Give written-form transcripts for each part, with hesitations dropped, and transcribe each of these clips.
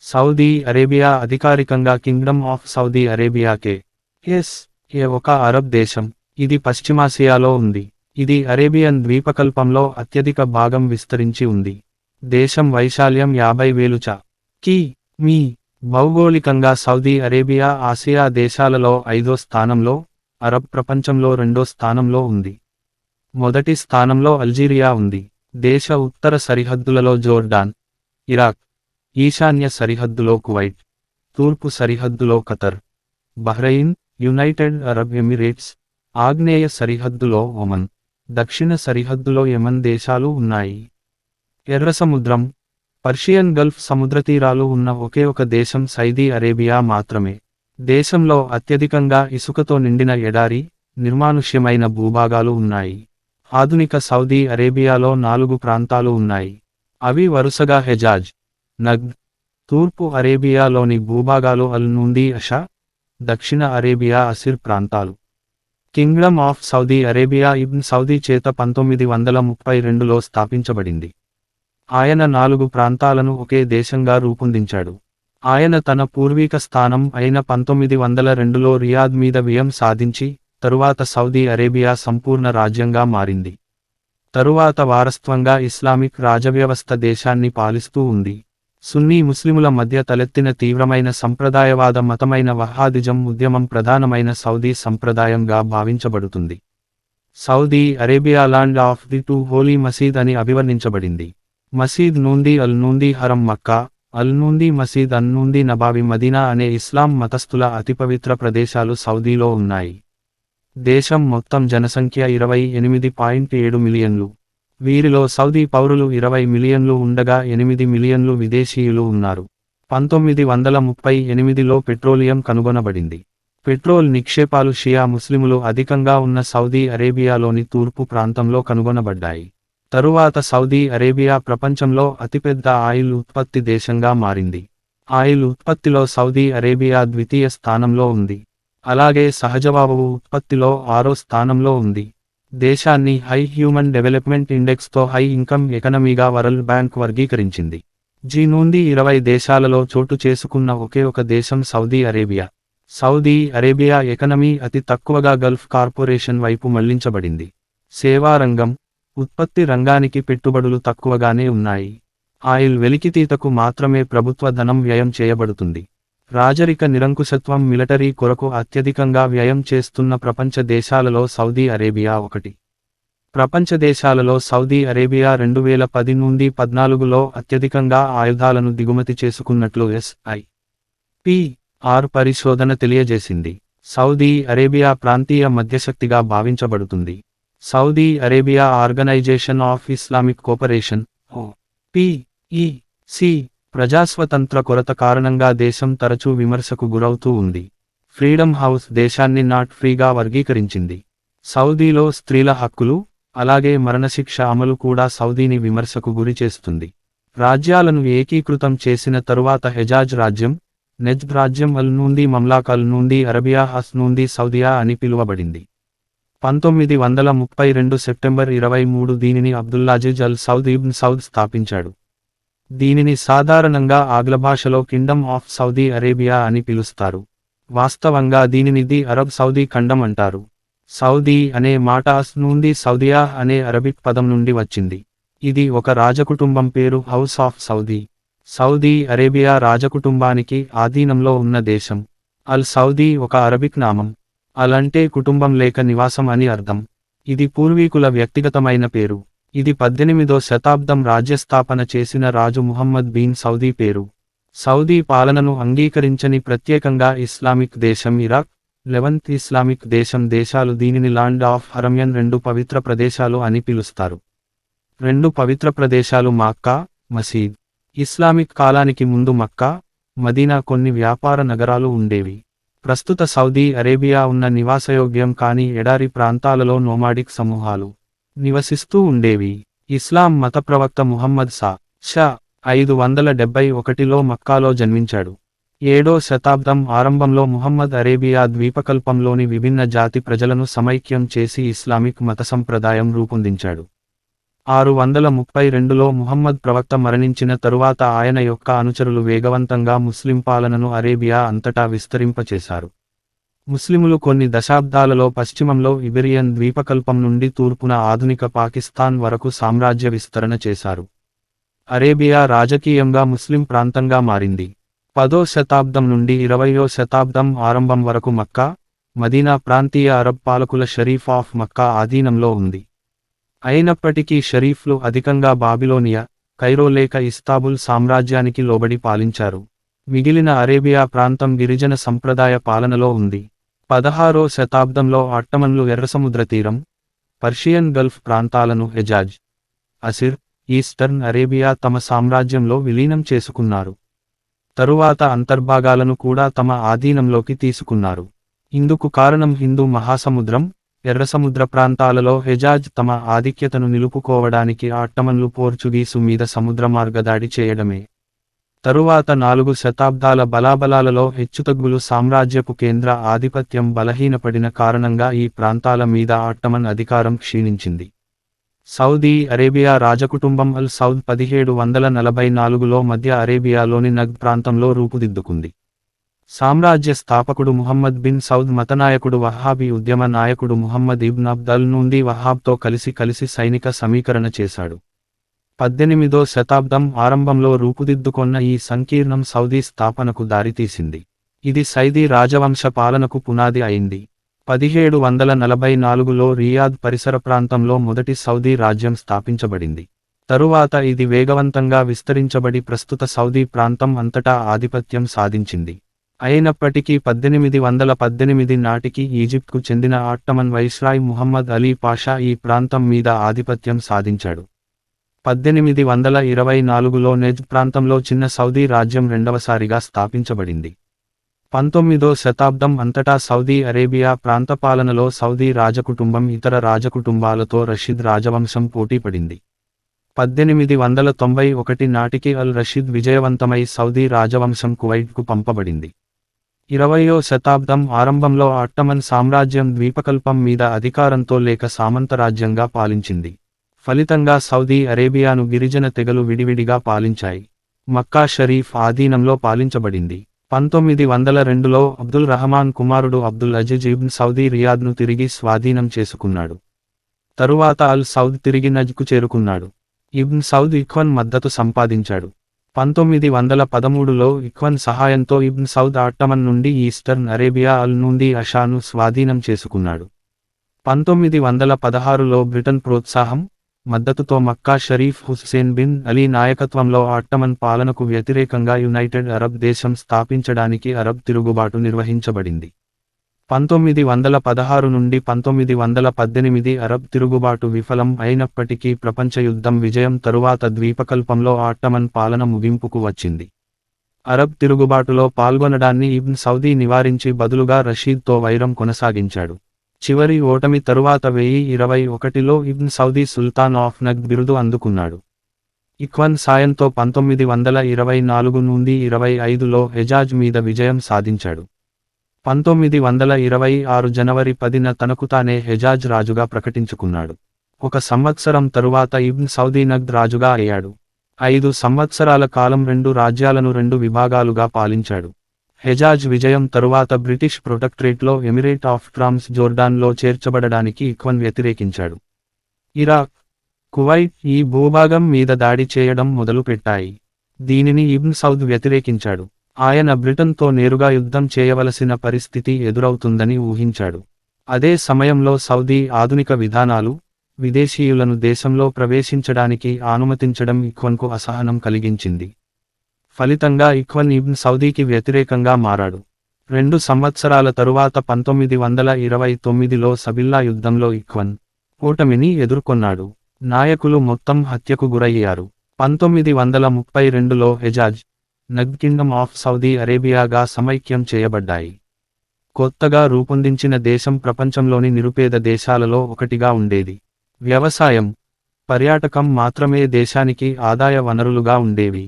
Saudi Arabia అధికారికంగా Kingdom of Saudi అరేబియాకే ఒక Arab దేశం. ఇది పశ్చిమాసియాలో ఉంది. ఇది అరేబియన్ ద్వీపకల్పంలో అత్యధిక భాగం విస్తరించి ఉంది. దేశం వైశాల్యం 50,000 కి.మీ. భౌగోళికంగా సౌదీ అరేబియా ఆసియా దేశాలలో 5వ స్థానంలో, అరబ్ ప్రపంచంలో 2వ స్థానంలో ఉంది. మొదటి స్థానంలో అల్జీరియా ఉంది. దేశ ఉత్తర సరిహద్దులలో జోర్డాన్, ఇరాక్, ఈశాన్య సరిహద్దులో కువైట్, తూర్పు సరిహద్దులో Qatar, Bahrain, United Arab Emirates, ఆగ్నేయ సరిహద్దులో ఒమన్, దక్షిణ సరిహద్దులో యెమన్ దేశాలు ఉన్నాయి. ఎర్ర సముద్రం, పర్షియన్ గల్ఫ్ సముద్రతీరాలు ఉన్న ఒకే ఒక దేశం సౌదీ అరేబియా మాత్రమే. దేశంలో అత్యధికంగా ఇసుకతో నిండిన ఎడారి, నిర్మానుష్యమైన భూభాగాలు ఉన్నాయి. ఆధునిక సౌదీ అరేబియాలో 4 ప్రాంతాలు ఉన్నాయి. అవి వరుసగా హెజాజ్, నగ్ద్, తూర్పు అరేబియాలోని భూభాగాలు అల్ నుండి అషా, దక్షిణ అరేబియా అసిర్ ప్రాంతాలు. Kingdom of Saudi Arabia ibn Saudi చేత 1932లో స్థాపించబడింది. ఆయన 4 ప్రాంతాలను ఒకే దేశంగా రూపొందించాడు. ఆయన తన పూర్వీక స్థానం అయిన 1902లో రియాద్ మీద విజయం సాధించి, తరువాత సౌదీ అరేబియా సంపూర్ణ రాజ్యంగా మారింది. తరువాత వారసత్వంగా ఇస్లామిక్ రాజవ్యవస్థ దేశాన్ని పాలిస్తూ ఉంది. సున్నీ ముస్లిముల మధ్య తలెత్తిన తీవ్రమైన సంప్రదాయవాద మతమైన వహాదిజం ఉద్యమం ప్రధానమైన సౌదీ సంప్రదాయంగా భావించబడుతుంది. Saudi Arabia land of the 2 holy మసీద్ అని అభివర్ణించబడింది. మసీద్ నుండి అల్ నుండి హరం మక్కా, అల్ నుండి మసీద్ అన్ నుండి నబావి మదీనా అనే ఇస్లాం మతస్థుల అతిపవిత్ర ప్రదేశాలు సౌదీలో ఉన్నాయి. దేశం మొత్తం జనసంఖ్య 28.7 మిలియన్లు. వీరిలో సౌదీ పౌరులు 20 మిలియన్లు ఉండగా 8 మిలియన్లు విదేశీయులు ఉన్నారు. 1938లో పెట్రోలియం కనుగొనబడింది. పెట్రోల్ నిక్షేపాలు షియా ముస్లిములు అధికంగా ఉన్న సౌదీ అరేబియాలోని తూర్పు ప్రాంతంలో కనుగొనబడ్డాయి. తరువాత సౌదీ అరేబియా ప్రపంచంలో అతిపెద్ద ఆయిల్ ఉత్పత్తి దేశంగా మారింది. ఆయిల్ ఉత్పత్తిలో సౌదీ అరేబియా ద్వితీయ స్థానంలో ఉంది. అలాగే సహజవాయువు ఉత్పత్తిలో 6వ స్థానంలో ఉంది. దేశాన్ని హై హ్యూమన్ డెవలప్మెంట్ ఇండెక్స్తో హై ఇన్కమ్ ఎకనమీగా వరల్డ్ బ్యాంక్ వర్గీకరించింది. జీ నుండి 20 దేశాలలో చోటు చేసుకున్న ఒకే ఒక దేశం Saudi Arabia. Saudi Arabia economy అతి తక్కువగా గల్ఫ్ కార్పొరేషన్ వైపు మళ్లించబడింది. సేవా రంగం, ఉత్పత్తి రంగానికి పెట్టుబడులు తక్కువగానే ఉన్నాయి. ఆయిల్ వెలికితీతకు మాత్రమే ప్రభుత్వ ధనం వ్యయం చేయబడుతుంది. రాజరిక నిరంకుశత్వం మిలిటరీ కొరకు అత్యధికంగా వ్యయం చేస్తున్న ప్రపంచ దేశాలలో సౌదీ అరేబియా ఒకటి. ప్రపంచ దేశాలలో సౌదీ అరేబియా 2010 నుండి 14లో అత్యధికంగా ఆయుధాలను దిగుమతి చేసుకున్నట్లు SIPR పరిశోధన తెలియజేసింది. సౌదీ అరేబియా ప్రాంతీయ మధ్యశక్తిగా భావించబడుతుంది. Saudi Arabia Organisation of Islamic Cooperation OPEC ప్రజాస్వతంత్ర కొరత కారణంగా దేశం తరచూ విమర్శకు గురవుతూ ఉంది. ఫ్రీడమ్ హౌస్ దేశాన్ని నాట్ ఫ్రీగా వర్గీకరించింది. సౌదీలో స్త్రీల హక్కులు, అలాగే మరణశిక్ష అమలు కూడా సౌదీని విమర్శకు గురి చేస్తుంది. రాజ్యాలను ఏకీకృతం చేసిన తరువాత హెజాజ్ రాజ్యం, నెజ్ద్ రాజ్యం అల్ నుండి మమ్లాక్ అల్ నుండి అరబియా హస్ నుండి సౌదియా అని పిలువబడింది. 1932 సెప్టెంబర్ 23 దీనిని అబ్దుల్లాజిజ్ అల్ సౌద్ ఇబ్న్ సౌద్ స్థాపించాడు. దీనిని సాధారణంగా ఆంగ్ల భాషలో కింగ్డమ్ ఆఫ్ సౌదీ అరేబియా అని పిలుస్తారు. వాస్తవంగా దీనిని ది అరబ్ సౌదీ ఖండం అంటారు. సౌదీ అనే మాట అస్ నుండి సౌదియా అనే అరబిక్ పదం నుండి వచ్చింది. ఇది ఒక రాజకుటుంబం పేరు house of Saudi. Saudi Arabia రాజకుటుంబానికి ఆధీనంలో ఉన్న దేశం. అల్ సౌదీ ఒక అరబిక్ నామం. అల్ అంటే కుటుంబం లేక నివాసం అని అర్థం. ఇది పూర్వీకుల వ్యక్తిగతమైన పేరు. ఇది 18వ శతాబ్దం రాజ్యస్థాపన చేసిన రాజు ముహమ్మద్ బిన్ సౌదీ పేరు. సౌదీ పాలనను అంగీకరించని ప్రత్యేకంగా ఇస్లామిక్ దేశం ఇరాక్, లెవంత్ ఇస్లామిక్ దేశాలు దీనిని ల్యాండ్ ఆఫ్ హరమ్యన్ 2 పవిత్ర ప్రదేశాలు అని పిలుస్తారు. 2 పవిత్ర ప్రదేశాలు మక్కా, మసీద్. ఇస్లామిక్ కాలానికి ముందు మక్కా, మదీనా కొన్ని వ్యాపార నగరాలు ఉండేవి. ప్రస్తుత సౌదీ అరేబియా ఉన్న నివాసయోగ్యం కాని ఎడారి ప్రాంతాలలో నోమాడిక్ సమూహాలు నివసిస్తూ ఉండేవి. ఇస్లాం మత ప్రవక్త ముహమ్మద్ షా 571లో మక్కాలో జన్మించాడు. 7వ శతాబ్దం ఆరంభంలో ముహమ్మద్ అరేబియా ద్వీపకల్పంలోని విభిన్న జాతి ప్రజలను సమైక్యం చేసి ఇస్లామిక్ మత సంప్రదాయం రూపొందించాడు. 632లో ముహమ్మద్ ప్రవక్త మరణించిన తరువాత ఆయన యొక్క అనుచరులు వేగవంతంగా ముస్లిం పాలనను అరేబియా అంతటా విస్తరింపచేశారు. ముస్లిములు కొన్ని దశాబ్దాలలో పశ్చిమంలో ఇబెరియన్ ద్వీపకల్పం నుండి తూర్పున ఆధునిక పాకిస్తాన్ వరకు సామ్రాజ్య విస్తరణ చేశారు. అరేబియా రాజకీయంగా ముస్లిం ప్రాంతంగా మారింది. 10వ శతాబ్దం నుండి 20వ శతాబ్దం ఆరంభం వరకు మక్కా, మదీనా ప్రాంతీయ అరబ్ పాలకుల షరీఫ్ ఆఫ్ మక్కా ఆధీనంలో ఉంది. అయినప్పటికీ షరీఫ్లు అధికంగా బాబిలోనియా, కైరో లేక ఇస్తాబుల్ సామ్రాజ్యానికి లోబడి పాలించారు. మిగిలిన అరేబియా ప్రాంతం గిరిజన సంప్రదాయ పాలనలో ఉంది. 16వ శతాబ్దంలో అట్టమన్లు ఎర్రసముద్ర తీరం, పర్షియన్ గల్ఫ్ ప్రాంతాలను హెజాజ్, అసిర్, ఈస్టర్న్ అరేబియా తమ సామ్రాజ్యంలో విలీనం చేసుకున్నారు. తరువాత అంతర్భాగాలను కూడా తమ ఆధీనంలోకి తీసుకున్నారు. ఇందుకు కారణం హిందూ మహాసముద్రం, ఎర్రసముద్ర ప్రాంతాలలో హెజాజ్ తమ ఆధిక్యతను నిలుపుకోవడానికి అట్టమన్లు పోర్చుగీసు మీద సముద్ర మార్గదాడి చేయడమే. తరువాత 4 శతాబ్దాల బలాబలాలలో హెచ్చుతగ్గులు సామ్రాజ్యపు కేంద్ర ఆధిపత్యం బలహీనపడిన కారణంగా ఈ ప్రాంతాల మీద అట్టమన్ అధికారం క్షీణించింది. సౌదీ అరేబియా రాజకుటుంబం అల్ సౌద్ 1744లో మధ్య అరేబియాలోని నగ్ద్ ప్రాంతంలో రూపుదిద్దుకుంది. సామ్రాజ్య స్థాపకుడు ముహమ్మద్ బిన్ సౌద్ మతనాయకుడు వహాబీ ఉద్యమ నాయకుడు ముహమ్మద్ ఇబ్న్ అబ్దల్ నుండి వహాబ్తో కలిసి సైనిక సమీకరణ చేశాడు. 18వ శతాబ్దం ఆరంభంలో రూపుదిద్దుకొన్న ఈ సంకీర్ణం సౌదీ స్థాపనకు దారితీసింది. ఇది సైదీ రాజవంశ పాలనకు పునాది అయింది. 1744లో రియాద్ పరిసర ప్రాంతంలో మొదటి సౌదీ రాజ్యం స్థాపించబడింది. తరువాత ఇది వేగవంతంగా విస్తరించబడి ప్రస్తుత సౌదీ ప్రాంతం అంతటా ఆధిపత్యం సాధించింది. అయినప్పటికీ 1818 నాటికి ఈజిప్ట్కు చెందిన అట్టమన్ వైస్రాయ్ ముహమ్మద్ అలీ పాషా ఈ ప్రాంతం మీద ఆధిపత్యం సాధించాడు. 1824లో నెజ్ద్ ప్రాంతంలో చిన్న సౌదీ రాజ్యం రెండవసారిగా స్థాపించబడింది. 19వ శతాబ్దం అంతటా సౌదీ అరేబియా ప్రాంతపాలనలో సౌదీ రాజకుటుంబం ఇతర రాజకుటుంబాలతో రషీద్ రాజవంశం పోటీపడింది. 1891 నాటికి అల్ రషీద్ విజయవంతమై సౌదీ రాజవంశం కువైట్కు పంపబడింది. 20వ శతాబ్దం ఆరంభంలో అట్టమన్ సామ్రాజ్యం ద్వీపకల్పం మీద అధికారంతో లేక సామంతరాజ్యంగా పాలించింది. ఫలితంగా సౌదీ అరేబియాను గిరిజన తెగలు విడివిడిగా పాలించాయి. మక్కా షరీఫ్ ఆధీనంలో పాలించబడింది. 1902లో అబ్దుల్ రహమాన్ కుమారుడు అబ్దుల్ అజీజ్ ఇబ్న్ సౌదీ రియాద్ను తిరిగి స్వాధీనం చేసుకున్నాడు. తరువాత అల్ సౌద్ తిరిగి నజ్కు చేరుకున్నాడు. ఇబ్న్ సౌద్ ఇఖ్వన్ మద్దతు సంపాదించాడు. 1913లో ఇఖ్వన్ సహాయంతో ఇబ్న్ సౌద్ అట్టమన్ నుండి ఈస్టర్న్ అరేబియా అల్ నుండి అషాను స్వాధీనం చేసుకున్నాడు. 1916లో బ్రిటన్ ప్రోత్సాహం, మద్దతుతో మక్కా షరీఫ్ హుస్సేన్ బిన్ అలీ నాయకత్వంలో అట్టమన్ పాలనకు వ్యతిరేకంగా యునైటెడ్ అరబ్ దేశం స్థాపించడానికి అరబ్ తిరుగుబాటు నిర్వహించబడింది. 1916 నుండి 1918 అరబ్ తిరుగుబాటు విఫలం అయినప్పటికీ ప్రపంచ యుద్ధం విజయం తరువాత ద్వీపకల్పంలో అట్టమన్ పాలన ముగింపుకు వచ్చింది. అరబ్ తిరుగుబాటులో పాల్గొనడాన్ని ఇబ్న్ సౌదీ నివారించి బదులుగా రషీద్తో వైరం కొనసాగించాడు. చివరి ఓటమి తరువాత 1021లో ఇబ్న్ సౌదీ సుల్తాన్ ఆఫ్ నగ్ద్ బిరుదు అందుకున్నాడు. ఇఖ్వన్ సాయంతో 1924 నుండి 25లో హెజాజ్ మీద విజయం సాధించాడు. 1926 జనవరి 10న తనకు తానే హెజాజ్ రాజుగా ప్రకటించుకున్నాడు. 1 సంవత్సరం తరువాత ఇబ్న్ సౌదీ నగ్ద్ రాజుగా అయ్యాడు. 5 సంవత్సరాల కాలం 2 రాజ్యాలను 2 విభాగాలుగా పాలించాడు. హెజాజ్ విజయం తరువాత బ్రిటిష్ ప్రొటెక్టరేట్లో ఎమిరేట్ ఆఫ్ ట్రాన్స్ జోర్డాన్లో చేర్చబడడానికి ఇఖ్వన్ వ్యతిరేకించాడు. ఇరాక్, కువైట్ ఈ భూభాగం మీద దాడి చేయడం మొదలుపెట్టాయి. దీనిని ఇబ్న్ సౌద్ వ్యతిరేకించాడు. ఆయన బ్రిటన్తో నేరుగా యుద్ధం చేయవలసిన పరిస్థితి ఎదురవుతుందని ఊహించాడు. అదే సమయంలో సౌదీ ఆధునిక విధానాలు, విదేశీయులను దేశంలో ప్రవేశించడానికి అనుమతించడం ఇఖ్వన్కు అసహనం కలిగించింది. ఫలితంగా ఇఖ్వన్ ఇబ్న్ సౌదీకి వ్యతిరేకంగా మారాడు. 2 సంవత్సరాల తరువాత 1929లో సబిల్లా యుద్ధంలో ఇఖ్వన్ ఓటమిని ఎదుర్కొన్నాడు. నాయకులు మొత్తం హత్యకు గురయ్యారు. 1932లో హెజాజ్, నగ్ద్ కింగ్డమ్ ఆఫ్ సౌదీ అరేబియాగా సమైక్యం చేయబడ్డాయి. కొత్తగా రూపొందించిన దేశం ప్రపంచంలోని నిరుపేద దేశాలలో ఒకటిగా ఉండేది. వ్యవసాయం, పర్యాటకం మాత్రమే దేశానికి ఆదాయ వనరులుగా ఉండేవి.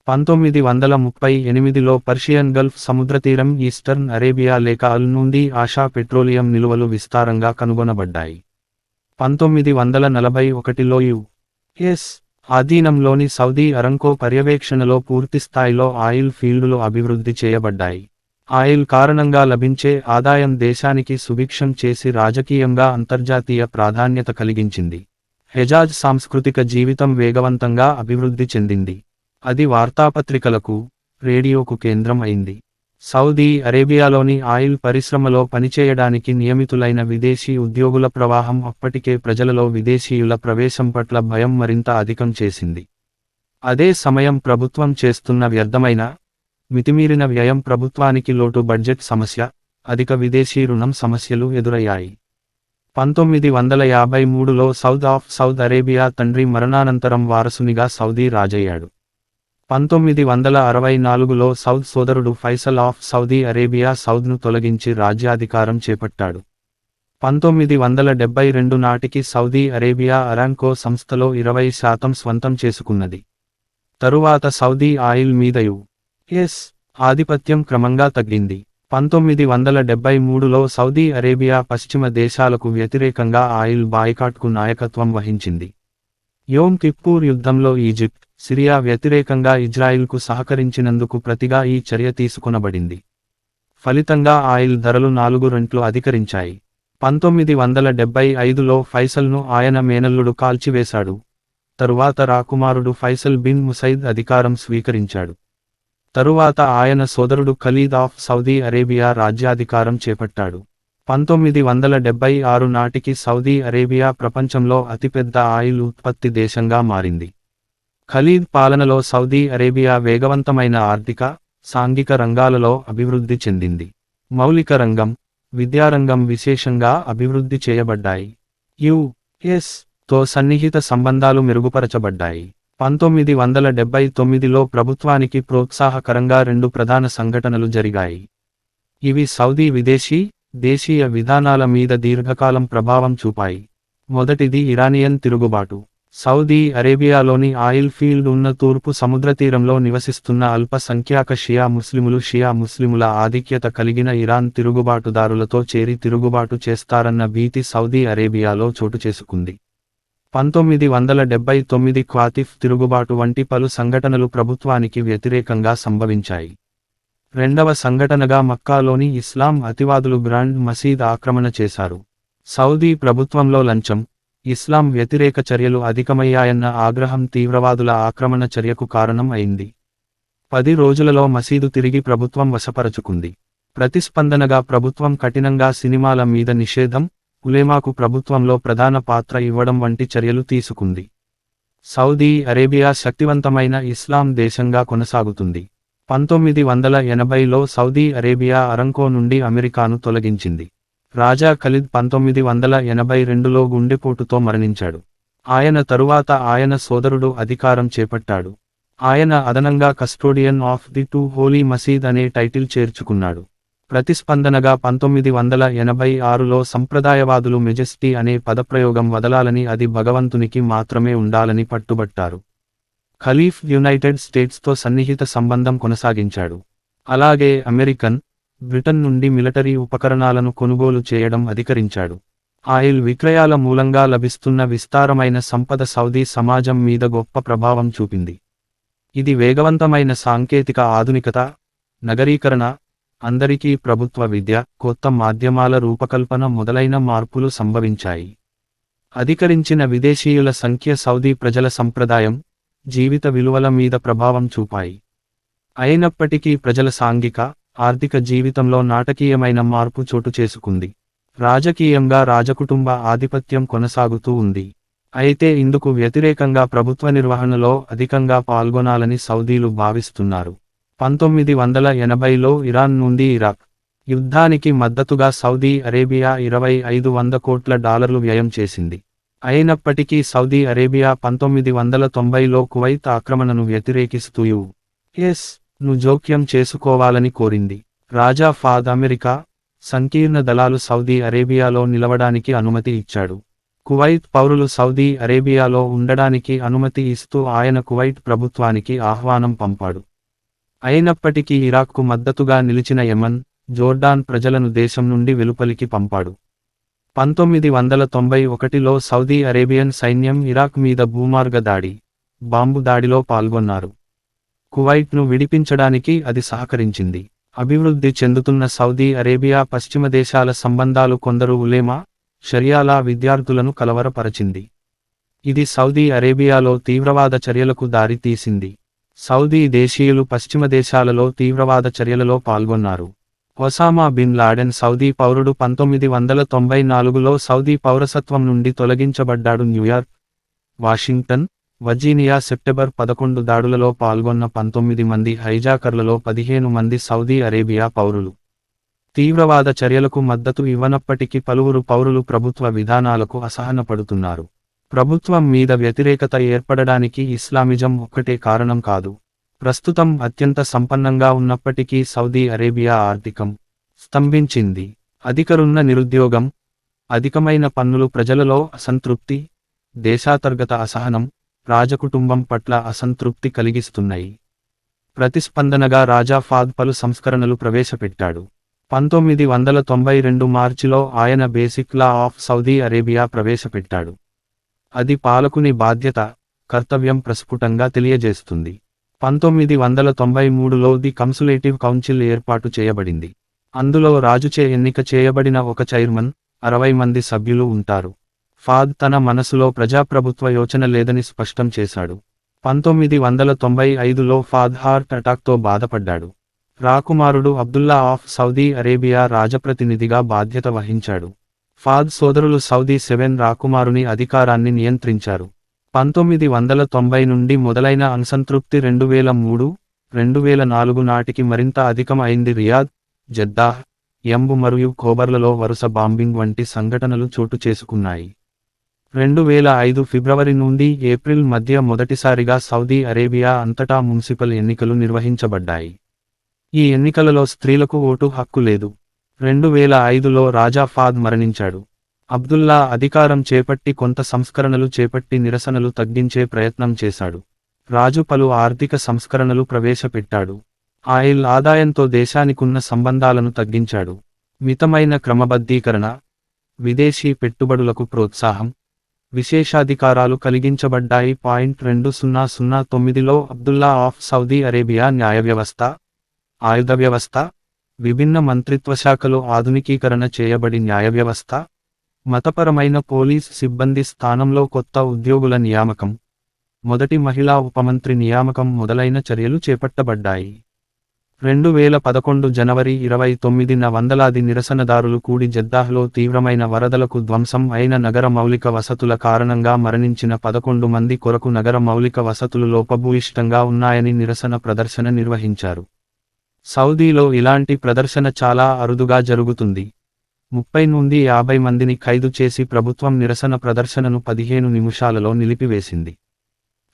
1938లో పర్షియన్ గల్ఫ్ సముద్రతీరం ఈస్టర్న్ అరేబియా లేక అల్ నుండి ఆషా పెట్రోలియం నిలువలు విస్తారంగా కనుగొనబడ్డాయి. 1941లో ఎస్ ఆధీనంలోని సౌదీ అరంకో పర్యవేక్షణలో పూర్తిస్థాయిలో ఆయిల్ ఫీల్డులు అభివృద్ధి చేయబడ్డాయి. ఆయిల్ కారణంగా లభించే ఆదాయం దేశానికి సుభిక్షం చేసి రాజకీయంగా అంతర్జాతీయ ప్రాధాన్యత కలిగించింది. హెజాజ్ సాంస్కృతిక జీవితం వేగవంతంగా అభివృద్ధి చెందింది. అది వార్తాపత్రికలకు, రేడియోకు కేంద్రం అయింది. సౌదీ అరేబియాలోని ఆయిల్ పరిశ్రమలో పనిచేయడానికి నియమితులైన విదేశీ ఉద్యోగుల ప్రవాహం అప్పటికే ప్రజలలో విదేశీయుల ప్రవేశం పట్ల భయం మరింత అధికం చేసింది. అదే సమయం ప్రభుత్వం చేస్తున్న వ్యర్థమైన, మితిమీరిన వ్యయం ప్రభుత్వానికి లోటు బడ్జెట్ సమస్య, అధిక విదేశీ రుణం సమస్యలు ఎదురయ్యాయి. 1953లో సౌద్ అరేబియా తండ్రి మరణానంతరం వారసునిగా సౌదీ రాజయ్యాడు. 1964లో సౌద్ సోదరుడు ఫైసల్ ఆఫ్ సౌదీ అరేబియా సౌద్ను తొలగించి రాజ్యాధికారం చేపట్టాడు. 1972 నాటికి సౌదీ అరేబియా అరామ్కో సంస్థలో 20% స్వంతం చేసుకున్నది. తరువాత సౌదీ ఆయిల్ మీద యు.ఎస్. ఆధిపత్యం క్రమంగా తగ్గింది. 1973లో సౌదీ అరేబియా పశ్చిమ దేశాలకు వ్యతిరేకంగా ఆయిల్ బాయ్కాట్కు నాయకత్వం వహించింది. యోమ్ కిప్పూర్ యుద్ధంలో ఈజిప్ట్, సిరియా వ్యతిరేకంగా ఇజ్రాయిల్కు సహకరించినందుకు ప్రతిగా ఈ చర్య తీసుకొనబడింది. ఫలితంగా ఆయిల్ ధరలు 4 రెట్లు అధికరించాయి. 1975లో ఫైసల్ను ఆయన మేనల్లుడు కాల్చివేశాడు. తరువాత రాకుమారుడు ఫైసల్ బిన్ ముసైద్ అధికారం స్వీకరించాడు. తరువాత ఆయన సోదరుడు ఖలీద్ ఆఫ్ సౌదీ అరేబియా రాజ్యాధికారం చేపట్టాడు. 1976 నాటికి సౌదీ అరేబియా ప్రపంచంలో అతిపెద్ద ఆయిల్ ఉత్పత్తి దేశంగా మారింది. ఖలీద్ పాలనలో సౌదీ అరేబియా వేగవంతమైన ఆర్థిక, సాంఘిక రంగాలలో అభివృద్ధి చెందింది. మౌలిక రంగం, విద్యారంగం విశేషంగా అభివృద్ధి చేయబడ్డాయి. యు.ఎస్. తో సన్నిహిత సంబంధాలు మెరుగుపరచబడ్డాయి. 1979లో ప్రభుత్వానికి ప్రోత్సాహకరంగా 2 ప్రధాన సంఘటనలు జరిగాయి. ఇవి సౌదీ విదేశీ, దేశీయ విధానాల మీద దీర్ఘకాలం ప్రభావం చూపాయి. మొదటిది ఇరానియన్ తిరుగుబాటు. సౌదీ అరేబియాలోని ఆయిల్ ఫీల్డ్ ఉన్న తూర్పు సముద్రతీరంలో నివసిస్తున్న అల్పసంఖ్యాక షియా ముస్లిముల ఆధిక్యత కలిగిన ఇరాన్ తిరుగుబాటుదారులతో చేరి తిరుగుబాటు చేస్తారన్న భీతి సౌదీ అరేబియాలో చోటుచేసుకుంది. 1979 క్వాతిఫ్ తిరుగుబాటు వంటి పలు సంఘటనలు ప్రభుత్వానికి వ్యతిరేకంగా సంభవించాయి. రెండవ సంఘటనగా మక్కాలోని ఇస్లాం అతివాదులు గ్రాండ్ మసీద్ ఆక్రమణ చేశారు. సౌదీ ప్రభుత్వంలో లంచం, ఇస్లాం వ్యతిరేక చర్యలు అధికమయ్యాయన్న ఆగ్రహం తీవ్రవాదుల ఆక్రమణ చర్యకు కారణం అయింది. 10 రోజులలో మసీదు తిరిగి ప్రభుత్వం వశపరచుకుంది. ప్రతిస్పందనగా ప్రభుత్వం కఠినంగా సినిమాల మీద నిషేధం, ఉలేమాకు ప్రభుత్వంలో ప్రధాన పాత్ర ఇవ్వడం వంటి చర్యలు తీసుకుంది. సౌదీ అరేబియా శక్తివంతమైన ఇస్లాం దేశంగా కొనసాగుతుంది. 1980లో సౌదీ అరేబియా అరంకో నుండి అమెరికాను తొలగించింది. రాజా ఖలీద్ 1982లో గుండెపోటుతో మరణించాడు. ఆయన తరువాత ఆయన సోదరుడు అధికారం చేపట్టాడు. ఆయన అదనంగా custodian of the two holy మసీద్ అనే టైటిల్ చేర్చుకున్నాడు. ప్రతిస్పందనగా 1986లో సంప్రదాయవాదులు మెజెస్టీ అనే పదప్రయోగం వదలాలని, అది భగవంతునికి మాత్రమే ఉండాలని పట్టుబట్టారు. ఖలీఫ్ యునైటెడ్ స్టేట్స్తో సన్నిహిత సంబంధం కొనసాగించాడు. అలాగే అమెరికన్, బ్రిటన్ నుండి మిలిటరీ ఉపకరణాలను కొనుగోలు చేయడం అధికరించాడు. ఆయిల్ విక్రయాల మూలంగా లభిస్తున్న విస్తారమైన సంపద సౌదీ సమాజం మీద గొప్ప ప్రభావం చూపింది. ఇది వేగవంతమైన సాంకేతిక ఆధునికత, నగరీకరణ, అందరికీ ప్రభుత్వ విద్య, కొత్త మాధ్యమాల రూపకల్పన మొదలైన మార్పులు సంభవించాయి. అధికరించిన విదేశీయుల సంఖ్య సౌదీ ప్రజల సంప్రదాయం, జీవిత విలువల మీద ప్రభావం చూపాయి. అయినప్పటికీ ప్రజల సాంఘిక, ఆర్థిక జీవితంలో నాటకీయమైన మార్పు చోటు చేసుకుంది. రాజకీయంగా రాజకుటుంబ ఆధిపత్యం కొనసాగుతూ ఉంది. అయితే ఇందుకు వ్యతిరేకంగా ప్రభుత్వ నిర్వహణలో అధికంగా పాల్గొనాలని సౌదీలు భావిస్తున్నారు. 1980లో ఇరాన్ నుండి ఇరాక్ యుద్ధానికి మద్దతుగా సౌదీ అరేబియా $2,500 కోట్ల వ్యయం చేసింది. అయినప్పటికీ సౌదీ అరేబియా 1990లో కువైత్ ఆక్రమణను వ్యతిరేకిస్తూ యు.ఎస్. ను జోక్యం చేసుకోవాలని కోరింది. రాజా ఫాద్ అమెరికా, సంకీర్ణ దళాలు సౌదీ అరేబియాలో నిలవడానికి అనుమతి ఇచ్చాడు. కువైత్ పౌరులు సౌదీ అరేబియాలో ఉండడానికి అనుమతి ఇస్తూ ఆయన కువైట్ ప్రభుత్వానికి ఆహ్వానం పంపాడు. అయినప్పటికీ ఇరాక్కు మద్దతుగా నిలిచిన యెమన్, జోర్డాన్ ప్రజలను దేశం నుండి వెలుపలికి పంపాడు. 1991లో సౌదీ అరేబియన్ సైన్యం ఇరాక్ మీద భూమార్గ దాడి, బాంబు దాడిలో పాల్గొన్నారు. కువైట్ను విడిపించడానికి అది సహకరించింది. అభివృద్ధి చెందుతున్న సౌదీ అరేబియా పశ్చిమ దేశాల సంబంధాలు కొందరు ఉలేమా, షరియాలా విద్యార్థులను కలవరపరచింది. ఇది సౌదీ అరేబియాలో తీవ్రవాద చర్యలకు దారి తీసింది. సౌదీ దేశీయులు పశ్చిమ దేశాలలో తీవ్రవాద చర్యలలో పాల్గొన్నారు. ఒసామా బిన్ లాడెన్ సౌదీ పౌరుడు 1994లో సౌదీ పౌరసత్వం నుండి తొలగించబడ్డాడు. న్యూయార్క్, వాషింగ్టన్, వర్జీనియా సెప్టెంబర్ 11 దాడులలో పాల్గొన్న 19 మంది హైజాకర్లలో 15 మంది సౌదీ అరేబియా పౌరులు. తీవ్రవాద చర్యలకు మద్దతు ఇవ్వనప్పటికీ పలువురు పౌరులు ప్రభుత్వ విధానాలకు అసహనపడుతున్నారు. ప్రభుత్వం మీద వ్యతిరేకత ఏర్పడడానికి ఇస్లామిజం ఒక్కటే కారణం కాదు. ప్రస్తుతం అత్యంత సంపన్నంగా ఉన్నప్పటికీ సౌదీ అరేబియా ఆర్థికం స్తంభించింది. అధికరున్న నిరుద్యోగం, అధికమైన పన్నులు ప్రజలలో అసంతృప్తి, దేశాంతర్గత అసహనం, రాజకుటుంబం పట్ల అసంతృప్తి కలిగిస్తున్నాయి. ప్రతిస్పందనగా రాజా ఫాద్ పలు సంస్కరణలు ప్రవేశపెట్టాడు. 1992 మార్చిలో ఆయన basic law of Saudi Arabia ప్రవేశపెట్టాడు. అది పాలకుని బాధ్యత, కర్తవ్యం ప్రస్ఫుటంగా తెలియజేస్తుంది. 1993లో ది కన్సులేటివ్ కౌన్సిల్ ఏర్పాటు చేయబడింది. అందులో రాజుచే ఎన్నిక చేయబడిన ఒక చైర్మన్, 60 మంది సభ్యులు ఉంటారు. ఫాద్ తన మనసులో ప్రజాప్రభుత్వ యోచన లేదని స్పష్టం చేశాడు. 1995లో ఫాద్ హార్ట్ అటాక్తో బాధపడ్డాడు. రాకుమారుడు అబ్దుల్లా ఆఫ్ సౌదీ అరేబియా రాజప్రతినిధిగా బాధ్యత వహించాడు. ఫాద్ సోదరులు సౌదీ 7 రాకుమారుని అధికారాన్ని నియంత్రించారు. 1990 నుండి మొదలైన అసంతృప్తి 2003, 2004 నాటికి మరింత అధికం అయింది. రియాద్, జెద్దాహ్, యంబు మరియు ఖోబర్లలో వరుస బాంబింగ్ వంటి సంఘటనలు చోటు చేసుకున్నాయి. 2005 ఫిబ్రవరి నుండి ఏప్రిల్ మధ్య మొదటిసారిగా సౌదీ అరేబియా అంతటా మున్సిపల్ ఎన్నికలు నిర్వహించబడ్డాయి. ఈ ఎన్నికలలో స్త్రీలకు ఓటు హక్కు లేదు. 2005లో రాజా ఫాద్ మరణించాడు. అబ్దుల్లా అధికారం చేపట్టి కొంత సంస్కరణలు చేపట్టి నిరసనలు తగ్గించే ప్రయత్నం చేశాడు. రాజు పలు ఆర్థిక సంస్కరణలు ప్రవేశపెట్టాడు. ఆయిల్ ఆదాయంతో దేశానికున్న సంబంధాలను తగ్గించాడు. మితమైన క్రమబద్ధీకరణ, విదేశీ పెట్టుబడులకు ప్రోత్సాహం, విశేషాధికారాలు కలిగించబడ్డాయి. 2009లో అబ్దుల్లా ఆఫ్ సౌదీ అరేబియా న్యాయ వ్యవస్థ, ఆయుధ వ్యవస్థ, విభిన్న మంత్రిత్వశాఖలు ఆధునికీకరణ చేయబడి న్యాయ వ్యవస్థ, మతపరమైన పోలీస్ సిబ్బంది స్థానంలో కొత్త ఉద్యోగుల నియామకం, మొదటి మహిళా ఉపమంత్రి నియామకం మొదలైన చర్యలు చేపట్టబడ్డాయి. 2011 జనవరి 29న వందలాది నిరసనదారులు కూడి జెద్దాహ్లో తీవ్రమైన వరదలకు ధ్వంసం అయిన నగర మౌలిక వసతుల కారణంగా మరణించిన 11 మంది కొరకు నగర మౌలిక వసతులు లోపభూయిష్టంగా ఉన్నాయని నిరసన ప్రదర్శన నిర్వహించారు. సౌదీలో ఇలాంటి ప్రదర్శన చాలా అరుదుగా జరుగుతుంది. 30 నుండి 50 మందిని ఖైదు చేసి ప్రభుత్వం నిరసన ప్రదర్శనను 15 నిమిషాలలో నిలిపివేసింది.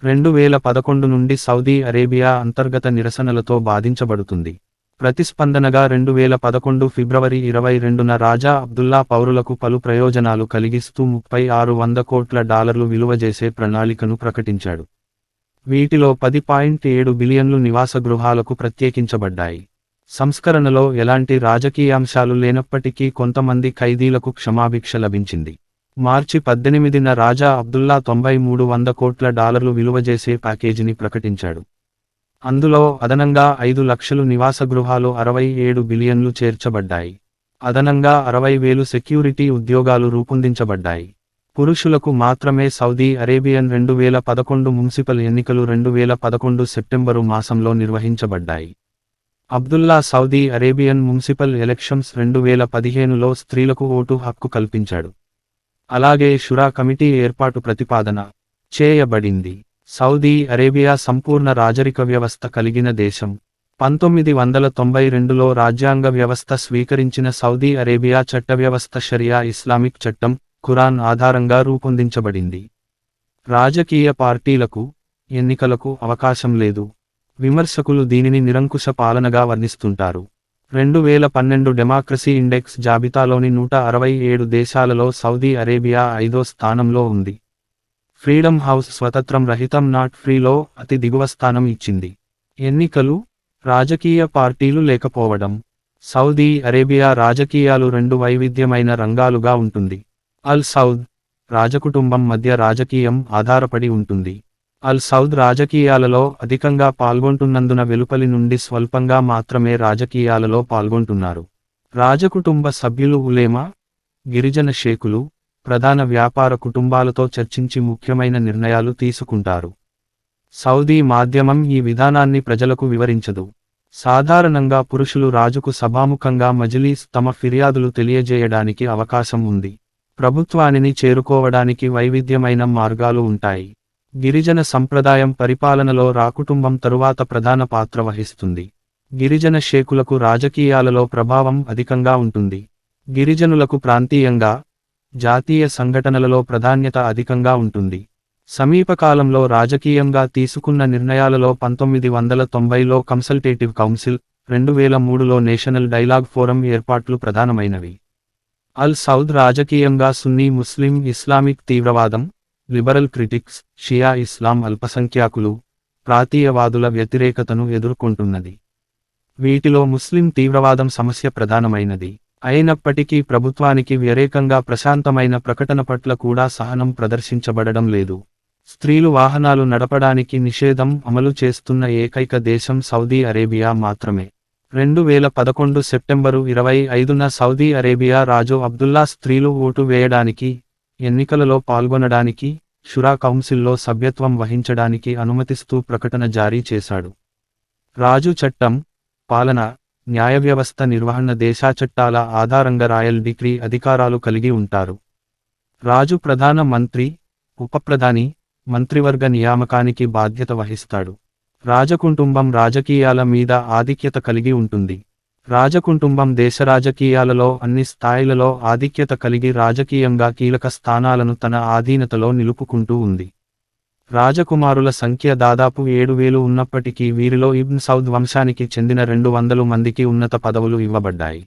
2011 నుండి సౌదీ అరేబియా అంతర్గత నిరసనలతో బాధించబడుతుంది. ప్రతిస్పందనగా 2011 ఫిబ్రవరి 22న రాజా అబ్దుల్లా పౌరులకు పలు ప్రయోజనాలు కలిగిస్తూ $3600 కోట్ల విలువ చేసే ప్రణాళికను ప్రకటించాడు. వీటిలో 10.7 బిలియన్లు నివాస గృహాలకు ప్రత్యేకించబడ్డాయి. సంస్కరణలో ఎలాంటి రాజకీయాంశాలు లేనప్పటికీ కొంతమంది ఖైదీలకు క్షమాభిక్ష లభించింది. మార్చి 18న రాజా అబ్దుల్లా $9300 కోట్ల విలువ చేసే ప్యాకేజీని ప్రకటించాడు. అందులో అదనంగా 5 లక్షలు నివాస గృహాలు 67 బిలియన్లు చేర్చబడ్డాయి. అదనంగా 60,000 సెక్యూరిటీ ఉద్యోగాలు రూపొందించబడ్డాయి. పురుషులకు మాత్రమే సౌదీ అరేబియన్ 2011 మున్సిపల్ ఎన్నికలు 2011 సెప్టెంబరు మాసంలో నిర్వహించబడ్డాయి. Abdullah Saudi Arabian municipal elections 2015లో స్త్రీలకు ఓటు హక్కు కల్పించాడు. అలాగే షురా కమిటీ ఏర్పాటు ప్రతిపాదన చేయబడింది. సౌదీ అరేబియా సంపూర్ణ రాజరిక వ్యవస్థ కలిగిన దేశం. 1992లో రాజ్యాంగ వ్యవస్థ స్వీకరించిన సౌదీ అరేబియా చట్టవ్యవస్థ షరియా ఇస్లామిక్ చట్టం, ఖురాన్ ఆధారంగా రూపొందించబడింది. రాజకీయ పార్టీలకు, ఎన్నికలకు అవకాశం లేదు. విమర్శకులు దీనిని నిరంకుశ పాలనగా వర్ణిస్తుంటారు. 2012 డెమోక్రసీ ఇండెక్స్ జాబితాలోని 167 దేశాలలో సౌదీ అరేబియా 5వ స్థానంలో ఉంది. ఫ్రీడమ్ హౌస్ స్వతంత్రం రహితం నాట్ ఫ్రీలో అతి దిగువ స్థానం ఇచ్చింది. ఎన్నికలు, రాజకీయ పార్టీలు లేకపోవడం. సౌదీ అరేబియా రాజకీయాలు 2 వైవిధ్యమైన రంగాలుగా ఉంటుంది. అల్ సౌద్ రాజకుటుంబం మధ్య రాజకీయం ఆధారపడి ఉంటుంది. అల్ సౌద్ రాజకీయాలలో అధికంగా పాల్గొంటున్నందున వెలుపలి నుండి స్వల్పంగా మాత్రమే రాజకీయాలలో పాల్గొంటున్నారు. రాజకుటుంబ సభ్యులు ఉలేమా, గిరిజన షేకులు, ప్రధాన వ్యాపార కుటుంబాలతో చర్చించి ముఖ్యమైన నిర్ణయాలు తీసుకుంటారు. సౌదీ మాధ్యమం ఈ విధానాన్ని ప్రజలకు వివరించదు. సాధారణంగా పురుషులు రాజుకు సభాముఖంగా మజ్లిస్ తమ ఫిర్యాదులు తెలియజేయడానికి అవకాశం ఉంది. ప్రభుత్వానిని చేరుకోవడానికి వైవిధ్యమైన మార్గాలు ఉంటాయి. గిరిజన సంప్రదాయం పరిపాలనలో రాకుటుంబం తరువాత ప్రధాన పాత్ర వహిస్తుంది. గిరిజన షేకులకు రాజకీయాలలో ప్రభావం అధికంగా ఉంటుంది. గిరిజనులకు ప్రాంతీయంగా, జాతీయ సంఘటనలలో ప్రాధాన్యత అధికంగా ఉంటుంది. సమీపకాలంలో రాజకీయంగా తీసుకున్న నిర్ణయాలలో 1990లో కన్సల్టేటివ్ కౌన్సిల్, 2003లో నేషనల్ డైలాగ్ ఫోరం ఏర్పాట్లు ప్రధానమైనవి. అల్ సౌద్ రాజకీయంగా సున్నీ ముస్లిం ఇస్లామిక్ తీవ్రవాదం, లిబరల్ క్రిటిక్స్, షియా ఇస్లాం అల్పసంఖ్యాకులు, ప్రాంతీయవాదుల వ్యతిరేకతను ఎదుర్కొంటున్నది. వీటిలో ముస్లిం తీవ్రవాదం సమస్య ప్రధానమైనది. అయినప్పటికీ ప్రభుత్వానికి వ్యతిరేకంగా ప్రశాంతమైన ప్రకటన పట్ల కూడా సహనం ప్రదర్శించబడడం లేదు. స్త్రీలు వాహనాలు నడపడానికి నిషేధం అమలు చేస్తున్న ఏకైక దేశం సౌదీ అరేబియా మాత్రమే. 2011 సెప్టెంబరు 25న సౌదీ అరేబియా రాజు అబ్దుల్లా స్త్రీలు ఓటు వేయడానికి, ఎన్నికలలో పాల్గొనడానికి, షురా కౌన్సిల్లో సభ్యత్వం వహించడానికి అనుమతిస్తూ ప్రకటన జారీ చేశాడు. రాజు చట్టం, పాలన, న్యాయవ్యవస్థ నిర్వహణ దేశా చట్టాల ఆధారంగా రాయల్ డిక్రీ అధికారాలు కలిగి ఉంటారు. రాజు ప్రధాన మంత్రి, ఉపప్రధాని, మంత్రివర్గ నియామకానికి బాధ్యత వహిస్తాడు. రాజకుటుంబం రాజకీయాల మీద ఆధిక్యత కలిగి ఉంటుంది. రాజకుటుంబం దేశ రాజకీయాలలో అన్ని స్థాయిలలో ఆధిక్యత కలిగి రాజకీయంగా కీలక స్థానాలను తన ఆధీనతలో నిలుపుకుంటూ ఉంది. రాజకుమారుల సంఖ్య దాదాపు 7,000 ఉన్నప్పటికీ వీరిలో ఇబ్న్ సౌద్ వంశానికి చెందిన 200 మందికి ఉన్నత పదవులు ఇవ్వబడ్డాయి.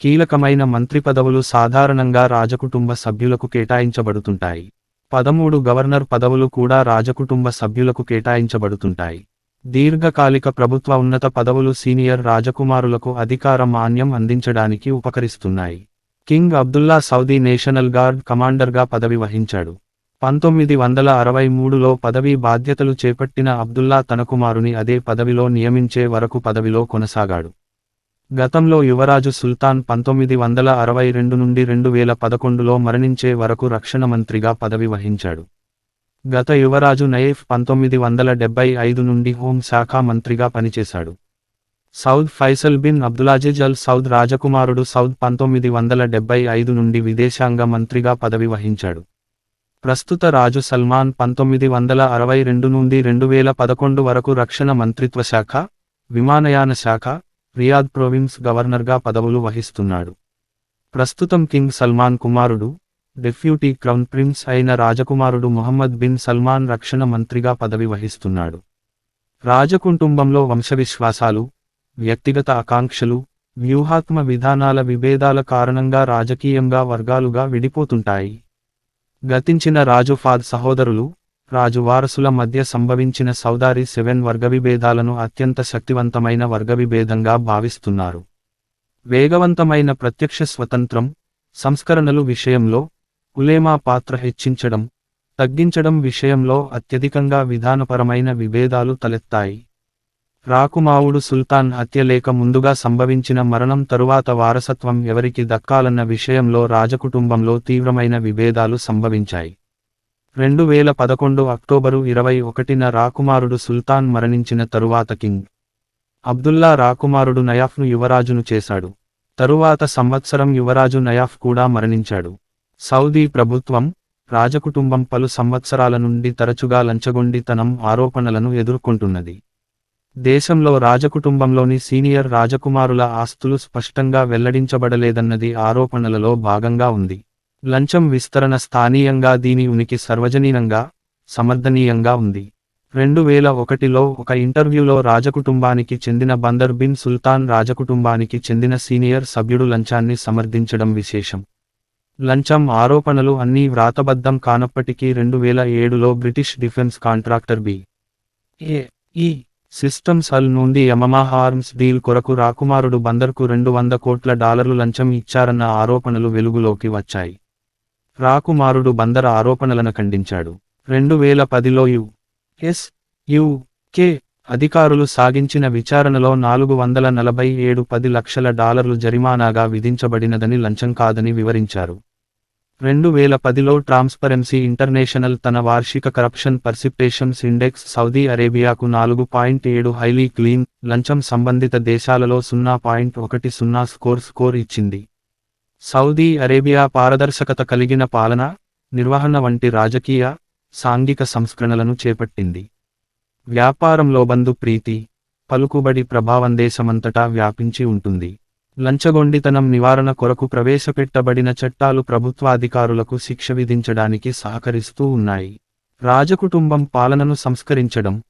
కీలకమైన మంత్రి పదవులు సాధారణంగా రాజకుటుంబ సభ్యులకు కేటాయించబడుతుంటాయి. 13 గవర్నర్ పదవులు కూడా రాజకుటుంబ సభ్యులకు కేటాయించబడుతుంటాయి. దీర్ఘకాలిక ప్రభుత్వ ఉన్నత పదవులు సీనియర్ రాజకుమారులకు అధికార మాన్యం అందించడానికి ఉపకరిస్తున్నాయి. King Abdullah Saudi national guard కమాండర్గా పదవి వహించాడు. 1963లో పదవీ బాధ్యతలు చేపట్టిన అబ్దుల్లా తన కుమారుని అదే పదవిలో నియమించే వరకు పదవిలో కొనసాగాడు. గతంలో యువరాజు సుల్తాన్ 1962 నుండి 2011లో మరణించే వరకు రక్షణ మంత్రిగా పదవి వహించాడు. గత యువరాజు నయీఫ్ 1975 నుండి హోం శాఖ మంత్రిగా పనిచేశాడు. Saud Faisal bin Abdulaziz Al Saud రాజకుమారుడు సౌద్ 1975 నుండి విదేశాంగ మంత్రిగా పదవి వహించాడు. ప్రస్తుత రాజు సల్మాన్ 1962 నుండి 2011 వరకు రక్షణ మంత్రిత్వ శాఖ, విమానయాన శాఖ, రియాద్ ప్రొవిన్స్ గవర్నర్గా పదవులు వహిస్తున్నాడు. ప్రస్తుతం కింగ్ సల్మాన్ కుమారుడు, డెప్యూటీ క్రౌన్ ప్రిన్స్ అయిన రాజకుమారుడు మొహమ్మద్ బిన్ సల్మాన్ రక్షణ మంత్రిగా పదవి వహిస్తున్నాడు. రాజకుటుంబంలో వంశవిశ్వాసాలు, వ్యక్తిగత ఆకాంక్షలు, వ్యూహాత్మ విధానాల విభేదాల కారణంగా రాజకీయంగా వర్గాలుగా విడిపోతుంటాయి. గతించిన రాజు ఫాద్ సహోదరులు, రాజు వారసుల మధ్య సంభవించిన సౌదారి 7 వర్గవిభేదాలను అత్యంత శక్తివంతమైన వర్గవిభేదంగా భావిస్తున్నారు. వేగవంతమైన ప్రత్యక్ష స్వతంత్రం, సంస్కరణలు విషయంలో, ఉలేమా పాత్ర హెచ్చించడం, తగ్గించడం విషయంలో అత్యధికంగా విధానపరమైన విభేదాలు తలెత్తాయి. రాకుమావుడు సుల్తాన్ హత్య లేక ముందుగా సంభవించిన మరణం తరువాత వారసత్వం ఎవరికి దక్కాలన్న విషయంలో రాజకుటుంబంలో తీవ్రమైన విభేదాలు సంభవించాయి. 2011 అక్టోబరు 21న రాకుమారుడు సుల్తాన్ మరణించిన తరువాత కింగ్ అబ్దుల్లా రాకుమారుడు నయాఫ్ను యువరాజును చేశాడు. తరువాత సంవత్సరం యువరాజు నయాఫ్ కూడా మరణించాడు. సౌదీ ప్రభుత్వం, రాజకుటుంబం పలు సంవత్సరాల నుండి తరచుగా లంచగొండితనం ఆరోపణలను ఎదుర్కొంటున్నది. దేశంలో రాజకుటుంబంలోని సీనియర్ రాజకుమారుల ఆస్తులు స్పష్టంగా వెల్లడించబడలేదన్నది ఆరోపణలలో భాగంగా ఉంది. లంచం విస్తరణ స్థానీయంగా దీని ఉనికి సార్వజనీనంగా, సమర్థనీయంగా ఉంది. 2001లో ఒక ఇంటర్వ్యూలో రాజకుటుంబానికి చెందిన బందర్ బిన్ సుల్తాన్ రాజకుటుంబానికి చెందిన సీనియర్ సభ్యుడు లంచాన్ని సమర్థించడం విశేషం. లంచం ఆరోపణలు అన్నీ వ్రాతబద్ధం కానప్పటికీ 2007లో బ్రిటిష్ డిఫెన్స్ కాంట్రాక్టర్ బి.ఏ.ఈ. సిస్టమ్స్ అల్ నుండి యమహా ఆర్మ్స్ డీల్ కొరకు రాకుమారుడు బందర్కు $200 కోట్ల లంచం ఇచ్చారన్న ఆరోపణలు వెలుగులోకి వచ్చాయి. రాకుమారుడు బందర్ ఆరోపణలను ఖండించాడు. 2010లో యుకే అధికారులు సాగించిన విచారణలో $447 జరిమానాగా విధించబడినదని లంచం కాదని వివరించారు. 2010లో ట్రాన్స్పరెన్సీ ఇంటర్నేషనల్ తన వార్షిక కరప్షన్ పర్సిప్టేషన్స్ ఇండెక్స్ సౌదీ అరేబియాకు 4.7 హైలీ క్లీన్, లంచం సంబంధిత దేశాలలో 0.10 స్కోర్ ఇచ్చింది. సౌదీ అరేబియా పారదర్శకత కలిగిన పాలన, నిర్వహణ వంటి రాజకీయ, సాంఘిక సంస్కరణలను చేపట్టింది. వ్యాపారంలో బంధు ప్రీతి, పలుకుబడి ప్రభావం దేశమంతటా వ్యాపించి ఉంటుంది. లంచగొండితనం నివారణ కొరకు ప్రవేశపెట్టబడిన చట్టాలు ప్రభుత్వాధికారులకు శిక్ష విధించడానికి సహకరిస్తూ ఉన్నాయి. రాజకుటుంబం పాలనను సంస్కరించడం,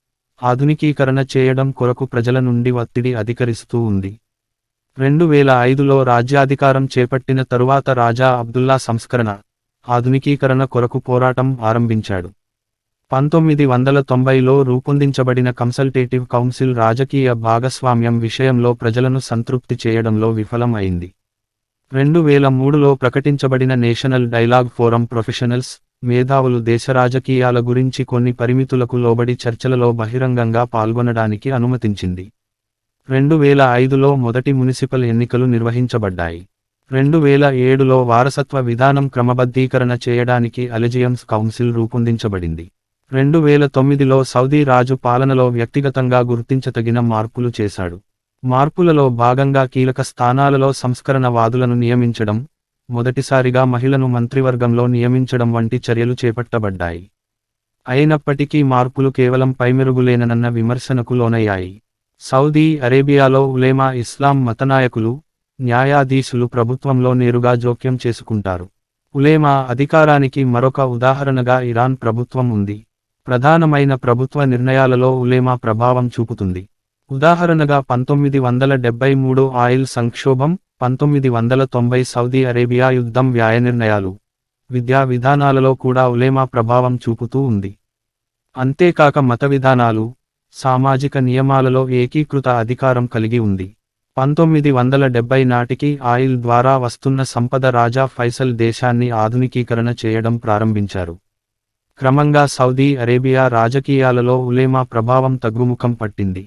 ఆధునికీకరణ చేయడం కొరకు ప్రజల నుండి ఒత్తిడి అధికరిస్తూ ఉంది. 2005లో రాజ్యాధికారం చేపట్టిన తరువాత రాజా అబ్దుల్లా సంస్కరణ, ఆధునికీకరణ కొరకు పోరాటం ఆరంభించాడు. 1990లో రూపొందించబడిన కన్సల్టేటివ్ కౌన్సిల్ రాజకీయ భాగస్వామ్యం విషయంలో ప్రజలను సంతృప్తి చేయడంలో విఫలం అయింది. 2003లో ప్రకటించబడిన నేషనల్ డైలాగ్ ఫోరం ప్రొఫెషనల్స్, మేధావులు దేశ రాజకీయాల గురించి కొన్ని పరిమితులకు లోబడి చర్చలలో బహిరంగంగా పాల్గొనడానికి అనుమతించింది. 2005లో మొదటి మునిసిపల్ ఎన్నికలు నిర్వహించబడ్డాయి. 2007లో వారసత్వ విధానం క్రమబద్ధీకరణ చేయడానికి అలెజియన్స్ కౌన్సిల్ రూపొందించబడింది. 2009లో సౌదీ రాజు పాలనలో వ్యక్తిగతంగా గుర్తించతగిన మార్పులు చేశాడు. మార్పులలో భాగంగా కీలక స్థానాలలో సంస్కరణవాదులను నియమించడం, మొదటిసారిగా మహిళను మంత్రివర్గంలో నియమించడం వంటి చర్యలు చేపట్టబడ్డాయి. అయినప్పటికీ మార్పులు కేవలం పైమెరుగులేనన్న విమర్శనకు లోనయ్యాయి. సౌదీ అరేబియాలో ఉలేమా ఇస్లాం మతనాయకులు, న్యాయాధీశులు ప్రభుత్వంలో నేరుగా జోక్యం చేసుకుంటారు. ఉలేమా అధికారానికి మరొక ఉదాహరణగా ఇరాన్ ప్రభుత్వం ఉంది. ప్రధానమైన ప్రభుత్వ నిర్ణయాలలో ఉలేమా ప్రభావం చూపుతుంది. ఉదాహరణగా 1973 ఆయిల్ సంక్షోభం, 1990 సౌదీ అరేబియా యుద్ధం వ్యయ నిర్ణయాలు, విద్యా విధానాలలో కూడా ఉలేమా ప్రభావం చూపుతూ ఉంది. అంతేకాక మత విధానాలు, సామాజిక నియమాలలో ఏకీకృత అధికారం కలిగి ఉంది. 1970 నాటికి ఆయిల్ ద్వారా వస్తున్న సంపద రాజా ఫైసల్ దేశాన్ని ఆధునికీకరణ చేయడం ప్రారంభించారు. క్రమంగా సౌదీ అరేబియా రాజకీయాలలో ఉలేమా ప్రభావం తగ్గుముఖం పట్టింది.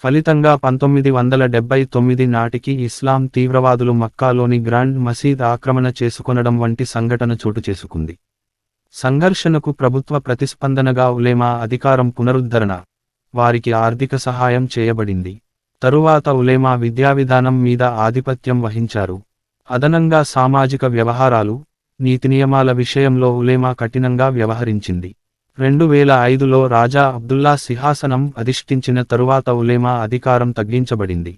ఫలితంగా 1979 నాటికి ఇస్లాం తీవ్రవాదులు మక్కాలోని గ్రాండ్ మసీద్ ఆక్రమణ చేసుకొనడం వంటి సంఘటన చోటు చేసుకుంది. సంఘర్షణకు ప్రభుత్వ ప్రతిస్పందనగా ఉలేమా అధికారం పునరుద్ధరణ, వారికి ఆర్థిక సహాయం చేయబడింది. తరువాత ఉలేమా విద్యావిధానం మీద ఆధిపత్యం వహించారు. అదనంగా సామాజిక వ్యవహారాలు, నీతి నియమాల విషయంలో ఉలేమా కఠినంగా వ్యవహరించింది. 2005లో రాజా అబ్దుల్లా సింహాసనం అధిష్ఠించిన తరువాత ఉలేమా అధికారం తగ్గించబడింది.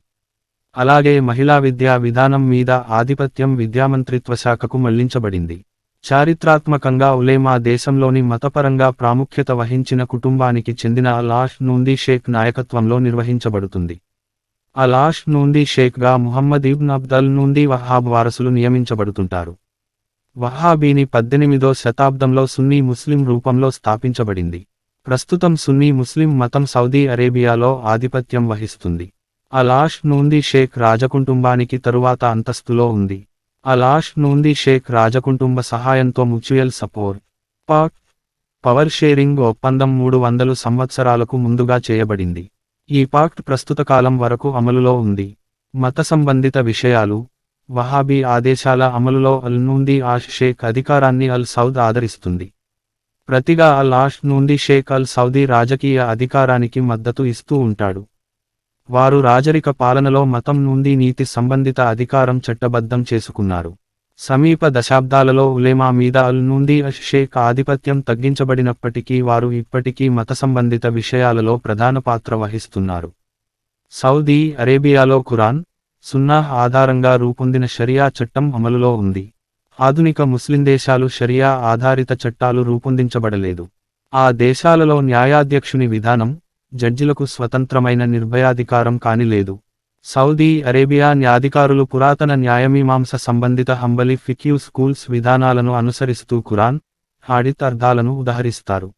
అలాగే మహిళా విద్యా విధానం మీద ఆధిపత్యం విద్యామంత్రిత్వ శాఖకు మళ్లించబడింది. చారిత్రాత్మకంగా ఉలేమా దేశంలోని మతపరంగా ప్రాముఖ్యత వహించిన కుటుంబానికి చెందిన అల్-ఆష్ నూంది షేక్ నాయకత్వంలో నిర్వహించబడుతుంది. అల్-ఆష్ నూంది షేక్గా ముహమ్మద్ ఇబ్న్ అబ్దల్ నూంది వహాబ్ వారసులు నియమించబడుతుంటారు. వహాబీని 18వ శతాబ్దంలో సున్నీ ముస్లిం రూపంలో స్థాపించబడింది. ప్రస్తుతం సున్నీ ముస్లిం మతం సౌదీ అరేబియాలో ఆధిపత్యం వహిస్తుంది. అల్-ఆష్ నూంది షేక్ రాజకుటుంబానికి తరువాత అంతస్తులో ఉంది. అల్-ఆష్ నూంది షేక్ రాజకుటుంబ సహాయంతో మ్యూచువల్ సపోర్ట్ పవర్ షేరింగ్ ఒప్పందం 300 సంవత్సరాలకు ముందుగా చేయబడింది. ఈ పాక్ట్ ప్రస్తుత కాలం వరకు అమలులో ఉంది. మత సంబంధిత విషయాలు, వహాబీ ఆదేశాల అమలులో అల్ నూంది ఆష్ షేక్ అధికారాన్ని అల్ సౌద్ ఆదరిస్తుంది. ప్రతిగా అల్-ఆష్ నూంది షేక్ అల్ సౌదీ రాజకీయ అధికారానికి మద్దతు ఇస్తూ ఉంటాడు. వారు రాజరిక పాలనలో మతం నుండి నీతి సంబంధిత అధికారం చట్టబద్ధం చేసుకున్నారు. సమీప దశాబ్దాలలో ఉలేమా మీద అల్ నూంది ఆష్ షేక్ ఆధిపత్యం తగ్గించబడినప్పటికీ వారు ఇప్పటికీ మత సంబంధిత విషయాలలో ప్రధాన పాత్ర వహిస్తున్నారు. సౌదీ అరేబియాలో ఖురాన్, సున్నాహ్ ఆధారంగా రూపొందిన షరియా చట్టం అమలులో ఉంది. ఆధునిక ముస్లిం దేశాలు షరియా ఆధారిత చట్టాలు రూపొందించబడలేదు. ఆ దేశాలలో న్యాయాధ్యక్షుని విధానం, జడ్జిలకు స్వతంత్రమైన నిర్భయాధికారం కాని లేదు. సౌదీ అరేబియా న్యాయాధికారులు పురాతన న్యాయమీమాంస సంబంధిత హంబలి ఫిక్యూ స్కూల్స్ విధానాలను అనుసరిస్తూ ఖురాన్, హదీత్ అర్థాలను ఉదహరిస్తారు.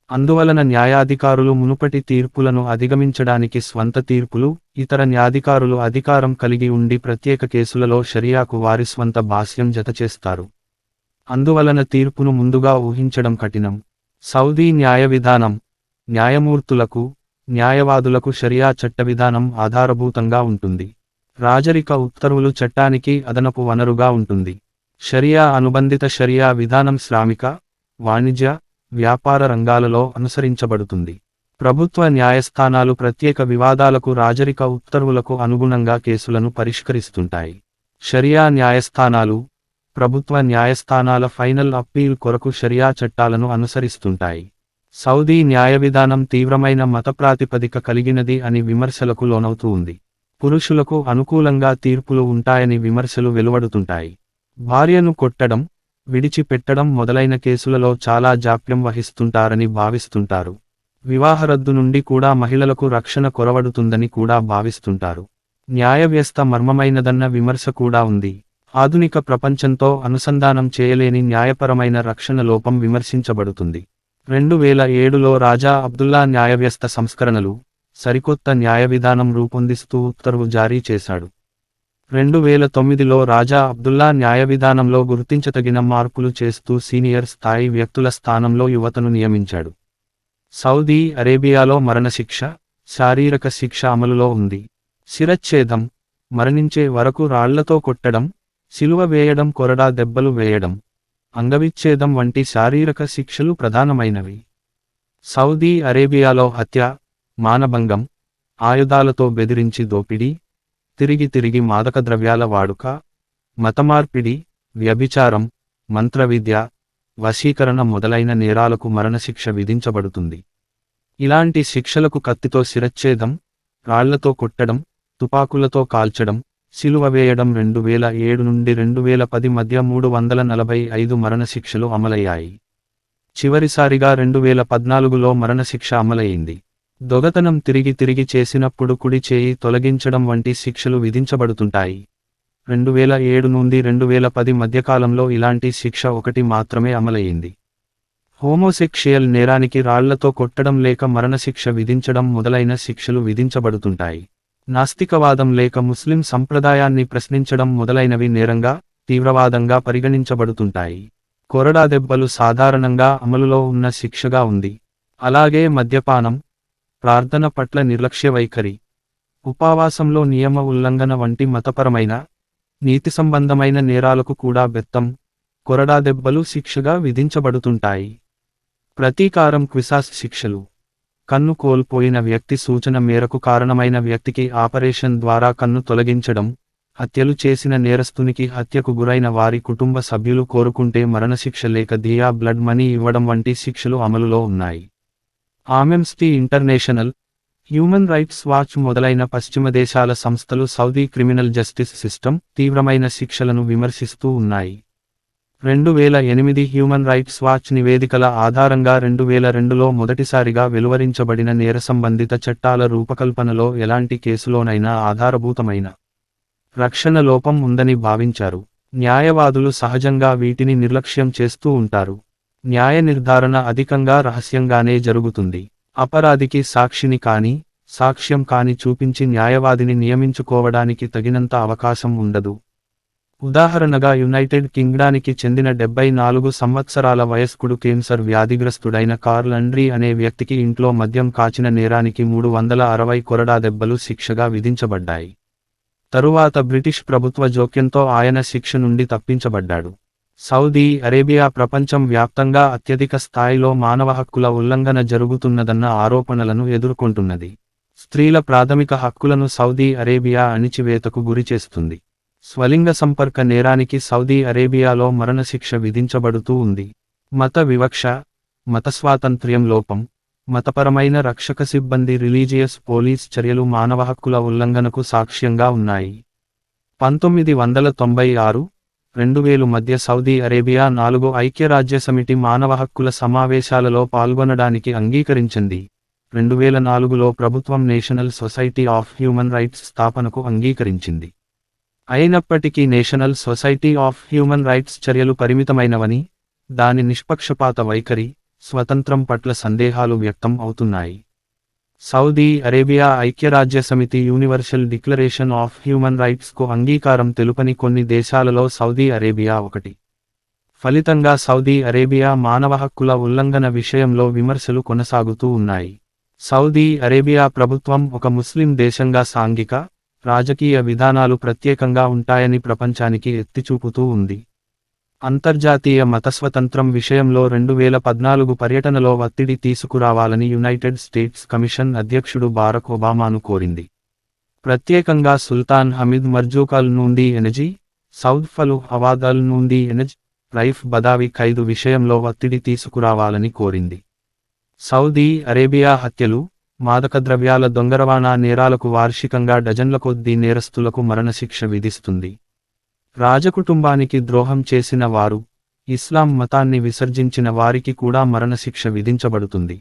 అందువలన న్యాయాధికారులు మునుపటి తీర్పులను అధిగమించడానికి స్వంత తీర్పులు, ఇతర న్యాయాధికారులు అధికారం కలిగి ఉండి ప్రత్యేక కేసులలో షరియాకు వారి స్వంత భాష్యం జతచేస్తారు. అందువలన తీర్పును ముందుగా ఊహించడం కఠినం. సౌదీ న్యాయ విధానం. న్యాయమూర్తులకు, న్యాయవాదులకు షరియా చట్టవిధానం ఆధారభూతంగా ఉంటుంది. రాజరిక ఉత్తర్వులు చట్టానికి అదనపు వనరుగా ఉంటుంది. షరియా అనుబంధిత షరియా విధానం శ్రామిక, వాణిజ్య, వ్యాపార రంగాలలో అనుసరించబడుతుంది. ప్రభుత్వ న్యాయస్థానాలు ప్రత్యేక వివాదాలకు రాజరిక ఉత్తర్వులకు అనుగుణంగా కేసులను పరిష్కరిస్తుంటాయి. షరియా న్యాయస్థానాలు, ప్రభుత్వ న్యాయస్థానాల ఫైనల్ అప్పీల్ కొరకు షరియా చట్టాలను అనుసరిస్తుంటాయి. సౌదీ న్యాయ విధానం తీవ్రమైన మత ప్రాతిపదిక కలిగినది అని విమర్శలకు లోనవుతూ ఉంది. పురుషులకు అనుకూలంగా తీర్పులు ఉంటాయని విమర్శలు వెలువడుతుంటాయి. భార్యను కొట్టడం, విడిచిపెట్టడం మొదలైన కేసులలో చాలా జాప్యం వహిస్తుంటారని భావిస్తుంటారు. వివాహరద్దు నుండి కూడా మహిళలకు రక్షణ కొరవడుతుందని కూడా భావిస్తుంటారు. న్యాయవ్యవస్థ మర్మమైనదన్న విమర్శ కూడా ఉంది. ఆధునిక ప్రపంచంతో అనుసంధానం చేయలేని న్యాయపరమైన రక్షణ లోపం విమర్శించబడుతుంది. 2007లో రాజా అబ్దుల్లా న్యాయవ్యవస్థ సంస్కరణలు, సరికొత్త న్యాయ విధానం రూపొందిస్తూ ఉత్తర్వు జారీ చేశాడు. 2009లో రాజా అబ్దుల్లా న్యాయ విధానంలో గుర్తించతగిన మార్పులు చేస్తూ సీనియర్ స్థాయి వ్యక్తుల స్థానంలో యువతను నియమించాడు. సౌదీ అరేబియాలో మరణశిక్ష, శారీరక శిక్ష అమలులో ఉంది. శిరచ్ఛేదం, మరణించే వరకు రాళ్లతో కొట్టడం, సిలువ వేయడం, కొరడా దెబ్బలు వేయడం, అంగవిచ్ఛేదం వంటి శారీరక శిక్షలు ప్రధానమైనవి. సౌదీ అరేబియాలో హత్య, మానభంగం, ఆయుధాలతో బెదిరించి దోపిడీ, తిరిగి మాదక ద్రవ్యాల వాడుక, మతమార్పిడి, వ్యభిచారం, మంత్రవిద్య, వశీకరణ మొదలైన నేరాలకు మరణశిక్ష విధించబడుతుంది. ఇలాంటి శిక్షలకు కత్తితో శిరచ్ఛేదం, రాళ్లతో కొట్టడం, తుపాకులతో కాల్చడం, సిలువ వేయడం 2007 నుండి 2010 మధ్య 345 మరణశిక్షలు అమలయ్యాయి. చివరిసారిగా 2014లో మరణశిక్ష అమలయ్యింది. దొంగతనం తిరిగి చేసినప్పుడు కుడి చేయి తొలగించడం వంటి శిక్షలు విధించబడుతుంటాయి. 2007 నుండి 2010 మధ్యకాలంలో ఇలాంటి శిక్ష ఒకటి మాత్రమే అమలయ్యింది. హోమోసెక్షువల్ నేరానికి రాళ్లతో కొట్టడం లేక మరణశిక్ష విధించడం మొదలైన శిక్షలు విధించబడుతుంటాయి. నాస్తికవాదం లేక ముస్లిం సంప్రదాయాన్ని ప్రశ్నించడం మొదలైనవి నేరంగా, తీవ్రవాదంగా పరిగణించబడుతుంటాయి. కొరడా దెబ్బలు సాధారణంగా అమలులో ఉన్న శిక్షగా ఉంది. అలాగే మద్యపానం, ప్రార్థన పట్ల నిర్లక్ష్య వైఖరి, ఉపవాసంలో నియమ ఉల్లంఘన వంటి మతపరమైన, నీతి సంబంధమైన నేరాలకు కూడా బెత్తం, కొరడా దెబ్బలు శిక్షగా విధించబడుతుంటాయి. ప్రతీకారం క్విసాస్ శిక్షలు. కన్ను కోల్పోయిన వ్యక్తి సూచన మేరకు కారణమైన వ్యక్తికి ఆపరేషన్ ద్వారా కన్ను తొలగించడం, హత్యలు చేసిన నేరస్తునికి హత్యకు గురైన వారి కుటుంబ సభ్యులు కోరుకుంటే మరణశిక్ష లేక దియా బ్లడ్ మనీ ఇవ్వడం వంటి శిక్షలు అమలులో ఉన్నాయి. Amnesty international, human rights watch మొదలైన పశ్చిమ దేశాల సంస్థలు సౌదీ క్రిమినల్ జస్టిస్ సిస్టమ్ తీవ్రమైన శిక్షలను విమర్శిస్తూ ఉన్నాయి. 2008 హ్యూమన్ రైట్స్ వాచ్ నివేదికల ఆధారంగా 2002లో మొదటిసారిగా వెలువరించబడిన నేర సంబంధిత చట్టాల రూపకల్పనలో ఎలాంటి కేసులోనైనా ఆధారభూతమైన రక్షణ లోపం ఉందని భావించారు. న్యాయవాదులు సహజంగా వీటిని నిర్లక్ష్యం చేస్తూ ఉంటారు. న్యాయ నిర్ధారణ అధికంగా రహస్యంగానే జరుగుతుంది. అపరాధికి సాక్షిని కానీ, సాక్ష్యం కానీ చూపించి న్యాయవాదిని నియమించుకోవడానికి తగినంత అవకాశం ఉండదు. ఉదాహరణగా యునైటెడ్ కింగ్డానికి చెందిన 74 సంవత్సరాల వయస్కుడు కేన్సర్ వ్యాధిగ్రస్తుడైన కార్ల్ అండ్రీ అనే వ్యక్తికి ఇంట్లో మద్యం కాచిన నేరానికి 360 కొరడా దెబ్బలు శిక్షగా విధించబడ్డాయి. తరువాత బ్రిటిష్ ప్రభుత్వ జోక్యంతో ఆయన శిక్ష నుండి తప్పించబడ్డాడు. సౌదీ అరేబియా ప్రపంచం వ్యాప్తంగా అత్యధిక స్థాయిలో మానవ హక్కుల ఉల్లంఘన జరుగుతున్నదన్న ఆరోపణలను ఎదుర్కొంటున్నది. స్త్రీల ప్రాథమిక హక్కులను సౌదీ అరేబియా అణిచివేతకు గురిచేస్తుంది. స్వలింగ సంపర్క నేరానికి సౌదీ అరేబియాలో మరణశిక్ష విధించబడుతూ ఉంది. మత వివక్ష, మత స్వాతంత్ర్యం లోపం, మతపరమైన రక్షక సిబ్బంది రిలీజియస్ పోలీస్ చర్యలు మానవ హక్కుల ఉల్లంఘనకు సాక్ష్యంగా ఉన్నాయి. 1996, 2000 మధ్య సౌదీ అరేబియా 4 ఐక్యరాజ్యసమితి మానవ హక్కుల సమావేశాలలో పాల్గొనడానికి అంగీకరించింది. 2004లో ప్రభుత్వం national society of human rights స్థాపనకు అంగీకరించింది. అయినప్పటికీ national society of human rights చర్యలు పరిమితమైనవని, దాని నిష్పక్షపాత వైఖరి, స్వతంత్రం పట్ల సందేహాలు వ్యక్తం అవుతున్నాయి. సౌదీ అరేబియా ఐక్యరాజ్యసమితి యూనివర్సల్ డిక్లరేషన్ ఆఫ్ హ్యూమన్ రైట్స్కు అంగీకారం తెలుపని కొన్ని దేశాలలో సౌదీ అరేబియా ఒకటి. ఫలితంగా సౌదీ అరేబియా మానవ హక్కుల ఉల్లంఘన విషయంలో విమర్శలు కొనసాగుతూ ఉన్నాయి. సౌదీ అరేబియా ప్రభుత్వం ఒక ముస్లిం దేశంగా సాంఘిక, రాజకీయ విధానాలు ప్రత్యేకంగా ఉంటాయని ప్రపంచానికి ఎత్తిచూపుతూ ఉంది. అంతర్జాతీయ మతస్వతంత్రం విషయంలో 2014 పర్యటనలో ఒత్తిడి తీసుకురావాలని యునైటెడ్ స్టేట్స్ కమిషన్ అధ్యక్షుడు బారక్ ఒబామాను కోరింది. ప్రత్యేకంగా సుల్తాన్ హమీద్ మర్జూక్ అల్ నూందీ ఎనజీ, సౌద్ ఫలు హవాద్ అల్ నూందీ ఎనజ్, రైఫ్ బదావి ఖైదు విషయంలో ఒత్తిడి తీసుకురావాలని కోరింది. సౌదీ అరేబియా హత్యలు, మాదకద్రవ్యాల దొంగరవాణా నేరాలకు వార్షికంగా డజన్ల కొద్దీ నేరస్తులకు మరణశిక్ష విధిస్తుంది. రాజకుటుంబానికి ద్రోహం చేసిన వారు, ఇస్లాం మతాన్ని విసర్జించిన వారికి కూడా మరణశిక్ష విధించబడుతుంది.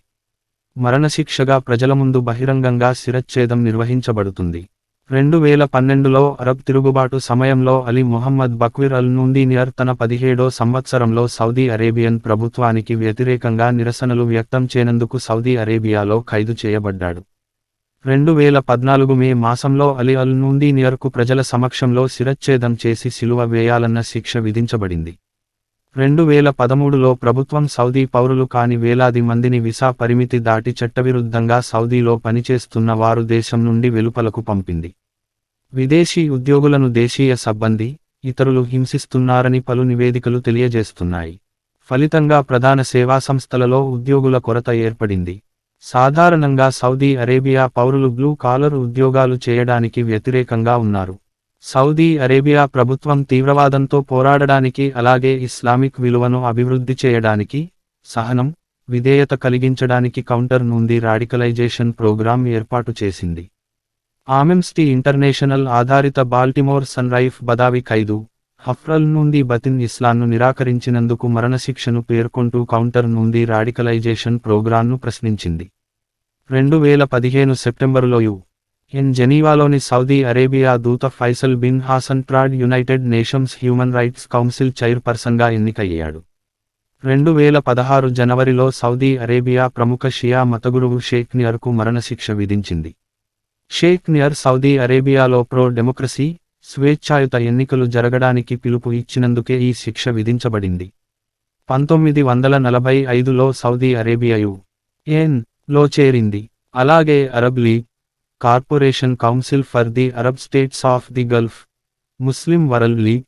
మరణశిక్షగా ప్రజల ముందు బహిరంగంగా శిరచ్ఛేదం నిర్వహించబడుతుంది. 2012లో అరబ్ తిరుగుబాటు సమయంలో అలీ మొహమ్మద్ బక్విర్ అల్ నూందీనియర్ తన 17వ సంవత్సరంలో సౌదీ అరేబియన్ ప్రభుత్వానికి వ్యతిరేకంగా నిరసనలు వ్యక్తం చేనందుకు సౌదీ అరేబియాలో ఖైదు చేయబడ్డాడు. 2014 మే మాసంలో అలీ అల్ నూందీనియర్కు ప్రజల సమక్షంలో శిరచ్ఛేదం చేసి సిలువ వేయాలన్న శిక్ష విధించబడింది. 2013లో ప్రభుత్వం సౌదీ పౌరులు కాని వేలాది మందిని వీసా పరిమితి దాటి చట్టవిరుద్ధంగా సౌదీలో పనిచేస్తున్న వారు దేశం నుండి వెలుపలకు పంపింది. విదేశీ ఉద్యోగులను దేశీయ సిబ్బంది, ఇతరులు హింసిస్తున్నారని పలు నివేదికలు తెలియజేస్తున్నాయి. ఫలితంగా ప్రధాన సేవా సంస్థలలో ఉద్యోగుల కొరత ఏర్పడింది. సాధారణంగా సౌదీ అరేబియా పౌరులు బ్లూ కాలర్ ఉద్యోగాలు చేయడానికి వ్యతిరేకంగా ఉన్నారు. సౌదీ అరేబియా ప్రభుత్వం తీవ్రవాదంతో పోరాడడానికి అలాగే ఇస్లామిక్ విలువను అభివృద్ధి చేయడానికి, సహనం, విధేయత కలిగించడానికి కౌంటర్ నుండి రాడికలైజేషన్ ప్రోగ్రాం ఏర్పాటు చేసింది. ఆమెమ్స్టీ ఇంటర్నేషనల్ ఆధారిత బాల్టిమోర్ సన్ రైఫ్ బదావి ఖైదు, హఫ్రల్ నుండి బతిన్ ఇస్లాంను నిరాకరించినందుకు మరణశిక్షను పేర్కొంటూ కౌంటర్ నుండి రాడికలైజేషన్ ప్రోగ్రాంను ప్రశ్నించింది. 2015 సెప్టెంబరులో ఎన్ జెనీవాలోని సౌదీ అరేబియా దూత Faisal bin Hassan Trad United Nations human rights council చైర్పర్సన్గా ఎన్నికయ్యాడు. 2016 జనవరిలో సౌదీ అరేబియా ప్రముఖ షియా మతగురువు షేక్ నియర్కు మరణశిక్ష విధించింది. షేక్ నియర్ సౌదీ అరేబియాలో ప్రో డెమోక్రసీ, స్వేచ్ఛాయుత ఎన్నికలు జరగడానికి పిలుపు ఇచ్చినందుకే ఈ శిక్ష విధించబడింది. 1945లో సౌదీ అరేబియా UN లో చేరింది. అలాగే Arab league, corporation council for the Arab states of the Gulf, Muslim world league,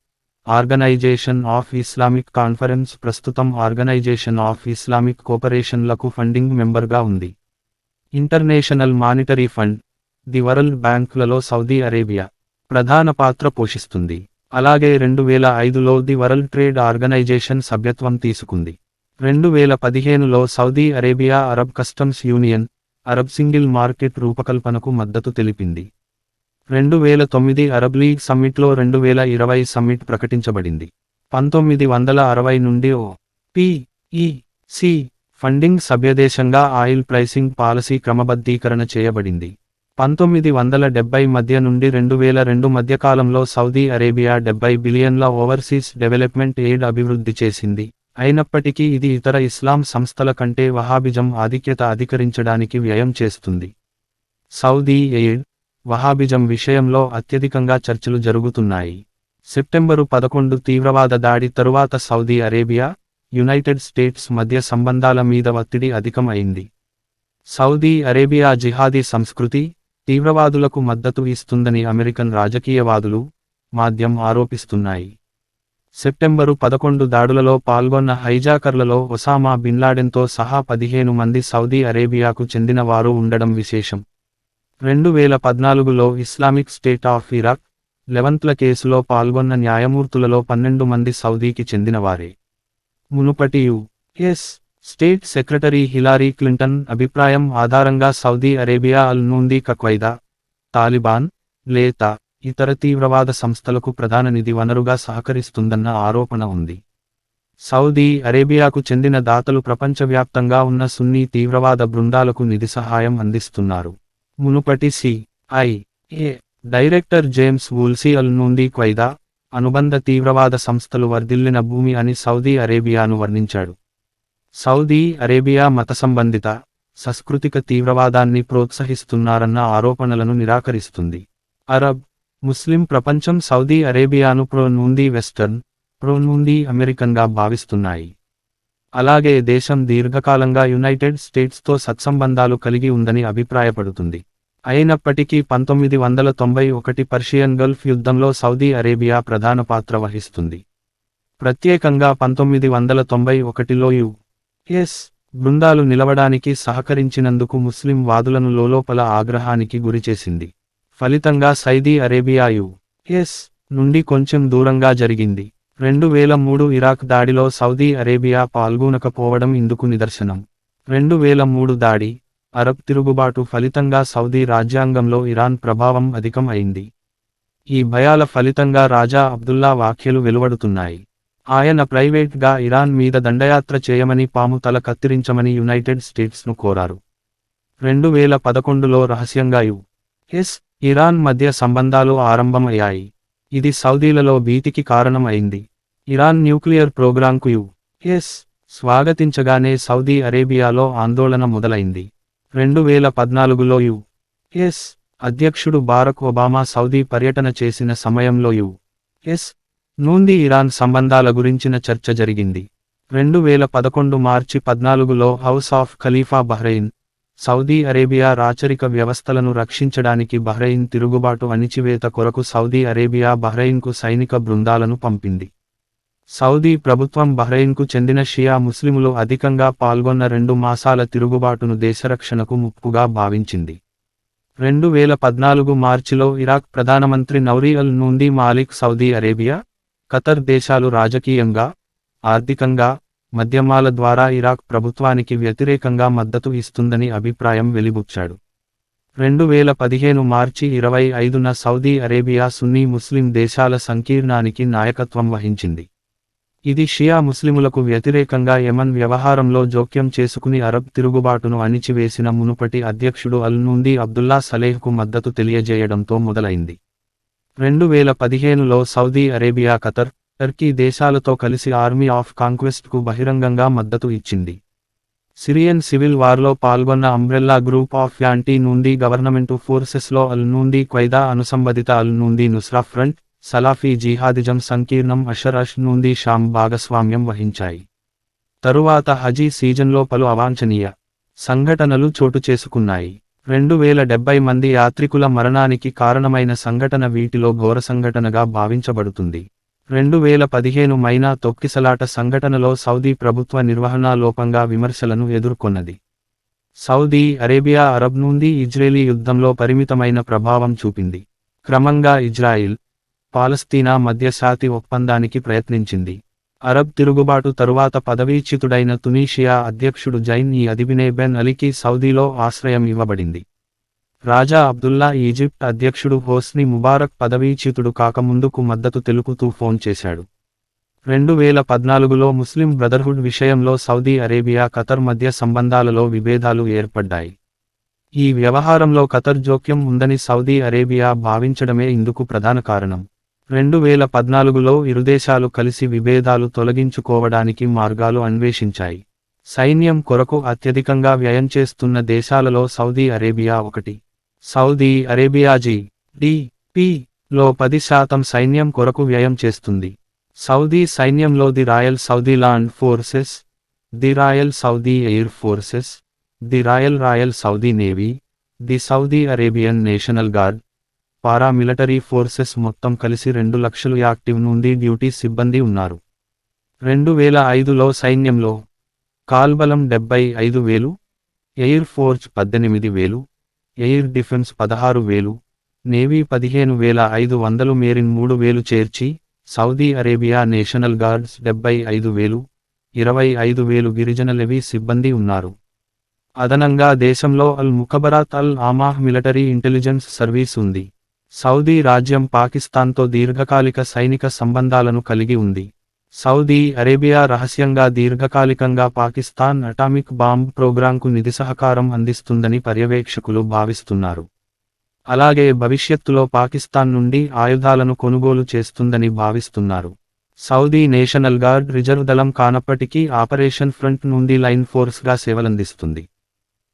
organisation of Islamic conference ప్రస్తుతం ఆర్గనైజేషన్ ఆఫ్ ఇస్లామిక్ కోపరేషన్లకు ఫండింగ్ మెంబర్గా ఉంది. International monetary fund, the world బ్యాంక్లలో సౌదీ అరేబియా ప్రధాన పాత్ర పోషిస్తుంది. అలాగే 2005లో ది వరల్డ్ ట్రేడ్ ఆర్గనైజేషన్ సభ్యత్వం తీసుకుంది. 2015లో Saudi Arabia Arab customs union, Arab single market రూపకల్పనకు మద్దతు తెలిపింది. 2009 అరబ్ లీగ్ సమ్మిట్లో 2020 సమ్మిట్ ప్రకటించబడింది. 1960 నుండి OPEC ఫండింగ్ సభ్యదేశంగా ఆయిల్ ప్రైసింగ్ పాలసీ క్రమబద్ధీకరణ చేయబడింది. 1970 మధ్య నుండి 2002 మధ్యకాలంలో సౌదీ అరేబియా $70 బిలియన్ల ఓవర్సీస్ డెవలప్మెంట్ ఎయిడ్ అభివృద్ధి చేసింది. అయినప్పటికీ ఇది ఇతర ఇస్లాం సంస్థల కంటే వహాబిజం ఆధిక్యత అధికరించడానికి వ్యయం చేస్తుంది. సౌదీ ఎయిడ్, వహాబిజం విషయంలో అత్యధికంగా చర్చలు జరుగుతున్నాయి. సెప్టెంబరు 11 తీవ్రవాద దాడి తరువాత సౌదీ అరేబియా, యునైటెడ్ స్టేట్స్ మధ్య సంబంధాల మీద ఒత్తిడి అధికం అయింది. సౌదీ అరేబియా జిహాదీ సంస్కృతి, తీవ్రవాదులకు మద్దతు ఇస్తుందని అమెరికన్ రాజకీయవాదులు, మాధ్యం ఆరోపిస్తున్నాయి. సెప్టెంబరు 11 దాడులలో పాల్గొన్న హైజాకర్లలో ఒసామా బిన్లాడెన్తో సహా 15 మంది సౌదీ అరేబియాకు చెందిన వారు ఉండడం విశేషం. 2014లో ఇస్లామిక్ స్టేట్ ఆఫ్ ఇరాక్, లెవంత్ల కేసులో పాల్గొన్న న్యాయమూర్తులలో 12 మంది సౌదీకి చెందినవారే. మునుపటి US స్టేట్ సెక్రటరీ హిలారీ క్లింటన్ అభిప్రాయం ఆధారంగా సౌదీ అరేబియా అల్ నూందీ ఖైదా, తాలిబాన్, లేదా ఇతర తీవ్రవాద సంస్థలకు ప్రధాన నిధి వనరుగా సహకరిస్తుందన్న ఆరోపణ ఉంది. సౌదీ అరేబియాకు చెందిన దాతలు ప్రపంచవ్యాప్తంగా ఉన్న సున్నీ తీవ్రవాద బృందాలకు నిధి సహాయం అందిస్తున్నారు. మునుపటి CIA డైరెక్టర్ జేమ్స్ వూల్సీ అల్ నూందీ ఖైదా, అనుబంధ తీవ్రవాద సంస్థలు వర్ధిల్లిన భూమి అని సౌదీ అరేబియాను వర్ణించాడు. సౌదీ అరేబియా మత సంబంధిత, సాంస్కృతిక తీవ్రవాదాన్ని ప్రోత్సహిస్తున్నారన్న ఆరోపణలను నిరాకరిస్తుంది. అరబ్, ముస్లిం ప్రపంచం సౌదీ అరేబియాను ప్రో నుండి వెస్టర్న్, ప్రో నుండి అమెరికన్గా భావిస్తున్నాయి. అలాగే దేశం దీర్ఘకాలంగా యునైటెడ్ స్టేట్స్తో సత్సంబంధాలు కలిగి ఉందని అభిప్రాయపడుతుంది. అయినప్పటికీ 1991 పర్షియన్ గల్ఫ్ యుద్ధంలో సౌదీ అరేబియా ప్రధాన పాత్ర వహిస్తుంది. ప్రత్యేకంగా 1991లో యు.ఎస్. బృందాలు నిలవడానికి సహకరించినందుకు ముస్లిం వాదులను లోలోపల ఆగ్రహానికి గురిచేసింది. ఫలితంగా సౌదీ అరేబియా యు.ఎస్. నుండి కొంచెం దూరంగా జరిగింది. 2003 ఇరాక్ దాడిలో సౌదీ అరేబియా పాల్గొనకపోవడం ఇందుకు నిదర్శనం. 2003 దాడి, అరబ్ తిరుగుబాటు ఫలితంగా సౌదీ రాజ్యాంగంలో ఇరాన్ ప్రభావం అధికం అయింది. ఈ భయాల ఫలితంగా రాజా అబ్దుల్లా వ్యాఖ్యలు వెలువడుతున్నాయి. ఆయన ప్రైవేట్గా ఇరాన్ మీద దండయాత్ర చేయమని పాము తల కత్తిరించమని యునైటెడ్ స్టేట్స్ను కోరారు. 2011లో రహస్యంగా యు.ఎస్. ఇరాన్ మధ్య సంబంధాలు ఆరంభమయ్యాయి. ఇది సౌదీలలో భీతికి కారణం అయింది. ఇరాన్ న్యూక్లియర్ ప్రోగ్రాంకు యు.ఎస్. స్వాగతించగానే సౌదీ అరేబియాలో ఆందోళన మొదలైంది. 2014లో యు.ఎస్. అధ్యక్షుడు బారక్ ఒబామా సౌదీ పర్యటన చేసిన సమయంలో యు.ఎస్. నుండి ఇరాన్ సంబంధాల గురించిన చర్చ జరిగింది. 2011 మార్చి 14లో house of Khalifa Bahrain, Saudi Arabia రాచరిక వ్యవస్థలను రక్షించడానికి బహ్రెయిన్ తిరుగుబాటు అణిచివేత కొరకు సౌదీ అరేబియా బహ్రెయిన్కు సైనిక బృందాలను పంపింది. సౌదీ ప్రభుత్వం బహ్రెయిన్కు చెందిన షియా ముస్లిములు అధికంగా పాల్గొన్న 2 మాసాల తిరుగుబాటును దేశరక్షణకు ముప్పుగా భావించింది. 2014 మార్చిలో ఇరాక్ ప్రధానమంత్రి నౌరీ అల్ నుండి మాలిక్ సౌదీ అరేబియా, ఖతర్ దేశాలు రాజకీయంగా, ఆర్థికంగా, మద్యమాల ద్వారా ఇరాక్ ప్రభుత్వానికి వ్యతిరేకంగా మద్దతు ఇస్తుందని అభిప్రాయం వెలిబుచ్చాడు. 2015 మార్చి 25న సౌదీ అరేబియా సున్నీ ముస్లిం దేశాల సంకీర్ణానికి నాయకత్వం వహించింది. ఇది షియా ముస్లిములకు వ్యతిరేకంగా యెమన్ వ్యవహారంలో జోక్యం చేసుకుని అరబ్ తిరుగుబాటును అణిచివేసిన మునుపటి అధ్యక్షుడు అల్ నుండి అబ్దుల్లా సలేహ్కు మద్దతు తెలియజేయడంతో మొదలైంది. 2015లో సౌదీ అరేబియా ఖతర్, టర్కీ దేశాలతో కలిసి ఆర్మీ ఆఫ్ కాంక్వెస్ట్కు బహిరంగంగా మద్దతు ఇచ్చింది. సిరియన్ సివిల్ వార్లో పాల్గొన్న అంబ్రెల్లా గ్రూప్ ఆఫ్ యాంటీ నుండి గవర్నమెంటు ఫోర్సెస్లో అల్ నుండి క్వైదా అనుసంబధిత అల్ నుండి నుస్రా ఫ్రంట్, సలాఫీ జిహాదిజం సంకీర్ణం అషర్ నుండి షామ్ భాగస్వామ్యం వహించాయి. తరువాత హజీ సీజన్లో పలు అవాంఛనీయ సంఘటనలు చోటు చేసుకున్నాయి. 2070 మంది యాత్రికుల మరణానికి కారణమైన సంఘటన వీటిలో ఘోర సంఘటనగా భావించబడుతుంది. 2015 మైనా తొక్కిసలాట సంఘటనలో సౌదీ ప్రభుత్వ నిర్వహణా లోపంగా విమర్శలను ఎదుర్కొన్నది. సౌదీ అరేబియా అరబ్ నుండి ఇజ్రాయెలీ యుద్ధంలో పరిమితమైన ప్రభావం చూపింది. క్రమంగా ఇజ్రాయిల్, పాలస్తీనా మధ్య శాంతి ఒప్పందానికి ప్రయత్నించింది. అరబ్ తిరుగుబాటు తరువాత పదవీచ్యుతుడైన తునీషియా అధ్యక్షుడు జైన్ ఈ అదిబినే బెన్ అలీకి సౌదీలో ఆశ్రయం ఇవ్వబడింది. రాజా అబ్దుల్లా ఈజిప్ట్ అధ్యక్షుడు హోస్ని ముబారక్ పదవీచ్యుతుడు కాకముందుకు మద్దతు తెలుపుతూ ఫోన్ చేశాడు. 2014లో ముస్లిం బ్రదర్హుడ్ విషయంలో సౌదీ అరేబియా ఖతర్ మధ్య సంబంధాలలో విభేదాలు ఏర్పడ్డాయి. ఈ వ్యవహారంలో ఖతర్ జోక్యం ఉందని సౌదీ అరేబియా భావించడమే ఇందుకు ప్రధాన కారణం. 2014లో ఇరుదేశాలు కలిసి విభేదాలు తొలగించుకోవడానికి మార్గాలు అన్వేషించాయి. సైన్యం కొరకు అత్యధికంగా వ్యయం చేస్తున్న దేశాలలో సౌదీ అరేబియా ఒకటి. సౌదీ అరేబియా జి.డి.పి.లో 10% సైన్యం కొరకు వ్యయం చేస్తుంది. సౌదీ సైన్యంలో the Royal Saudi Land Forces, the Royal Saudi Air Forces, the Royal Saudi Navy, the Saudi Arabian National Guard, paramilitary forces మొత్తం కలిసి 2 లక్షలు యాక్టివ్ నుండి డ్యూటీ సిబ్బంది ఉన్నారు. 2005లో సైన్యంలో కాల్బలం 75,000, air force 18,000, air defence 16,000, navy 15,500, Merin 3,000 చేర్చి సౌదీ అరేబియా నేషనల్ గార్డ్స్ 75,000, 25,000 గిరిజన levy సిబ్బంది ఉన్నారు. అదనంగా దేశంలో అల్ ముఖబరాత్ అల్ ఆమాహ్ మిలిటరీ ఇంటెలిజెన్స్ సర్వీస్ ఉంది. సౌదీ రాజ్యం పాకిస్తాన్తో దీర్ఘకాలిక సైనిక సంబంధాలను కలిగి ఉంది. సౌదీ అరేబియా రహస్యంగా దీర్ఘకాలికంగా పాకిస్తాన్ అటామిక్ బాంబ్ ప్రోగ్రాంకు నిధి సహకారం అందిస్తుందని పర్యవేక్షకులు భావిస్తున్నారు. అలాగే భవిష్యత్తులో పాకిస్తాన్ నుండి ఆయుధాలను కొనుగోలు చేస్తుందని భావిస్తున్నారు. సౌదీ నేషనల్ గార్డ్ రిజర్వ్ దళం కానప్పటికీ ఆపరేషన్ ఫ్రంట్ నుండి లైన్ ఫోర్స్గా సేవలందిస్తుంది.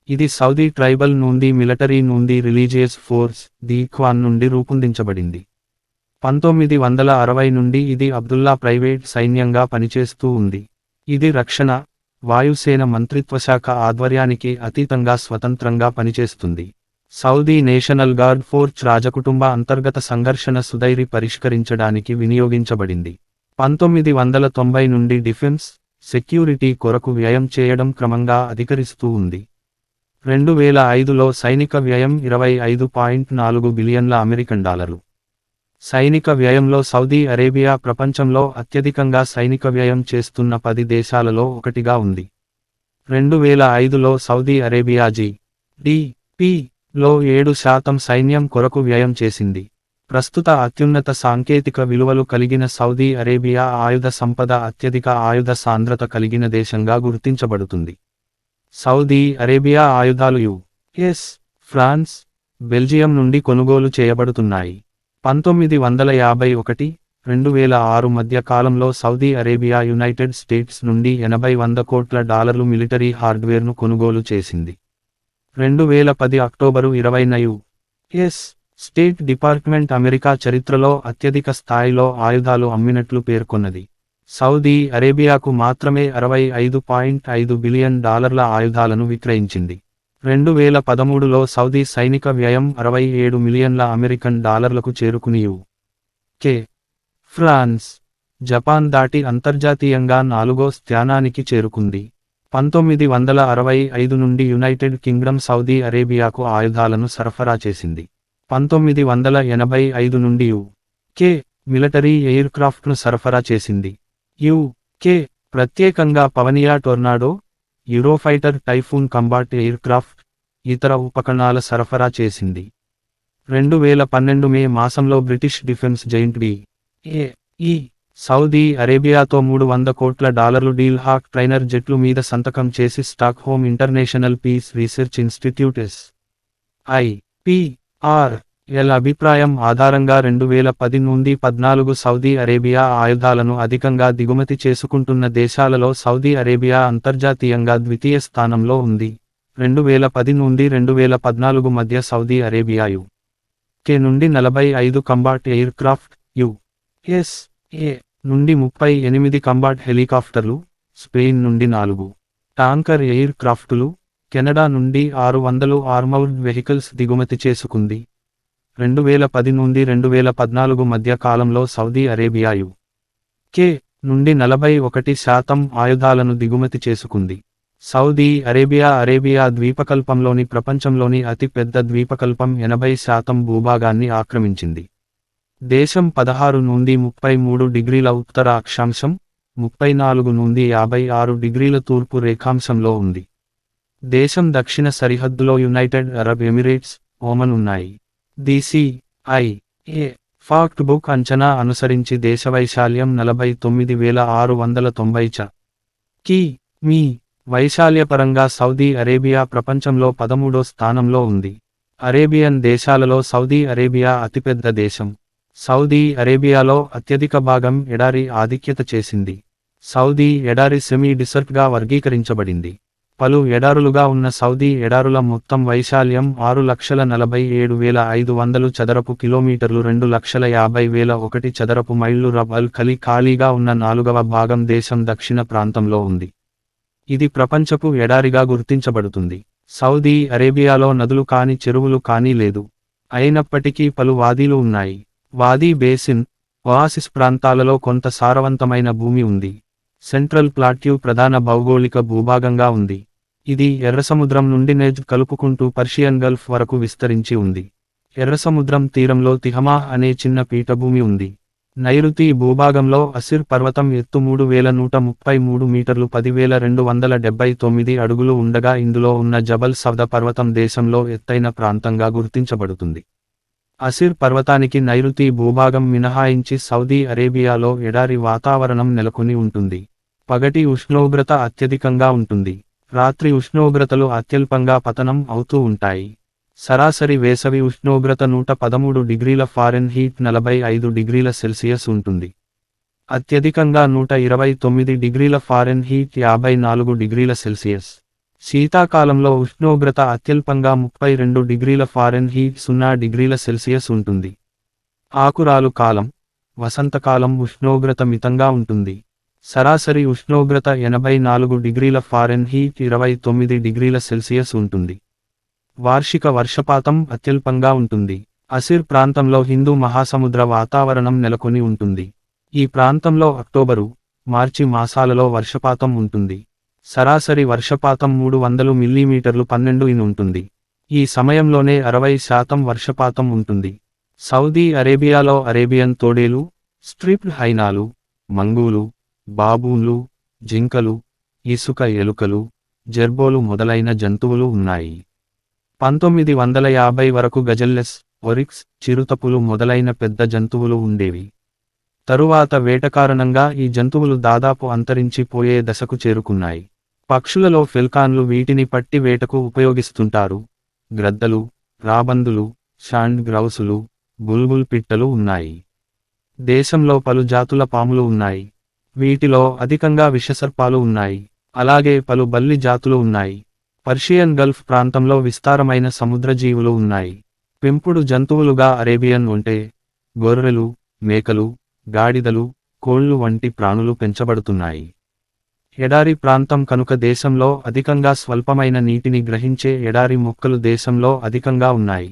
ఇది సౌదీ ట్రైబల్ నుండి మిలిటరీ నుండి రిలీజియస్ ఫోర్స్, ది ఇఖ్వాన్ నుండి రూపొందించబడింది. 1960 నుండి ఇది అబ్దుల్లా ప్రైవేట్ సైన్యంగా పనిచేస్తూ ఉంది. ఇది రక్షణ, వాయుసేన మంత్రిత్వశాఖ ఆధ్వర్యానికి అతీతంగా స్వతంత్రంగా పనిచేస్తుంది. సౌదీ నేషనల్ గార్డ్ ఫోర్స్ రాజకుటుంబ అంతర్గత సంఘర్షణ సుదైరి పరిష్కరించడానికి వినియోగించబడింది. 1990 నుండి డిఫెన్స్, సెక్యూరిటీ కొరకు వ్యయం చేయడం క్రమంగా అధికరిస్తూ ఉంది. 2005లో సైనిక వ్యయం $25.4 బిలియన్ల అమెరికన్ డాలర్లు. సైనిక వ్యయంలో సౌదీ అరేబియా ప్రపంచంలో అత్యధికంగా సైనిక వ్యయం చేస్తున్న 10 దేశాలలో ఒకటిగా ఉంది. 2005లో సౌదీ అరేబియా జీడీపీలో 7% సైన్యం కొరకు వ్యయం చేసింది. ప్రస్తుత అత్యున్నత సాంకేతిక విలువలు కలిగిన సౌదీ అరేబియా ఆయుధ సంపద అత్యధిక ఆయుధ సాంద్రత కలిగిన దేశంగా గుర్తించబడుతుంది. సౌదీ అరేబియా ఆయుధాలు యుఎస్, ఫ్రాన్స్, బెల్జియం నుండి కొనుగోలు చేయబడుతున్నాయి. 1951-2006 మధ్య కాలంలో సౌదీ అరేబియా యునైటెడ్ స్టేట్స్ నుండి $80-100 కోట్ల మిలిటరీ హార్డ్వేర్ను కొనుగోలు చేసింది. 2010 అక్టోబరు 20న యుఎస్ స్టేట్ డిపార్ట్మెంట్ అమెరికా చరిత్రలో అత్యధిక స్థాయిలో ఆయుధాలు అమ్మినట్లు పేర్కొన్నది. సౌదీ అరేబియాకు మాత్రమే $65.5 బిలియన్ ఆయుధాలను విక్రయించింది. 2013లో సౌదీ సైనిక వ్యయం $67 మిలియన్ల అమెరికన్ డాలర్లకు చేరుకుని యుకే, ఫ్రాన్స్, జపాన్ దాటి అంతర్జాతీయంగా 4వ స్థానానికి చేరుకుంది. 1965 నుండి యునైటెడ్ కింగ్డమ్ సౌదీ అరేబియాకు ఆయుధాలను సరఫరా చేసింది. 1985 నుండి యుకే మిలిటరీ ఎయిర్ క్రాఫ్ట్ను సరఫరా చేసింది. యుకే ప్రత్యేకంగా Panavia Tornado, Eurofighter Typhoon combat aircraft, ఇతర ఉపకరణాల సరఫరా చేసింది. 2012 మే మాసంలో బ్రిటిష్ డిఫెన్స్ జైంట్ BAE సౌదీ అరేబియాతో $300 కోట్ల డీల్ హాక్ ట్రైనర్ జెట్లు మీద సంతకం చేసి Stockholm international peace research institute SIPRL అభిప్రాయం ఆధారంగా 2010 నుండి 14 సౌదీ అరేబియా ఆయుధాలను అధికంగా దిగుమతి చేసుకుంటున్న దేశాలలో సౌదీ అరేబియా అంతర్జాతీయంగా ద్వితీయ స్థానంలో ఉంది. 2010 నుండి 2014 మధ్య సౌదీ అరేబియా యుకే నుండి 45 కంబాట్ ఎయిర్ క్రాఫ్ట్, USA నుండి 38 కంబాట్ హెలికాప్టర్లు, స్పెయిన్ నుండి 4 టాంకర్ ఎయిర్ క్రాఫ్టులు, కెనడా నుండి 600 ఆర్మౌర్డ్ వెహికల్స్ దిగుమతి చేసుకుంది. 2010 నుండి 2014 మధ్య కాలంలో సౌదీ అరేబియా యుకే నుండి 41% ఆయుధాలను దిగుమతి చేసుకుంది. సౌదీ అరేబియా ద్వీపకల్పంలోని ప్రపంచంలోని అతి పెద్ద ద్వీపకల్పం 80% భూభాగాన్ని ఆక్రమించింది. దేశం 16 నుండి 33 డిగ్రీల ఉత్తర అక్షాంశం, 34 నుండి 56 డిగ్రీల తూర్పు రేఖాంశంలో ఉంది. దేశం దక్షిణ సరిహద్దులో యునైటెడ్ అరబ్ ఎమిరేట్స్, ఒమన్ ఉన్నాయి. DCIA ఫాక్ట్ బుక్ అంచనా అనుసరించి దేశవైశాల్యం 49,690 కి.మీ. వైశాల్యపరంగా సౌదీ అరేబియా ప్రపంచంలో 13వ స్థానంలో ఉంది. అరేబియన్ దేశాలలో సౌదీ అరేబియా అతిపెద్ద దేశం. సౌదీ అరేబియాలో అత్యధిక భాగం ఎడారి ఆధిక్యత చేసింది. సౌదీ ఎడారి సెమీ డిసర్ట్గా వర్గీకరించబడింది. పలు ఎడారులుగా ఉన్న సౌదీ ఎడారుల మొత్తం వైశాల్యం 6,47,500 చదరపు కిలోమీటర్లు, 2,50,001 చదరపు మైళ్లు. రబ్ అల్ ఖలీ ఖాళీగా ఉన్న 4వ భాగం దేశం దక్షిణ ప్రాంతంలో ఉంది. ఇది ప్రపంచపు ఎడారిగా గుర్తించబడుతుంది. సౌదీ అరేబియాలో నదులు కాని చెరువులు కానీ లేదు. అయినప్పటికీ పలు వాదీలు ఉన్నాయి. వాదీ బేసిన్, ఒయాసిస్ ప్రాంతాలలో కొంత సారవంతమైన భూమి ఉంది. సెంట్రల్ ప్లాట్యూ ప్రధాన భౌగోళిక భూభాగంగా ఉంది. ఇది ఎర్రసముద్రం నుండి నెజ్ కలుపుకుంటూ పర్షియన్ గల్ఫ్ వరకు విస్తరించి ఉంది. ఎర్రసముద్రం తీరంలో తిహమాహ్ అనే చిన్న పీఠభూమి ఉంది. నైరుతి భూభాగంలో అసిర్ పర్వతం ఎత్తు 3,133 మీటర్లు 10,279 అడుగులు ఉండగా ఇందులో ఉన్న జబల్ సఫ్ద పర్వతం దేశంలో ఎత్తైన ప్రాంతంగా గుర్తించబడుతుంది. అసిర్ పర్వతానికి నైరుతి భూభాగం మినహాయించి సౌదీ అరేబియాలో ఎడారి వాతావరణం నెలకొని ఉంటుంది. పగటి ఉష్ణోగ్రత అత్యధికంగా ఉంటుంది. రాత్రి ఉష్ణోగ్రతలు అత్యల్పంగా పతనం అవుతూ ఉంటాయి. సరాసరి వేసవి ఉష్ణోగ్రత 113 డిగ్రీల ఫారెన్హీట్ 45 డిగ్రీల సెల్సియస్ ఉంటుంది. అత్యధికంగా 129 డిగ్రీల ఫారెన్హీట్ 54 డిగ్రీల సెల్సియస్. శీతాకాలంలో ఉష్ణోగ్రత అత్యల్పంగా 32 డిగ్రీల ఫారెన్హీట్ 0 డిగ్రీల సెల్సియస్ ఉంటుంది. ఆకురాలు కాలం, వసంతకాలం ఉష్ణోగ్రత మితంగా ఉంటుంది. సరాసరి ఉష్ణోగ్రత 84 డిగ్రీల ఫారెన్హీట్ 29 డిగ్రీల సెల్సియస్ ఉంటుంది. వార్షిక వర్షపాతం అత్యల్పంగా ఉంటుంది. అసిర్ ప్రాంతంలో హిందూ మహాసముద్ర వాతావరణం నెలకొని ఉంటుంది. ఈ ప్రాంతంలో అక్టోబరు, మార్చి మాసాలలో వర్షపాతం ఉంటుంది. సరాసరి వర్షపాతం 300 మిల్లీమీటర్లు 12 ఇన్ ఉంటుంది. ఈ సమయంలోనే 60% వర్షపాతం ఉంటుంది. సౌదీ అరేబియాలో అరేబియన్ తోడేలు, స్ట్రిప్డ్ హైనాలు, మంగూలు, బాబూన్లు, జింకలు, ఇసుక ఎలుకలు, జెర్బోలు మొదలైన జంతువులు ఉన్నాయి. 1950 వరకు గజల్లెస్, ఒరిక్స్, చిరుతపులు మొదలైన పెద్ద జంతువులు ఉండేవి. తరువాత వేట కారణంగా ఈ జంతువులు దాదాపు అంతరించి పోయే దశకు చేరుకున్నాయి. పక్షులలో ఫెల్కాన్లు వీటిని పట్టి వేటకు ఉపయోగిస్తుంటారు. గ్రద్దలు, రాబందులు, షాండ్ గ్రౌసులు, బుల్బుల్ పిట్టలు ఉన్నాయి. దేశంలో పలు జాతుల పాములు ఉన్నాయి. వీటిలో అధికంగా విషసర్పాలు ఉన్నాయి. అలాగే పలు బల్లి జాతులు ఉన్నాయి. పర్షియన్ గల్ఫ్ ప్రాంతంలో విస్తారమైన సముద్రజీవులు ఉన్నాయి. పెంపుడు జంతువులుగా అరేబియన్ ఒంటె, గొర్రెలు, మేకలు, గాడిదలు, కోళ్లు వంటి ప్రాణులు పెంచబడుతున్నాయి. ఎడారి ప్రాంతం కనుక దేశంలో అధికంగా స్వల్పమైన నీటిని గ్రహించే ఎడారి మొక్కలు దేశంలో అధికంగా ఉన్నాయి.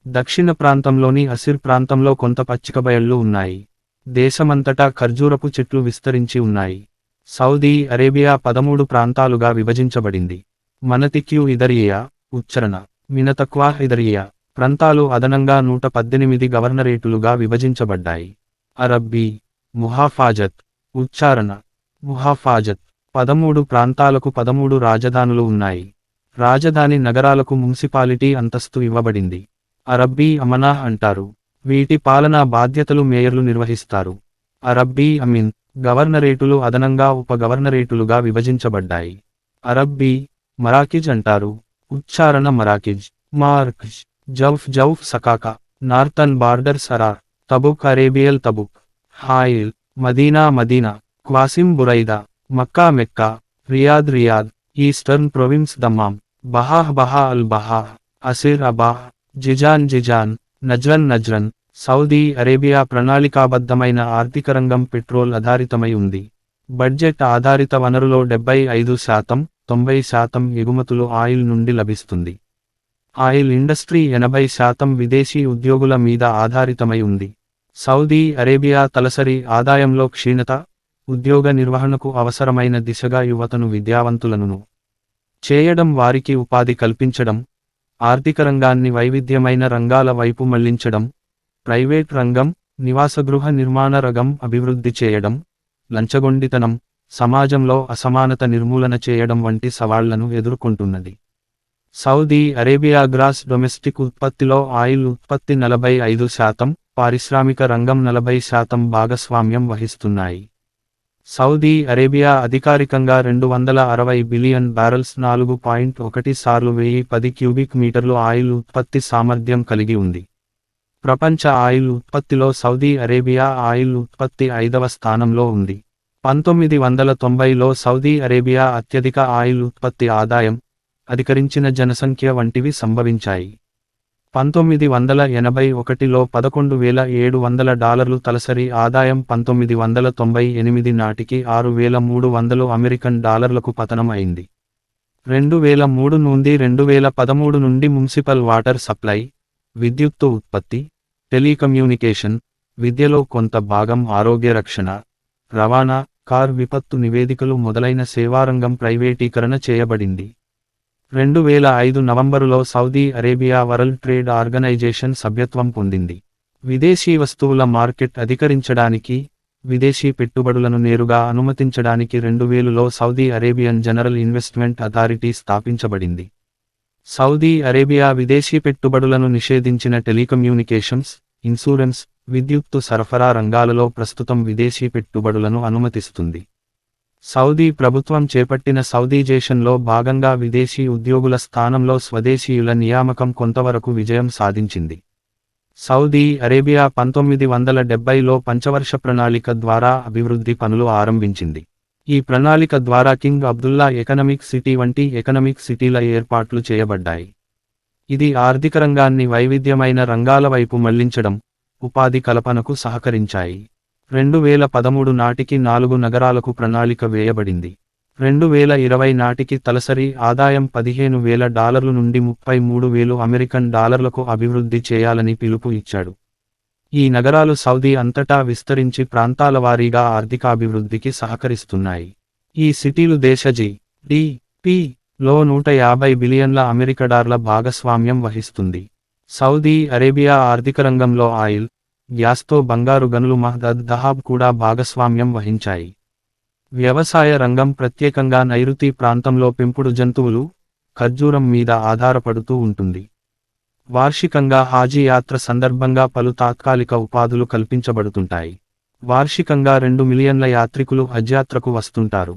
దక్షిణ ప్రాంతంలోని అసిర్ ప్రాంతంలో కొంత పచ్చికబయళ్ళు ఉన్నాయి. దేశమంతటా ఖర్జూరపు చెట్లు విస్తరించి ఉన్నాయి. సౌదీ అరేబియా 13 ప్రాంతాలుగా విభజించబడింది. మనతిక్యూ ఇదరియా, ఉచ్చరణ, మినతక్వా ఇదరియా ప్రాంతాలు అదనంగా 118 గవర్నరేటులుగా విభజించబడ్డాయి. అరబ్బీ, ముహాఫాజత్, ఉచ్చారణ, ముహాఫాజత్ 13 ప్రాంతాలకు 13 రాజధానులు ఉన్నాయి. రాజధాని నగరాలకు మున్సిపాలిటీ అంతస్తు ఇవ్వబడింది. అరబ్బీ అమనాహ్ అంటారు. వీటి పాలనా బాధ్యతలు మేయర్లు నిర్వహిస్తారు. అరబ్బీ అమీన్, గవర్నరేటులు అదనంగా ఉప గవర్నరేటులుగా విభజించబడ్డాయి. అరబ్బీ మరాకిజ్ అంటారు. ఉచ్చారణ మరాకిజ్, మార్కిజ్, జౌఫ్ సకాకా, నార్థన్ బార్డర్ సరార్, తబుక్ అరేబియల్ Tabuk, Hail, Medina, Qassim Buraidah, Makkah Mecca, Riyadh, Eastern Province Dammam, Baha Al Bahah, Asir Abha, Jizan, Najran. Saudi Arabia ప్రణాళికాబద్ధమైన ఆర్థిక రంగం పెట్రోల్ ఆధారితమై ఉంది. బడ్జెట్ ఆధారిత వనరులో 75%, 90% ఎగుమతులు ఆయిల్ నుండి లభిస్తుంది. ఆయిల్ ఇండస్ట్రీ 80% విదేశీ ఉద్యోగుల మీద ఆధారితమై ఉంది. సౌదీ అరేబియా తలసరి ఆదాయంలో క్షీణత, ఉద్యోగ నిర్వహణకు అవసరమైన దిశగా యువతను విద్యావంతులను చేయడం, వారికి ఉపాధి కల్పించడం, ఆర్థిక రంగాన్ని వైవిధ్యమైన రంగాల వైపు మళ్లించడం, ప్రైవేట్ రంగం, నివాసగృహ నిర్మాణ రంగం అభివృద్ధి చేయడం, లంచగొండితనం, సమాజంలో అసమానత నిర్మూలన చేయడం వంటి సవాళ్లను ఎదుర్కొంటున్నది. సౌదీ అరేబియా గ్రాస్ డొమెస్టిక్ ఉత్పత్తిలో ఆయిల్ ఉత్పత్తి 45%, పారిశ్రామిక రంగం 40% భాగస్వామ్యం వహిస్తున్నాయి. సౌదీ అరేబియా అధికారికంగా 260 బిలియన్ బ్యారెల్స్ 4.1 సార్లు 1010 క్యూబిక్ మీటర్లు ఆయిల్ ఉత్పత్తి సామర్థ్యం కలిగి ఉంది. ప్రపంచ ఆయిల్ ఉత్పత్తిలో సౌదీ అరేబియా ఆయిల్ ఉత్పత్తి 5వ స్థానంలో ఉంది. 1990లో సౌదీ అరేబియా అత్యధిక ఆయిల్ ఉత్పత్తి ఆదాయం, అధికరించిన జనసంఖ్య వంటివి సంభవించాయి. 1981లో $11,700 తలసరి ఆదాయం 1998 నాటికి $6,300 పతనం అయింది. 2003 నుండి 2013 నుండి మున్సిపల్ వాటర్ సప్లై, విద్యుత్తు ఉత్పత్తి, టెలికమ్యూనికేషన్, విద్యలో కొంత భాగం, ఆరోగ్య రక్షణ, రవాణా, కార్ విపత్తు నివేదికలు మొదలైన సేవారంగం ప్రైవేటీకరణ చేయబడింది. 2005 నవంబరులో Saudi Arabia World trade organisation సభ్యత్వం పొందింది. విదేశీ వస్తువుల మార్కెట్ అధికరించడానికి, విదేశీ పెట్టుబడులను నేరుగా అనుమతించడానికి 2000లో Saudi Arabian General Investment Authority స్థాపించబడింది. సౌదీ అరేబియా విదేశీ పెట్టుబడులను నిషేధించిన టెలికమ్యూనికేషన్స్, ఇన్సూరెన్స్, విద్యుత్తు సరఫరా రంగాలలో ప్రస్తుతం విదేశీ పెట్టుబడులను అనుమతిస్తుంది. సౌదీ ప్రభుత్వం చేపట్టిన సౌదీజేషన్లో భాగంగా విదేశీ ఉద్యోగుల స్థానంలో స్వదేశీయుల నియామకం కొంతవరకు విజయం సాధించింది. సౌదీ అరేబియా 1970లో పంచవర్ష ప్రణాళిక ద్వారా అభివృద్ధి పనులు ఆరంభించింది. ఈ ప్రణాళిక ద్వారా కింగ్ అబ్దుల్లా ఎకనమిక్ సిటీ వంటి ఎకనమిక్ సిటీల ఏర్పాట్లు చేయబడ్డాయి. ఇది ఆర్థిక రంగాన్ని వైవిధ్యమైన రంగాల వైపు మళ్లించడం, ఉపాధి కల్పనకు సహకరించాయి. 2013 నాటికి 4 నగరాలకు ప్రణాళిక వేయబడింది. 2020 నాటికి తలసరి ఆదాయం $15,000 నుండి $33,000 అభివృద్ధి చేయాలని పిలుపు ఇచ్చాడు. ఈ నగరాలు సౌదీ అంతటా విస్తరించి ప్రాంతాల వారీగా ఆర్థికాభివృద్ధికి సహకరిస్తున్నాయి. ఈ సిటీలు దేశ GDP లో $150 బిలియన్ల భాగస్వామ్యం వహిస్తుంది. సౌదీ అరేబియా ఆర్థికరంగంలో ఆయిల్, గ్యాస్తో బంగారు గనులు మహదద్ దహాబ్ కూడా భాగస్వామ్యం వహించాయి. వ్యవసాయ రంగం ప్రత్యేకంగా నైరుతి ప్రాంతంలో పెంపుడు జంతువులు, ఖర్జూరం మీద ఆధారపడుతూ ఉంటుంది. వార్షికంగా హాజీ యాత్ర సందర్భంగా పలు తాత్కాలిక ఉపాధులు కల్పించబడుతుంటాయి. వార్షికంగా 2 మిలియన్ల యాత్రికులు హజ్యాత్రకు వస్తుంటారు.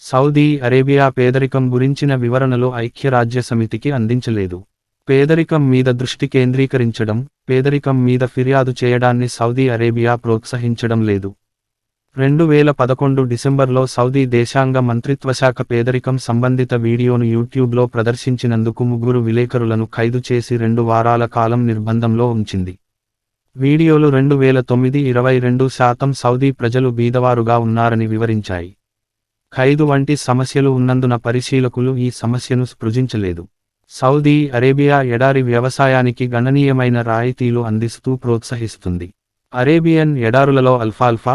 సౌదీ అరేబియా పేదరికం గురించిన వివరణలు ఐక్యరాజ్యసమితికి అందించలేదు. పేదరికం మీద దృష్టి కేంద్రీకరించడం, పేదరికం మీద ఫిర్యాదు చేయడాన్ని సౌదీ అరేబియా ప్రోత్సహించడం లేదు. 2011 డిసెంబర్లో సౌదీ దేశాంగ మంత్రిత్వశాఖ పేదరికం సంబంధిత వీడియోను యూట్యూబ్లో ప్రదర్శించినందుకు 3 విలేకరులను ఖైదు చేసి 2 వారాల కాలం నిర్బంధంలో ఉంచింది. వీడియోలు 2009-22% సౌదీ ప్రజలు బీదవారుగా ఉన్నారని వివరించాయి. ఖైదు వంటి సమస్యలు ఉన్నందున పరిశీలకులు ఈ సమస్యను స్పృశించలేదు. సౌదీ అరేబియా ఎడారి వ్యవసాయానికి గణనీయమైన రాయితీలు అందిస్తూ ప్రోత్సహిస్తుంది. అరేబియన్ ఎడారులలో అల్ఫాల్ఫా,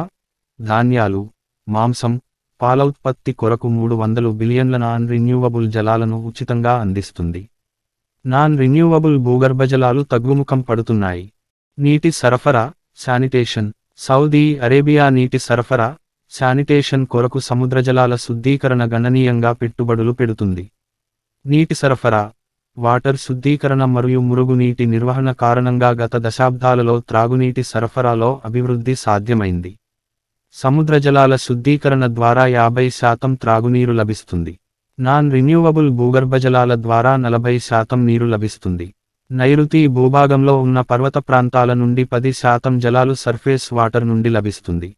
ధాన్యాలు, మాంసం, పాల ఉత్పత్తి కొరకు 300 బిలియన్ల నాన్ రిన్యూవబుల్ జలాలను ఉచితంగా అందిస్తుంది. నాన్ రిన్యూవబుల్ భూగర్భజలాలు తగ్గుముఖం పడుతున్నాయి. నీటి సరఫరా, శానిటేషన్. సౌదీ అరేబియా నీటి సరఫరా, శానిటేషన్ కొరకు సముద్రజలాల శుద్ధీకరణ గణనీయంగా పెట్టుబడులు పెడుతుంది. నీటి సరఫరా, వాటర్ శుద్ధీకరణ మరియు మురుగునీటి నిర్వహణ కారణంగా గత దశాబ్దాలలో త్రాగునీటి సరఫరాలో అభివృద్ధి సాధ్యమైంది. సముద్రజలాల శుద్ధీకరణ ద్వారా 50% త్రాగునీరు లభిస్తుంది. నాన్ రిన్యూవబుల్ భూగర్భజలాల ద్వారా 40% నీరు లభిస్తుంది. నైరుతి భూభాగంలో ఉన్న పర్వత ప్రాంతాల నుండి 10% జలాలు సర్ఫేస్ వాటర్ నుండి లభిస్తుంది.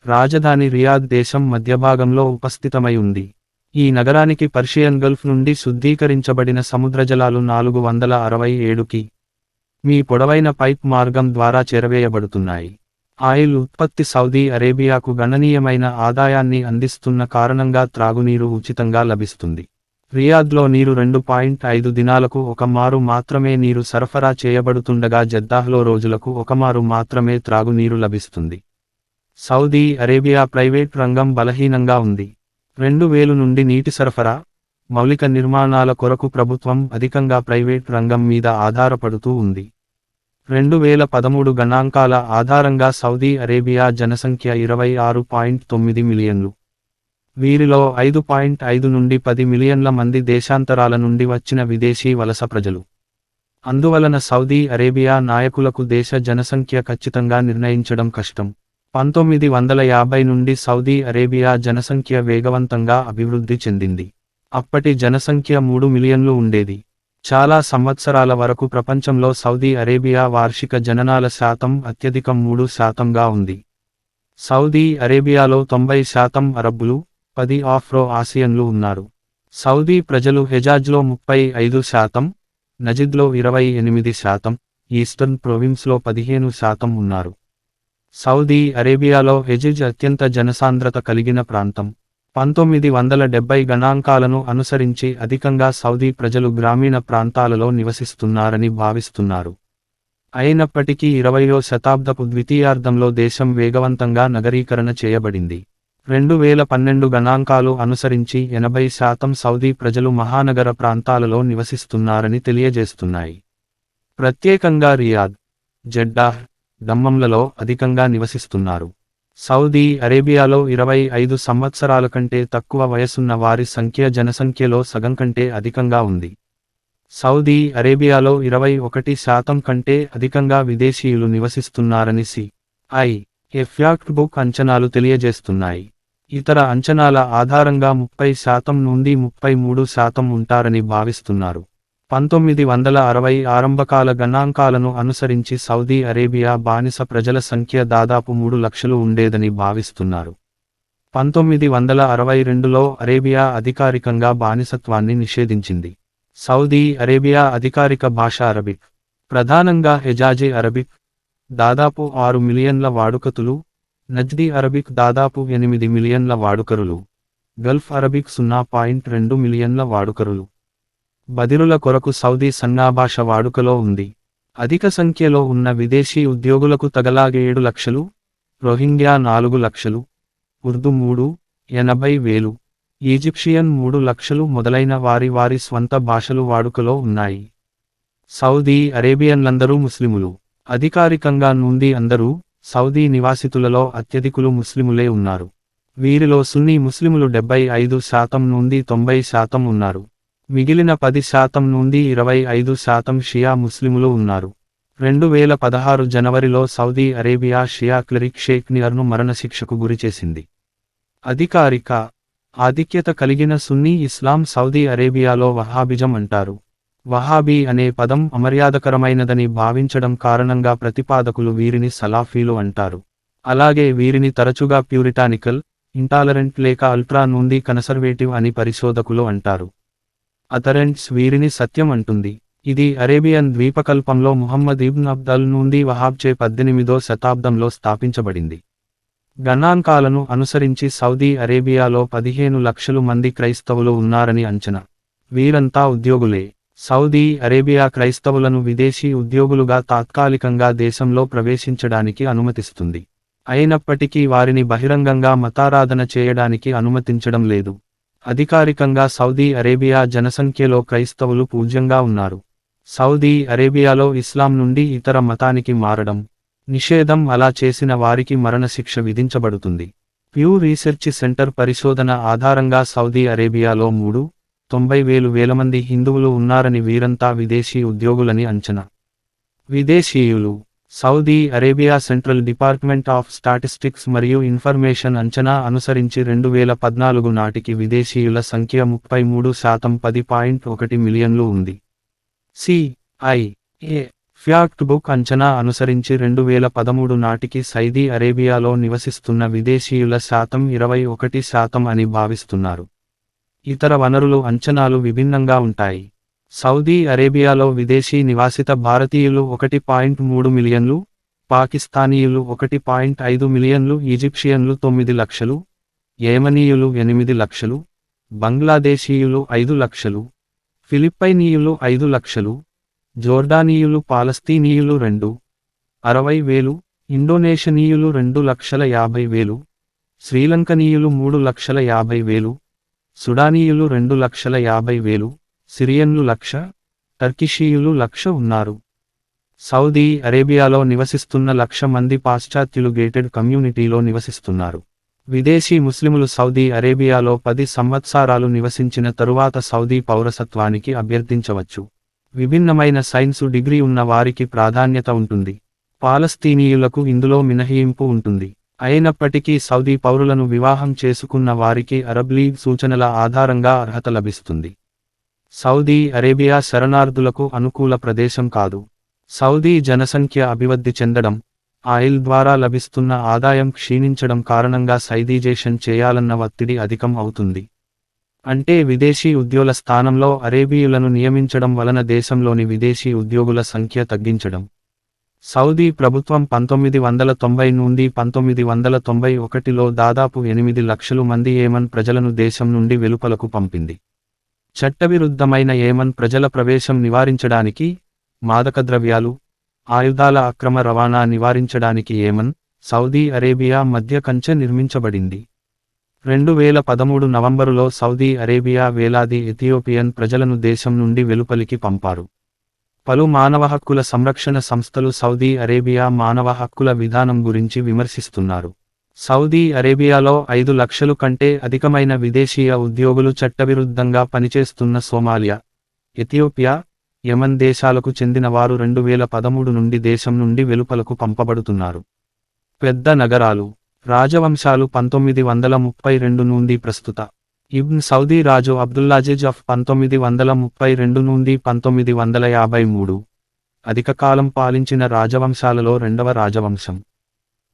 రాజధాని రియాద్ దేశం మధ్యభాగంలో ఉపస్థితమై ఉంది. ఈ నగరానికి పర్షియన్ గల్ఫ్ నుండి శుద్ధీకరించబడిన సముద్రజలాలు 467 మీ పొడవైన పైప్ మార్గం ద్వారా చేరవేయబడుతున్నాయి. ఆయిల్ ఉత్పత్తి సౌదీ అరేబియాకు గణనీయమైన ఆదాయాన్ని అందిస్తున్న కారణంగా త్రాగునీరు ఉచితంగా లభిస్తుంది. రియాద్లో నీరు 2.5 దినాలకు ఒకమారు మాత్రమే నీరు సరఫరా చేయబడుతుండగా జద్దాహ్లో రోజులకు ఒకమారు మాత్రమే త్రాగునీరు లభిస్తుంది. సౌదీ అరేబియా ప్రైవేట్ రంగం బలహీనంగా ఉంది. 2000 నుండి నీటి సరఫరా, మౌలిక నిర్మాణాల కొరకు ప్రభుత్వం అధికంగా ప్రైవేట్ రంగం మీద ఆధారపడుతూ ఉంది. 2013 గణాంకాల ఆధారంగా సౌదీ అరేబియా జనసంఖ్య 26.9 మిలియన్లు. వీరిలో 5.5 నుండి 10 మిలియన్ల మంది దేశాంతరాల నుండి వచ్చిన విదేశీ వలస ప్రజలు. అందువలన సౌదీ అరేబియా నాయకులకు దేశ జనసంఖ్య ఖచ్చితంగా నిర్ణయించడం కష్టం. 1950 నుండి సౌదీ అరేబియా జనసంఖ్య వేగవంతంగా అభివృద్ధి చెందింది. అప్పటి జనసంఖ్య 3 మిలియన్లు ఉండేది. చాలా సంవత్సరాల వరకు ప్రపంచంలో సౌదీ అరేబియా వార్షిక జననాల శాతం అత్యధికం 3%గా ఉంది. సౌదీ అరేబియాలో 90% అరబ్బులు, 10 ఆఫ్రో ఆసియన్లు ఉన్నారు. సౌదీ ప్రజలు హెజాజ్లో 35%, నజిద్లో 28%, ఈస్టర్న్ ప్రొవిన్స్లో 15% ఉన్నారు. సౌదీ అరేబియాలో హెజిజ్ అత్యంత జనసాంద్రత కలిగిన ప్రాంతం. 1970 గణాంకాలను అనుసరించి అధికంగా సౌదీ ప్రజలు గ్రామీణ ప్రాంతాలలో నివసిస్తున్నారని భావిస్తున్నారు. అయినప్పటికీ 20వ శతాబ్దపు ద్వితీయార్ధంలో దేశం వేగవంతంగా నగరీకరణ చేయబడింది. 2012 గణాంకాలు అనుసరించి 80% సౌదీ ప్రజలు మహానగర ప్రాంతాలలో నివసిస్తున్నారని తెలియజేస్తున్నాయి. ప్రత్యేకంగా రియాద్, జెడ్డాహ్, దమ్మంలలో అధికంగా నివసిస్తున్నారు. సౌదీ అరేబియాలో 25 సంవత్సరాల కంటే తక్కువ వయసున్న వారి సంఖ్య జనసంఖ్యలో సగం కంటే అధికంగా ఉంది. సౌదీ అరేబియాలో 21% కంటే అధికంగా విదేశీయులు నివసిస్తున్నారని CIF ఫ్యాక్ట్ బుక్ అంచనాలు తెలియజేస్తున్నాయి. ఇతర అంచనాల ఆధారంగా 30% నుండి 33% ఉంటారని భావిస్తున్నారు. 1960 ఆరంభకాల గణాంకాలను అనుసరించి సౌదీ అరేబియా బానిస ప్రజల సంఖ్య దాదాపు 3 లక్షలు ఉండేదని భావిస్తున్నారు. 1962లో అరేబియా అధికారికంగా బానిసత్వాన్ని నిషేధించింది. సౌదీ అరేబియా అధికారిక భాష అరబిక్. ప్రధానంగా హెజాజీ అరబిక్, దాదాపు 6 మిలియన్ల వాడుకతులు, నజ్దీ అరబిక్ దాదాపు 8 మిలియన్ల వాడుకరులు, గల్ఫ్ అరబిక్ 0.2 మిలియన్ల వాడుకరులు. బదిరుల కొరకు సౌదీ సన్నాభాష వాడుకలో ఉంది. అధిక సంఖ్యలో ఉన్న విదేశీ ఉద్యోగులకు తగలాగే 7 లక్షలు, రోహింగ్యా 4 లక్షలు, ఉర్దూ 3,80,000, ఈజిప్షియన్ 3 లక్షలు మొదలైన వారి స్వంత భాషలు వాడుకలో ఉన్నాయి. సౌదీ అరేబియన్లందరూ ముస్లిములు. అధికారికంగా నుండి అందరూ, సౌదీ నివాసితులలో అత్యధికులు ముస్లిములే ఉన్నారు. వీరిలో సున్నీ ముస్లిములు 75% నుండి 90% ఉన్నారు. మిగిలిన 10% నుండి 25% షియా ముస్లిములు ఉన్నారు. 2016 జనవరిలో సౌదీ అరేబియా షియా క్లెరిక్ షేక్ నియర్ను మరణశిక్షకు గురిచేసింది. అధికారిక ఆధిక్యత కలిగిన సున్నీ ఇస్లాం సౌదీ అరేబియాలో వహాబిజం అంటారు. వహాబీ అనే పదం అమర్యాదకరమైనదని భావించడం కారణంగా ప్రతిపాదకులు వీరిని సలాఫీలు అంటారు. అలాగే వీరిని తరచుగా ప్యూరిటానికల్, ఇంటాలరెంట్ లేక అల్ట్రా నుండి కన్సర్వేటివ్ అని పరిశోధకులు అంటారు. అథరెంట్స్ వీరిని సత్యం అంటుంది. ఇది అరేబియన్ ద్వీపకల్పంలో ముహమ్మద్ ఇబ్న్ అబ్దల్ నుండి వహాబ్చే 18వ శతాబ్దంలో స్థాపించబడింది. గణాంకాలను అనుసరించి సౌదీ అరేబియాలో 15 లక్షలు మంది క్రైస్తవులు ఉన్నారని అంచనా. వీరంతా ఉద్యోగులే. సౌదీ అరేబియా క్రైస్తవులను విదేశీ ఉద్యోగులుగా తాత్కాలికంగా దేశంలో ప్రవేశించడానికి అనుమతిస్తుంది. అయినప్పటికీ వారిని బహిరంగంగా మతారాధన చేయడానికి అనుమతించడం లేదు. అధికారికంగా సౌదీ అరేబియా జనసంఖ్యలో క్రైస్తవులు పూజ్యంగా ఉన్నారు. సౌదీ అరేబియాలో ఇస్లాం నుండి ఇతర మతానికి మారడం నిషేధం. అలా చేసిన వారికి మరణశిక్ష విధించబడుతుంది. ప్యూ రీసెర్చ్ సెంటర్ పరిశోధన ఆధారంగా సౌదీ అరేబియాలో 3,90,000 మంది హిందువులు ఉన్నారని వీరంతా విదేశీ ఉద్యోగులని అంచనా. విదేశీయులు Saudi Arabia central department of statistics మరియు ఇన్ఫర్మేషన్ అంచనా అనుసరించి 2014 నాటికి విదేశీయుల సంఖ్య 33%, 10.1 మిలియన్లు ఉంది. CIA ఫ్యాక్ట్ బుక్ అంచనా అనుసరించి 2013 నాటికి సౌదీ అరేబియాలో నివసిస్తున్న విదేశీయుల శాతం 21% అని భావిస్తున్నారు. ఇతర వనరులు అంచనాలు విభిన్నంగా ఉంటాయి. సౌదీ అరేబియాలో విదేశీ నివాసిత భారతీయులు 1.3 మిలియన్లు, పాకిస్తానీయులు 1.5 మిలియన్లు, ఈజిప్షియన్లు 9 లక్షలు, యెమనీయులు 8 లక్షలు, బంగ్లాదేశీయులు 5 లక్షలు, ఫిలిప్పైనీయులు 5 లక్షలు, జోర్డానీయులు పాలస్తీనీయులు 2,60,000, ఇండోనేషనీయులు 2,50,000, శ్రీలంకనీయులు 3,50,000, సుడానీయులు 2,50,000, సిరియన్లు 1,00,000, టర్కిషీయులు 1,00,000 ఉన్నారు. సౌదీ అరేబియాలో నివసిస్తున్న 1,00,000 మంది పాశ్చాత్యులు గేటెడ్ కమ్యూనిటీలో నివసిస్తున్నారు. విదేశీ ముస్లిములు సౌదీ అరేబియాలో 10 సంవత్సరాలు నివసించిన తరువాత సౌదీ పౌరసత్వానికి అభ్యర్థించవచ్చు. విభిన్నమైన సైన్సు డిగ్రీ ఉన్న వారికి ప్రాధాన్యత ఉంటుంది. పాలస్తీనీయులకు ఇందులో మినహాయింపు ఉంటుంది. అయినప్పటికీ సౌదీ పౌరులను వివాహం చేసుకున్న వారికి అరబ్ లీగ్ సూచనల ఆధారంగా అర్హత లభిస్తుంది. సౌదీ అరేబియా శరణార్థులకు అనుకూల ప్రదేశం కాదు. సౌదీ జనసంఖ్య అభివృద్ధి చెందడం, ఆయిల్ ద్వారా లభిస్తున్న ఆదాయం క్షీణించడం కారణంగా సౌదీజేషన్ చేయాలన్న ఒత్తిడి అధికం అవుతుంది. అంటే విదేశీ ఉద్యోగుల స్థానంలో అరేబియులను నియమించడం వలన దేశంలోని విదేశీ ఉద్యోగుల సంఖ్య తగ్గించడం. సౌదీ ప్రభుత్వం 1990 నుండి 1991లో దాదాపు 8 లక్షలు మంది యెమన్ ప్రజలను దేశం నుండి వెలుపలకు పంపింది. చట్టవిరుద్ధమైన యెమన్ ప్రజల ప్రవేశం నివారించడానికి, మాదకద్రవ్యాలు, ఆయుధాల అక్రమ రవాణా నివారించడానికి యెమన్, సౌదీ అరేబియా మధ్య కంచె నిర్మించబడింది. 2013 నవంబరులో సౌదీ అరేబియా వేలాది ఎథియోపియన్ ప్రజలను దేశం నుండి వెలుపలికి పంపారు. పలు మానవ హక్కుల సంరక్షణ సంస్థలు సౌదీ అరేబియా మానవ హక్కుల విధానం గురించి విమర్శిస్తున్నారు. సౌదీ అరేబియాలో 5 లక్షలు కంటే అధికమైన విదేశీయ ఉద్యోగులు చట్టవిరుద్ధంగా పనిచేస్తున్న సోమాలియా, ఎథియోపియా, యెమన్ దేశాలకు చెందిన వారు 2013 నుండి దేశం నుండి వెలుపలకు పంపబడుతున్నారు. పెద్ద నగరాలు, రాజవంశాలు 1932 నుండి ప్రస్తుత ఇబ్న్ సౌదీ రాజు అబ్దుల్లాజిజ్ ఆఫ్ 1932 నుండి 1953. అధిక కాలం పాలించిన రాజవంశాలలో రెండవ రాజవంశం.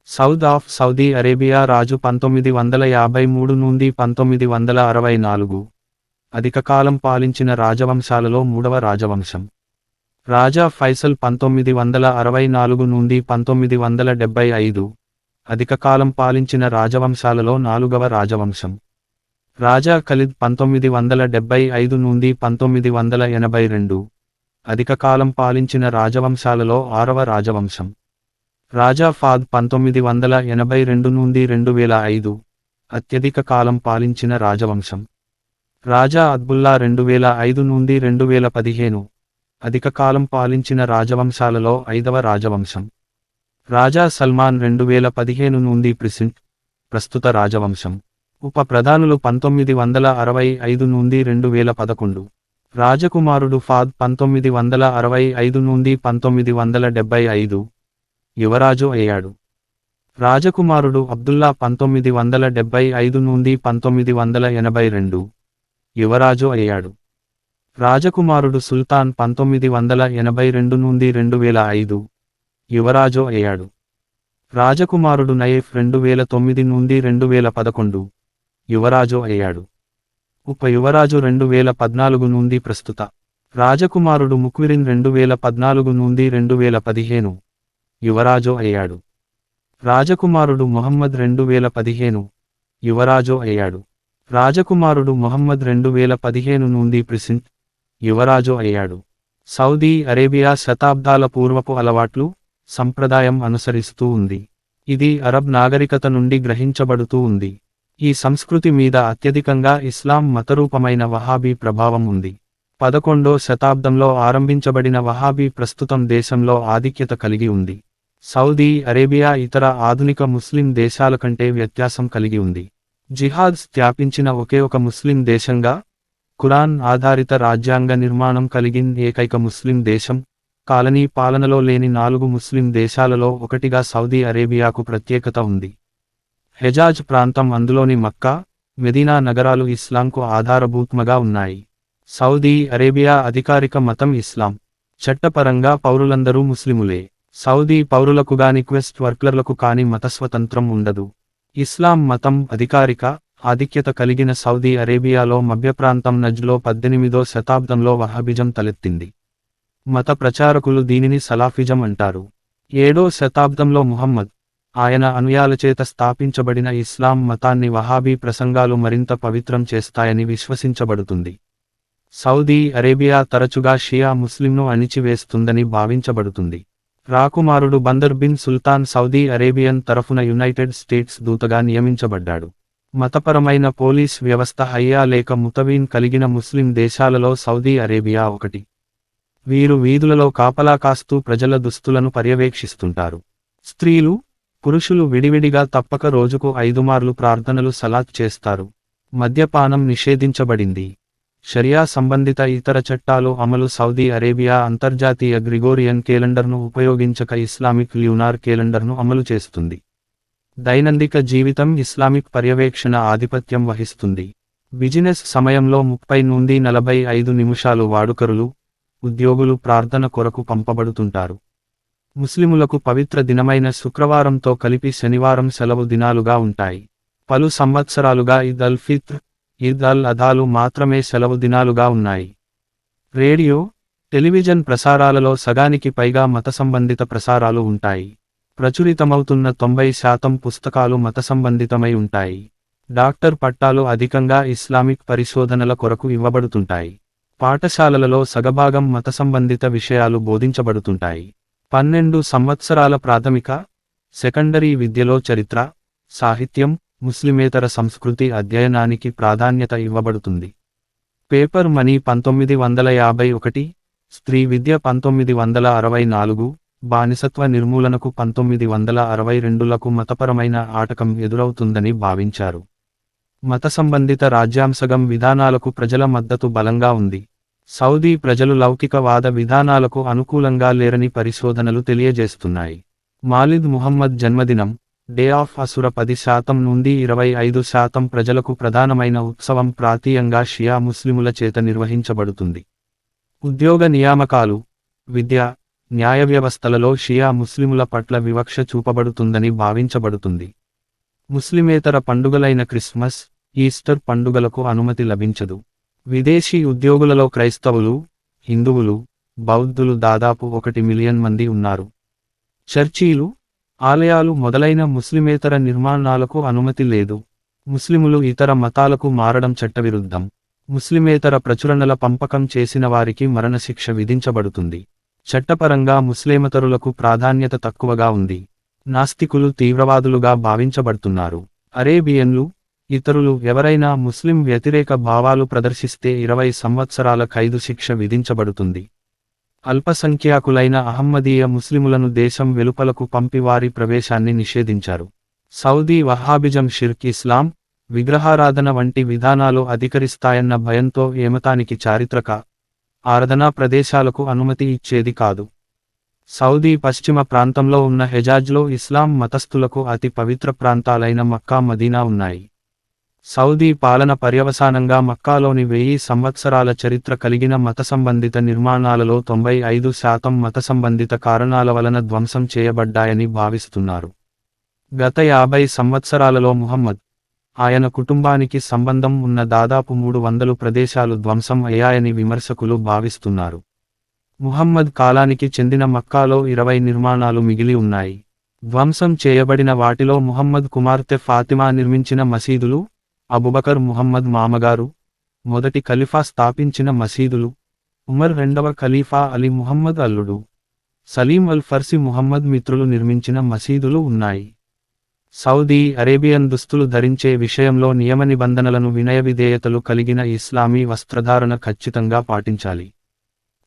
సౌద్ ఆఫ్ సౌదీ అరేబియా రాజు 1953 నుండి 1964. అధిక కాలం పాలించిన రాజవంశాలలో మూడవ రాజవంశం. రాజా ఫైసల్ 1964 నుండి 1975 అధిక కాలం పాలించిన రాజవంశాలలో నాలుగవ రాజవంశం. రాజా ఖలిద్ 1975 నుండి 1982 అధిక కాలం పాలించిన రాజవంశాలలో ఆరవ రాజవంశం. రాజా ఫాద్ 1982 నుండి 2005 అత్యధిక కాలం పాలించిన రాజవంశం. రాజా అద్బుల్లా 2005 నుండి 2015 అధిక కాలం పాలించిన రాజవంశాలలో ఐదవ రాజవంశం. రాజా సల్మాన్ 2015 నుండి ప్రస్తుత రాజవంశం. ఉప ప్రధానులు 1965 నుండి 2011. రాజకుమారుడు ఫాద్ 1965 నుండి 1975 యువరాజు అయ్యాడు. రాజకుమారుడు అబ్దుల్లా 1975 నుండి 1982 యువరాజు అయ్యాడు. రాజకుమారుడు సుల్తాన్ 1982 నుండి 2005 యువరాజు అయ్యాడు. రాజకుమారుడు నయీఫ్ 2009 నుండి 2011 యువరాజు అయ్యాడు. ఉప యువరాజు 2014 నుండి ప్రస్తుత. రాజకుమారుడు ముక్విరిన్ 2014 నుండి 2015 యువరాజు అయ్యాడు. రాజకుమారుడు మొహమ్మద్ 2015 యువరాజు అయ్యాడు. రాజకుమారుడు మొహమ్మద్ 2015 నుండి యువరాజు అయ్యాడు. సౌదీ అరేబియా శతాబ్దాల పూర్వపు అలవాట్లు, సంప్రదాయం అనుసరిస్తూ ఉంది. ఇది అరబ్ నాగరికత నుండి గ్రహించబడుతూ ఉంది. ఈ సంస్కృతి మీద అత్యధికంగా ఇస్లాం మతరూపమైన వహాబీ ప్రభావం ఉంది. 11వ శతాబ్దంలో ఆరంభించబడిన వహాబీ ప్రస్తుతం దేశంలో ఆధిక్యత కలిగి ఉంది. సౌదీ అరేబియా ఇతర ఆధునిక ముస్లిం దేశాల కంటే వ్యత్యాసం కలిగి ఉంది. జిహాద్ స్థాపించిన ఒకే ఒక ముస్లిం దేశంగా, ఖురాన్ ఆధారిత రాజ్యాంగ నిర్మాణం కలిగిన ఏకైక ముస్లిం దేశం, కాలనీ పాలనలో లేని 4 ముస్లిం దేశాలలో ఒకటిగా సౌదీ అరేబియాకు ప్రత్యేకత ఉంది. హెజాజ్ ప్రాంతం అందులోని మక్కా, మెదీనా నగరాలు ఇస్లాంకు ఆధారభూత్మగా ఉన్నాయి. సౌదీ అరేబియా అధికారిక మతం ఇస్లాం. చట్టపరంగా పౌరులందరూ ముస్లిములే. సౌదీ పౌరులకు గాని క్వెస్ట్ వర్కర్లకు కాని మత స్వతంత్రం ఉండదు. ఇస్లాం మతం అధికారిక ఆధిక్యత కలిగిన సౌదీ అరేబియాలో మధ్యప్రాంతం నజ్లో 18వ శతాబ్దంలో వహాబిజం తలెత్తింది. మత ప్రచారకులు దీనిని సలాఫిజం అంటారు. 7వ శతాబ్దంలో ముహమ్మద్, ఆయన అనుయాలచేత స్థాపించబడిన ఇస్లాం మతాన్ని వహాబీ ప్రసంగాలు మరింత పవిత్రం చేస్తాయని విశ్వసించబడుతుంది. సౌదీ అరేబియా తరచుగా షియా ముస్లింను అణిచివేస్తుందని భావించబడుతుంది. రాకుమారుడు Bandar bin Sultan Saudi Arabian తరఫున యునైటెడ్ స్టేట్స్ దూతగా నియమించబడ్డాడు. మతపరమైన పోలీస్ వ్యవస్థ హయ్యా లేక ముతవీన్ కలిగిన ముస్లిం దేశాలలో సౌదీ అరేబియా ఒకటి. వీరు వీధులలో కాపలా కాస్తూ ప్రజల దుస్తులను పర్యవేక్షిస్తుంటారు. స్త్రీలు, పురుషులు విడివిడిగా తప్పక రోజుకు 5 మార్లు ప్రార్థనలు సలాత్ చేస్తారు. మద్యపానం నిషేధించబడింది. షరియా సంబంధిత ఇతర చట్టాలు అమలు. సౌదీ అరేబియా అంతర్జాతీయ గ్రిగోరియన్ కేలెండర్ను ఉపయోగించక ఇస్లామిక్ ల్యూనార్ కేలెండర్ను అమలు చేస్తుంది. దైనందిక జీవితం ఇస్లామిక్ పర్యవేక్షణ ఆధిపత్యం వహిస్తుంది. బిజినెస్ సమయంలో 30 నుండి 45 నిమిషాలు వాడుకరులు, ఉద్యోగులు ప్రార్థన కొరకు పంపబడుతుంటారు. ముస్లిములకు పవిత్ర దినమైన శుక్రవారంతో కలిపి శనివారం సెలవు దినాలుగా ఉంటాయి. పలు సంవత్సరాలుగా ఈద్ అల్ ఫిత్ర్, ఈద్ అల్ అధాలు మాత్రమే సెలవు దినాలుగా ఉన్నాయి. రేడియో, టెలివిజన్ ప్రసారాలలో సగానికి పైగా మత సంబంధిత ప్రసారాలు ఉంటాయి. ప్రచురితమవుతున్న 90% పుస్తకాలు మత సంబంధితమై ఉంటాయి. డాక్టర్ పట్టాలు అధికంగా ఇస్లామిక్ పరిశోధనల కొరకు ఇవ్వబడుతుంటాయి. పాఠశాలలలో సగభాగం మత సంబంధిత విషయాలు బోధించబడుతుంటాయి. 12 సంవత్సరాల ప్రాథమిక, సెకండరీ విద్యలో చరిత్ర, సాహిత్యం, ముస్లిమేతర సంస్కృతి అధ్యయనానికి ప్రాధాన్యత ఇవ్వబడుతుంది. పేపర్ మనీ 1951, స్త్రీ విద్య 1964, బానిసత్వ నిర్మూలనకు 1962లకు మతపరమైన ఆటకం ఎదురవుతుందని భావించారు. మత సంబంధిత రాజ్యాంశగం విధానాలకు ప్రజల మద్దతు బలంగా ఉంది. సౌదీ ప్రజలు లౌకికవాద విధానాలకు అనుకూలంగా లేరని పరిశోధనలు తెలియజేస్తున్నాయి. మాలిద్ ముహమ్మద్ జన్మదినం, డే ఆఫ్ అసుర 10% నుండి 25% ప్రజలకు ప్రధానమైన ఉత్సవం ప్రాంతీయంగా షియా ముస్లిముల చేత నిర్వహించబడుతుంది. ఉద్యోగ నియామకాలు, విద్య, న్యాయ వ్యవస్థలలో షియా ముస్లిముల పట్ల వివక్ష చూపబడుతుందని భావించబడుతుంది. ముస్లిమేతర పండుగలైన క్రిస్మస్, ఈస్టర్ పండుగలకు అనుమతి లభించదు. విదేశీ ఉద్యోగులలో క్రైస్తవులు, హిందువులు, బౌద్ధులు దాదాపు 1 మిలియన్ మంది ఉన్నారు. చర్చీలు, ఆలయాలు మొదలైన ముస్లిమేతర నిర్మాణాలకు అనుమతి లేదు. ముస్లిములు ఇతర మతాలకు మారడం చట్టవిరుద్ధం. ముస్లిమేతర ప్రచురణల పంపకం చేసిన వారికి మరణశిక్ష విధించబడుతుంది. చట్టపరంగా ముస్లిమేతరులకు ప్రాధాన్యత తక్కువగా ఉంది. నాస్తికులు తీవ్రవాదులుగా భావించబడుతున్నారు. అరేబియన్లు, ఇతరులు ఎవరైనా ముస్లిం వ్యతిరేక భావాలు ప్రదర్శిస్తే 20 సంవత్సరాల ఖైదు శిక్ష విధించబడుతుంది. అల్పసంఖ్యాకులైన అహమ్మదీయ ముస్లిములను దేశం వెలుపలకు పంపి వారి ప్రవేశాన్ని నిషేధించారు. సౌదీ వహాబిజం షిర్క్ ఇస్లాం, విగ్రహారాధన వంటి విధానాలు అధికరిస్తాయన్న భయంతో ఏమతానికి చారిత్రక ఆరాధనా ప్రదేశాలకు అనుమతి ఇచ్చేది కాదు. సౌదీ పశ్చిమ ప్రాంతంలో ఉన్న హెజాజ్లో ఇస్లాం మతస్థులకు అతి పవిత్ర ప్రాంతాలైన మక్కా, మదీనా ఉన్నాయి. సౌదీ పాలన పర్యవసానంగా మక్కాలోని 1000 సంవత్సరాల చరిత్ర కలిగిన మత సంబంధిత నిర్మాణాలలో 95% మత సంబంధిత కారణాల వలన ధ్వంసం చేయబడ్డాయని భావిస్తున్నారు. గత 50 సంవత్సరాలలో ముహమ్మద్, ఆయన కుటుంబానికి సంబంధం ఉన్న దాదాపు 300 ప్రదేశాలు ధ్వంసం అయ్యాయని విమర్శకులు భావిస్తున్నారు. ముహమ్మద్ కాలానికి చెందిన మక్కాలో 20 నిర్మాణాలు మిగిలి ఉన్నాయి. ధ్వంసం చేయబడిన వాటిలో ముహమ్మద్ కుమార్తె ఫాతిమా నిర్మించిన మసీదులు, అబుబకర్ ముహమ్మద్ మామగారు, మొదటి ఖలీఫా స్థాపించిన మసీదులు, ఉమర్ రెండవ ఖలీఫా అలీ ముహమ్మద్ అల్లుడు, సలీం అల్ ఫర్సి ముహమ్మద్ మిత్రులు నిర్మించిన మసీదులు ఉన్నాయి. సౌదీ అరేబియన్ దుస్తులు ధరించే విషయంలో నియమ నిబంధనలను వినయవిధేయతలు కలిగిన ఇస్లామీ వస్త్రధారణ ఖచ్చితంగా పాటించాలి.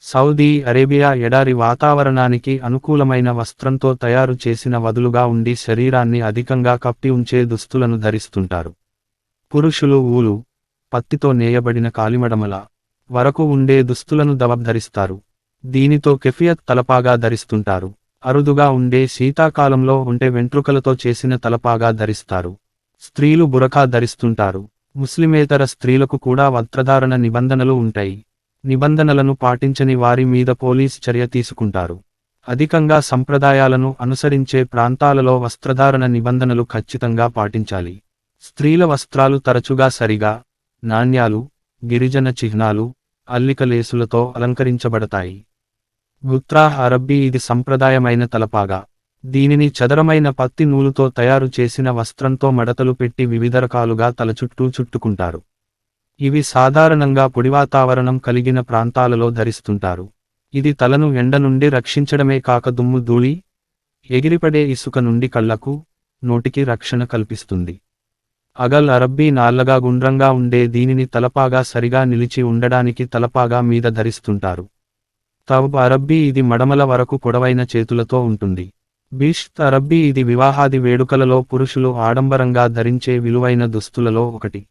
సౌదీ అరేబియా ఎడారి వాతావరణానికి అనుకూలమైన వస్త్రంతో తయారు చేసిన వదులుగా ఉండి శరీరాన్ని అధికంగా కప్పి ఉంచే దుస్తులను ధరిస్తుంటారు. పురుషులు ఊలు, పత్తితో నేయబడిన కాలిమడమల వరకు ఉండే దుస్తులను ధరిస్తారు. దీనితో కెఫియత్ తలపాగా ధరిస్తుంటారు. అరుదుగా ఉండే శీతాకాలంలో ఒంటె వెంట్రుకలతో చేసిన తలపాగా ధరిస్తారు. స్త్రీలు బురఖా ధరిస్తుంటారు. ముస్లిమేతర స్త్రీలకు కూడా వస్త్రధారణ నిబంధనలు ఉంటాయి. నిబంధనలను పాటించని వారి మీద పోలీస్ చర్య తీసుకుంటారు. అధికంగా సంప్రదాయాలను అనుసరించే ప్రాంతాలలో వస్త్రధారణ నిబంధనలు ఖచ్చితంగా పాటించాలి. స్త్రీల వస్త్రాలు తరచుగా సరిగా, నాణ్యాలు, గిరిజన చిహ్నాలు, అల్లికలేసులతో అలంకరించబడతాయి. గుత్రాహ్ అరబ్బీ ఇది సంప్రదాయమైన తలపాగా. దీనిని చదరమైన పత్తి నూలుతో తయారు చేసిన వస్త్రంతో మడతలు పెట్టి వివిధ రకాలుగా తల చుట్టూ చుట్టుకుంటారు. ఇవి సాధారణంగా పొడి వాతావరణం కలిగిన ప్రాంతాలలో ధరిస్తుంటారు. ఇది తలను ఎండ నుండి రక్షించడమే కాక దుమ్ము ధూళి, ఎగిరిపడే ఇసుక నుండి కళ్లకు, నోటికి రక్షణ కల్పిస్తుంది. అగల్ అరబ్బీ నాళ్లగా గుండ్రంగా ఉండే దీనిని తలపాగా సరిగా నిలిచి ఉండడానికి తలపాగా మీద ధరిస్తుంటారు. తౌబ్ అరబ్బీ ఇది మడమల వరకు పొడవైన చేతులతో ఉంటుంది. బిష్త్ అరబ్బీ ఇది వివాహాది వేడుకలలో పురుషులు ఆడంబరంగా ధరించే విలువైన దుస్తులలో ఒకటి.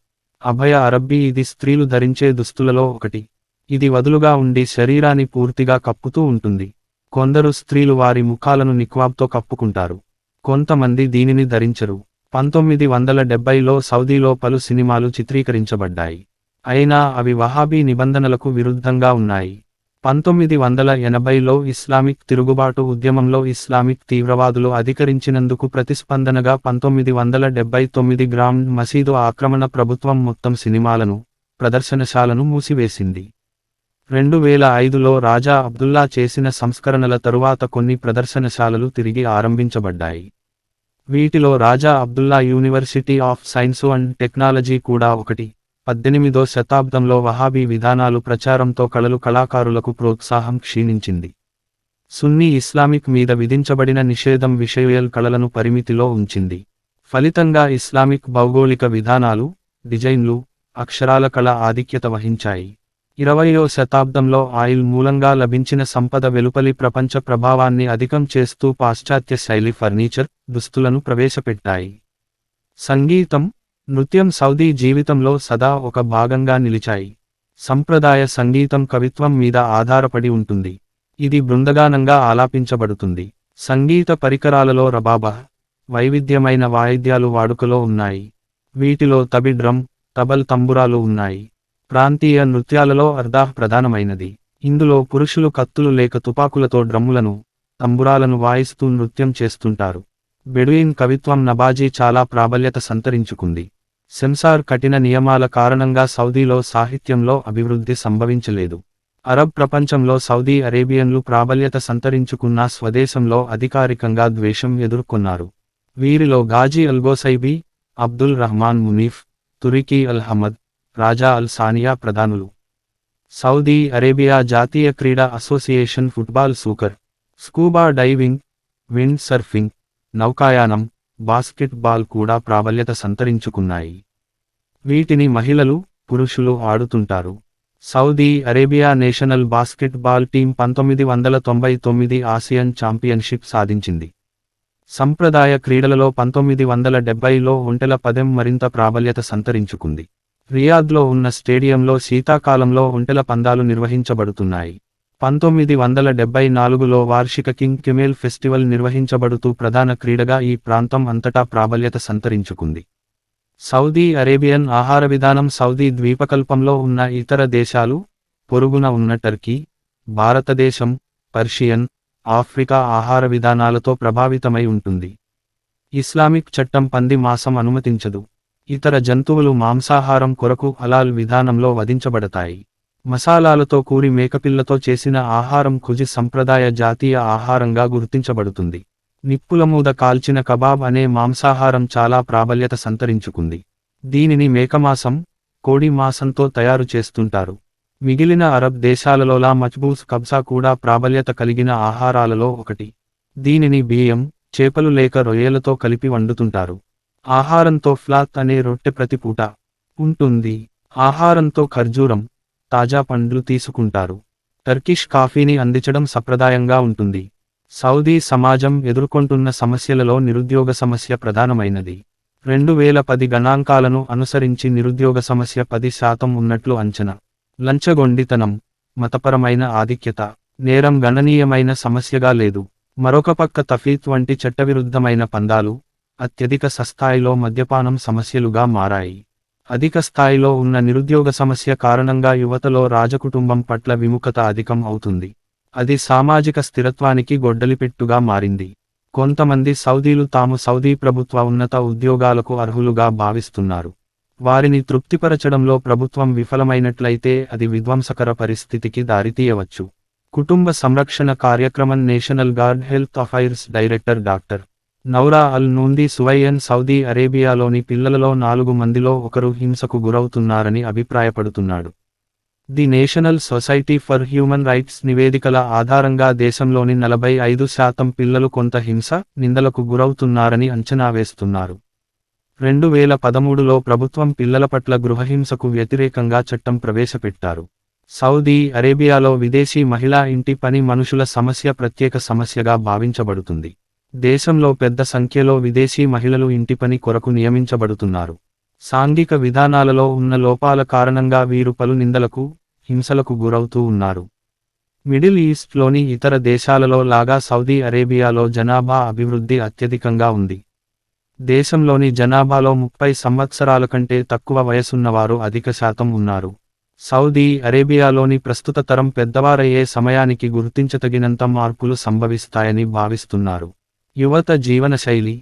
అభయ అరబ్బీ ఇది స్త్రీలు ధరించే దుస్తులలో ఒకటి. ఇది వదులుగా ఉండి శరీరాన్ని పూర్తిగా కప్పుతూ ఉంటుంది. కొందరు స్త్రీలు వారి ముఖాలను నిక్వాబ్తో కప్పుకుంటారు. కొంతమంది దీనిని ధరించరు. 1970లో సౌదీలో పలు సినిమాలు చిత్రీకరించబడ్డాయి. అయినా అవి వహాబీ నిబంధనలకు విరుద్ధంగా ఉన్నాయి. 1980లో ఇస్లామిక్ తిరుగుబాటు ఉద్యమంలో ఇస్లామిక్ తీవ్రవాదులు అధికరించినందుకు ప్రతిస్పందనగా 1979 గ్రాండ్ మసీదు ఆక్రమణ ప్రభుత్వం మొత్తం సినిమాలను, ప్రదర్శనశాలను మూసివేసింది. 2005లో రాజా అబ్దుల్లా చేసిన సంస్కరణల తరువాత కొన్ని ప్రదర్శనశాలలు తిరిగి ఆరంభించబడ్డాయి. వీటిలో రాజా Abdullah University of Science and Technology కూడా ఒకటి. 18వ శతాబ్దంలో వహాబీ విధానాలు ప్రచారంతో కళాకారులకు ప్రోత్సాహం క్షీణించింది. సున్నీ ఇస్లామిక్ మీద విధించబడిన నిషేధం విషయుయల్ కళలను పరిమితిలో ఉంచింది. ఫలితంగా ఇస్లామిక్ భౌగోళిక విధానాలు, డిజైన్లు, అక్షరాల కళ ఆధిక్యత వహించాయి. 20వ శతాబ్దంలో ఆయిల్ మూలంగా లభించిన సంపద వెలుపలి ప్రపంచ ప్రభావాన్ని అధికం చేస్తూ పాశ్చాత్య శైలి ఫర్నిచర్, దుస్తులను ప్రవేశపెట్టాయి. సంగీతం, నృత్యం సౌదీ జీవితంలో సదా ఒక భాగంగా నిలిచాయి. సంప్రదాయ సంగీతం కవిత్వం మీద ఆధారపడి ఉంటుంది. ఇది బృందగానంగా ఆలాపించబడుతుంది. సంగీత పరికరాలలో రబాబా, వైవిధ్యమైన వాయిద్యాలు వాడుకలో ఉన్నాయి. వీటిలో తబి డ్రమ్, తబల్ తంబురాలు ఉన్నాయి. ప్రాంతీయ నృత్యాలలో అర్దాహ్ ప్రధానమైనది. ఇందులో పురుషులు కత్తులు లేక తుపాకులతో డ్రమ్ములను, తంబురాలను వాయిస్తూ నృత్యం చేస్తుంటారు. బెడుయిన్ కవిత్వం నబాజీ చాలా ప్రాబల్యత సంతరించుకుంది. సెన్సార్ కఠిన నియమాల కారణంగా సౌదీలో సాహిత్యంలో అభివృద్ధి సంభవించలేదు. అరబ్ ప్రపంచంలో సౌదీ అరేబియన్లు ప్రాబల్యత సంతరించుకున్న స్వదేశంలో అధికారికంగా ద్వేషం ఎదుర్కొన్నారు. వీరిలో Ghazi Algosaibi, Abdul Rahman Munif, Turki al Hamad, Raja al Sanea ప్రధానులు. సౌదీ అరేబియా జాతీయ క్రీడా association football, soccer, scuba diving, wind surfing, నౌకాయానం, బాస్కెట్ బాల్ కూడా ప్రాబల్యత సంతరించుకున్నాయి. వీటిని మహిళలు, పురుషులు ఆడుతుంటారు. Saudi Arabia national basketball team 1999 Asian championship సాధించింది. సంప్రదాయ క్రీడలలో 1970లో ఒంటెల పదెం మరింత ప్రాబల్యత సంతరించుకుంది. రియాద్లో ఉన్న స్టేడియంలో శీతాకాలంలో ఒంటెల పందాలు నిర్వహించబడుతున్నాయి. 1974లో వార్షిక కింగ్ కెమెల్ ఫెస్టివల్ నిర్వహించబడుతూ ప్రధాన క్రీడగా ఈ ప్రాంతం అంతటా ప్రాబల్యత సంతరించుకుంది. సౌదీ అరేబియన్ ఆహార విధానం సౌదీ ద్వీపకల్పంలో ఉన్న ఇతర దేశాలు, పొరుగున ఉన్న టర్కీ, భారతదేశం, పర్షియన్, ఆఫ్రికా ఆహార విధానాలతో ప్రభావితమై ఉంటుంది. ఇస్లామిక్ చట్టం పంది మాంసం అనుమతించదు. ఇతర జంతువులు మాంసాహారం కొరకు హలాల్ విధానంలో వధించబడతాయి. మసాలాలతో కూరి మేకపిల్లతో చేసిన ఆహారం ఖుజి సంప్రదాయ జాతీయ ఆహారంగా గుర్తించబడుతుంది. నిప్పుల మీద కాల్చిన కబాబ్ అనే మాంసాహారం చాలా ప్రాబల్యత సంతరించుకుంది. దీనిని మేకమాంసం, కోడి మాంసంతో తయారు చేస్తుంటారు. మిగిలిన అరబ్ దేశాలలోలా మజ్బూస్ కబ్సా కూడా ప్రాబల్యత కలిగిన ఆహారాలలో ఒకటి. దీనిని బియ్యం, చేపలు లేక రొయ్యలతో కలిపి వండుతుంటారు. ఆహారంతో ఫ్లాత్ అనే రొట్టె ప్రతి పూట ఉంటుంది. ఆహారంతో ఖర్జూరం, తాజా పండ్లు తీసుకుంటారు. టర్కిష్ కాఫీని అందించడం సంప్రదాయంగా ఉంటుంది. సౌదీ సమాజం ఎదుర్కొంటున్న సమస్యలలో నిరుద్యోగ సమస్య ప్రధానమైనది. 2010 గణాంకాలను అనుసరించి నిరుద్యోగ సమస్య 10% ఉన్నట్లు అంచనా. లంచగొండితనం, మతపరమైన ఆధిక్యత, నేరం గణనీయమైన సమస్యగా లేదు. మరొక పక్క తఫీత్ వంటి చట్టవిరుద్ధమైన పందాలు, అత్యధిక స్థాయిలో మద్యపానం సమస్యలుగా మారాయి. అధిక స్థాయిలో ఉన్న నిరుద్యోగ సమస్య కారణంగా యువతలో రాజకుటుంబం పట్ల విముఖత అధికం అవుతుంది. అది సామాజిక స్థిరత్వానికి గొడ్డలిపెట్టుగా మారింది. కొంతమంది సౌదీలు తాము సౌదీ ప్రభుత్వ ఉన్నత ఉద్యోగాలకు అర్హులుగా భావిస్తున్నారు. వారిని తృప్తిపరచడంలో ప్రభుత్వం విఫలమైనట్లయితే అది విధ్వంసకర పరిస్థితికి దారితీయవచ్చు. కుటుంబ సంరక్షణ కార్యక్రమం National Guard Health Affairs director doctor Noura Al నూంది సువైయన్ సౌదీ అరేబియాలోని పిల్లలలో 4 మందిలో ఒకరు హింసకు గురవుతున్నారని అభిప్రాయపడుతున్నాడు. The National Society for Human Rights నివేదికల ఆధారంగా దేశంలోని 45% పిల్లలు కొంత హింస, నిందలకు గురవుతున్నారని అంచనా వేస్తున్నారు. 2013లో ప్రభుత్వం పిల్లల పట్ల గృహహింసకు వ్యతిరేకంగా చట్టం ప్రవేశపెట్టారు. సౌదీ అరేబియాలో విదేశీ మహిళా ఇంటి పని మనుషుల సమస్య ప్రత్యేక సమస్యగా భావించబడుతుంది. దేశంలో పెద్ద సంఖ్యలో విదేశీ మహిళలు ఇంటి పని కొరకు నియమించబడుతున్నారు. సాంఘిక విధానాలలో ఉన్న లోపాల కారణంగా వీరు పలు నిందలకు, హింసలకు గురవుతూ ఉన్నారు. మిడిల్ ఈస్ట్లోని ఇతర దేశాలలో లాగా సౌదీ అరేబియాలో జనాభా అభివృద్ధి అత్యధికంగా ఉంది. దేశంలోని జనాభాలో 30 సంవత్సరాల కంటే తక్కువ వయసున్నవారు అధిక శాతం ఉన్నారు. సౌదీ అరేబియాలోని ప్రస్తుత తరం పెద్దవారయ్యే సమయానికి గుర్తించతగినంత మార్పులు సంభవిస్తాయని భావిస్తున్నారు. యువత జీవనశైలి,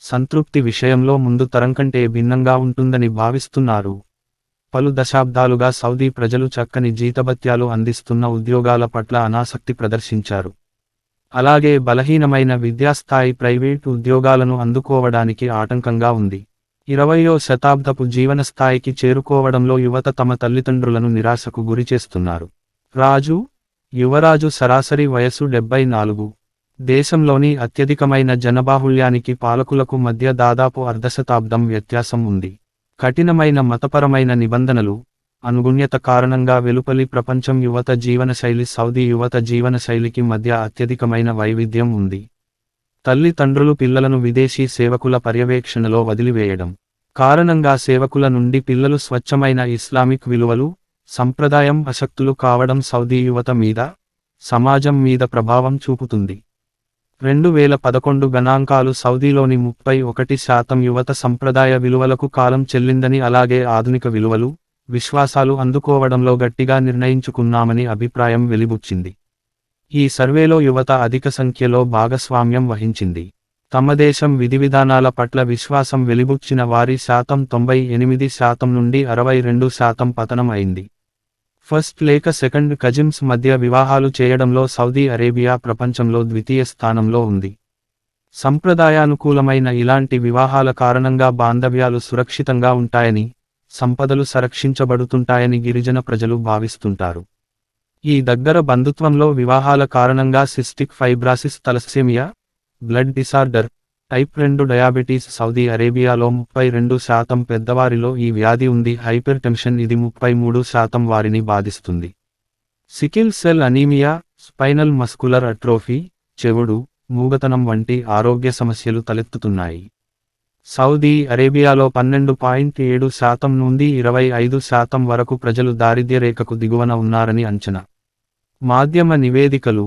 సంతృప్తి విషయంలో ముందు తరం కంటే భిన్నంగా ఉంటుందని భావిస్తున్నారు. పలు దశాబ్దాలుగా సౌదీ ప్రజలు చక్కని జీతభత్యాలు అందిస్తున్న ఉద్యోగాల పట్ల అనాసక్తి ప్రదర్శించారు. అలాగే బలహీనమైన విద్యాస్థాయి ప్రైవేటు ఉద్యోగాలను అందుకోవడానికి ఆటంకంగా ఉంది. 20వ శతాబ్దపు జీవనస్థాయికి చేరుకోవడంలో యువత తమ తల్లిదండ్రులను నిరాశకు గురిచేస్తున్నారు. యువరాజు సరాసరి వయసు 74. దేశంలోని అత్యధికమైన జనబాహుళ్యానికి పాలకులకు మధ్య దాదాపు అర్ధశతాబ్దం వ్యత్యాసం ఉంది. కఠినమైన మతపరమైన నిబంధనలు, అనుగుణ్యత కారణంగా వెలుపలి ప్రపంచం యువత జీవనశైలి సౌదీ యువత జీవనశైలికి మధ్య అత్యధికమైన వైవిధ్యం ఉంది. తల్లిదండ్రులు పిల్లలను విదేశీ సేవకుల పర్యవేక్షణలో వదిలివేయడం కారణంగా సేవకుల నుండి పిల్లలు స్వచ్ఛమైన ఇస్లామిక్ విలువలు, సంప్రదాయం ఆసక్తులు కావడం సౌదీ యువత మీద, సమాజం మీద ప్రభావం చూపుతుంది. 2011 గణాంకాలు సౌదీలోని 31% యువత సంప్రదాయ విలువలకు కాలం చెల్లిందని అలాగే ఆధునిక విలువలు, విశ్వాసాలు అందుకోవడంలో గట్టిగా నిర్ణయించుకున్నామని అభిప్రాయం వెలిబుచ్చింది. ఈ సర్వేలో యువత అధిక సంఖ్యలో భాగస్వామ్యం వహించింది. తమ దేశం విధివిధానాల పట్ల విశ్వాసం వెలిబుచ్చిన వారి శాతం 98% నుండి 62% పతనం అయింది. ఫస్ట్ లేక సెకండ్ కజిన్స్ మధ్య వివాహాలు చేయడంలో సౌదీ అరేబియా ప్రపంచంలో ద్వితీయ స్థానంలో ఉంది. సంప్రదాయానుకూలమైన ఇలాంటి వివాహాల కారణంగా బాంధవ్యాలు సురక్షితంగా ఉంటాయని, సంపదలు సంరక్షించబడుతుంటాయని గిరిజన ప్రజలు భావిస్తుంటారు. ఈ దగ్గర బంధుత్వంలో వివాహాల కారణంగా cystic fibrosis thalassaemia, blood disorder, type 2 diabetes Saudi అరేబియాలో 32% పెద్దవారిలో ఈ వ్యాధి ఉంది. హైపర్ టెన్షన్ ఇది 33% వారిని బాధిస్తుంది. Sickle cell anaemia, spinal muscular atrophy, చెవుడు, మూగతనం వంటి ఆరోగ్య సమస్యలు తలెత్తుతున్నాయి. సౌదీ అరేబియాలో 12.7% నుండి 25% వరకు ప్రజలు దారిద్ర్య రేఖకు దిగువన ఉన్నారని అంచనా. మాధ్యమ నివేదికలు,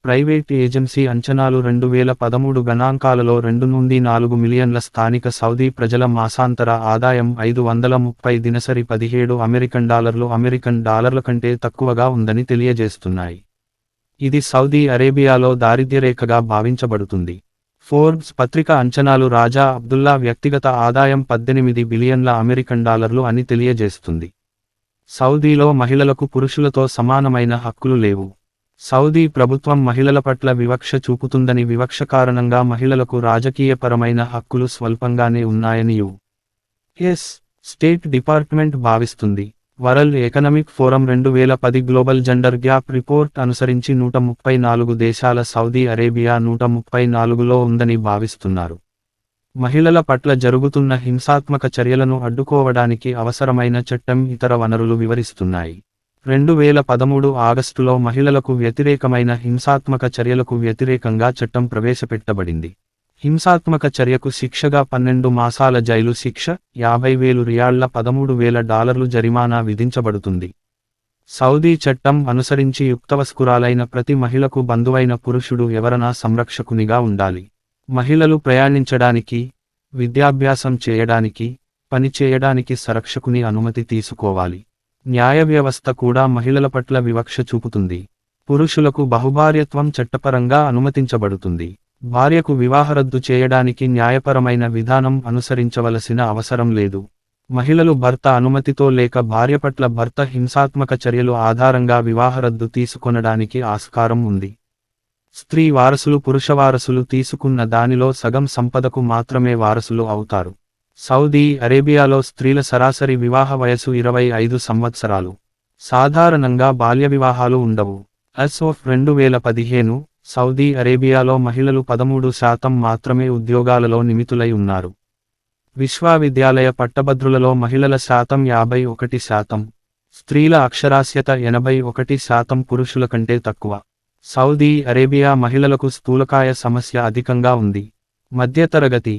ప్రైవేట్ ఏజెన్సీ అంచనాలు 2013 గణాంకాలలో 2 నుండి 4 మిలియన్ల స్థానిక సౌదీ ప్రజల మాసాంతర ఆదాయం 530 దినసరి $17 కంటే తక్కువగా ఉందని తెలియజేస్తున్నాయి. ఇది సౌదీ అరేబియాలో దారిద్ర్యరేఖగా భావించబడుతుంది. ఫోర్బ్స్ పత్రిక అంచనాలు రాజా అబ్దుల్లా వ్యక్తిగత ఆదాయం $18 బిలియన్ల అని తెలియజేస్తుంది. సౌదీలో మహిళలకు పురుషులతో సమానమైన హక్కులు లేవు. సౌదీ ప్రభుత్వం మహిళల పట్ల వివక్ష చూపుతుందని, వివక్ష కారణంగా మహిళలకు రాజకీయపరమైన హక్కులు స్వల్పంగానే ఉన్నాయని యు.ఎస్. స్టేట్ డిపార్ట్మెంట్ భావిస్తుంది. World economic forum 2010 global gender gap report అనుసరించి 134 దేశాల సౌదీ అరేబియా 134లో ఉందని భావిస్తున్నారు. మహిళల పట్ల జరుగుతున్న హింసాత్మక చర్యలను అడ్డుకోవడానికి అవసరమైన చట్టం ఇతర వనరులు వివరిస్తున్నాయి. 2013 ఆగస్టులో మహిళలకు వ్యతిరేకమైన హింసాత్మక చర్యలకు వ్యతిరేకంగా చట్టం ప్రవేశపెట్టబడింది. హింసాత్మక చర్యకు శిక్షగా 12 మాసాల జైలు శిక్ష, 50,000 రియాళ్ల $13,000 జరిమానా విధించబడుతుంది. సౌదీ చట్టం అనుసరించి యుక్తవస్కురాలైన ప్రతి మహిళకు బంధువైన పురుషుడు ఎవరనా సంరక్షకునిగా ఉండాలి. మహిళలు ప్రయాణించడానికి, విద్యాభ్యాసం చేయడానికి, పని చేయడానికి సంరక్షకుని అనుమతి తీసుకోవాలి. న్యాయ వ్యవస్థ కూడా మహిళల పట్ల వివక్ష చూపుతుంది. పురుషులకు బహుభార్యత్వం చట్టపరంగా అనుమతించబడుతుంది. భార్యకు వివాహరద్దు చేయడానికి న్యాయపరమైన విధానం అనుసరించవలసిన అవసరం లేదు. మహిళలు భర్త అనుమతితో లేక భార్య పట్ల భర్త హింసాత్మక చర్యలు ఆధారంగా వివాహరద్దు తీసుకొనడానికి ఆస్కారం ఉంది. స్త్రీ వారసులు పురుష వారసులు తీసుకున్న దానిలో సగం సంపదకు మాత్రమే వారసులు అవుతారు. సౌదీ అరేబియాలో స్త్రీల సరాసరి వివాహ వయసు 25 సంవత్సరాలు. సాధారణంగా బాల్య వివాహాలు ఉండవు. as of 2015, సౌదీ అరేబియాలో మహిళలు 13% మాత్రమే ఉద్యోగాలలో నియమితులై ఉన్నారు. విశ్వవిద్యాలయ పట్టభద్రులలో మహిళల శాతం 51%, స్త్రీల అక్షరాస్యత 81% పురుషుల కంటే తక్కువ. సౌదీ అరేబియా మహిళలకు స్థూలకాయ సమస్య అధికంగా ఉంది. మధ్యతరగతి,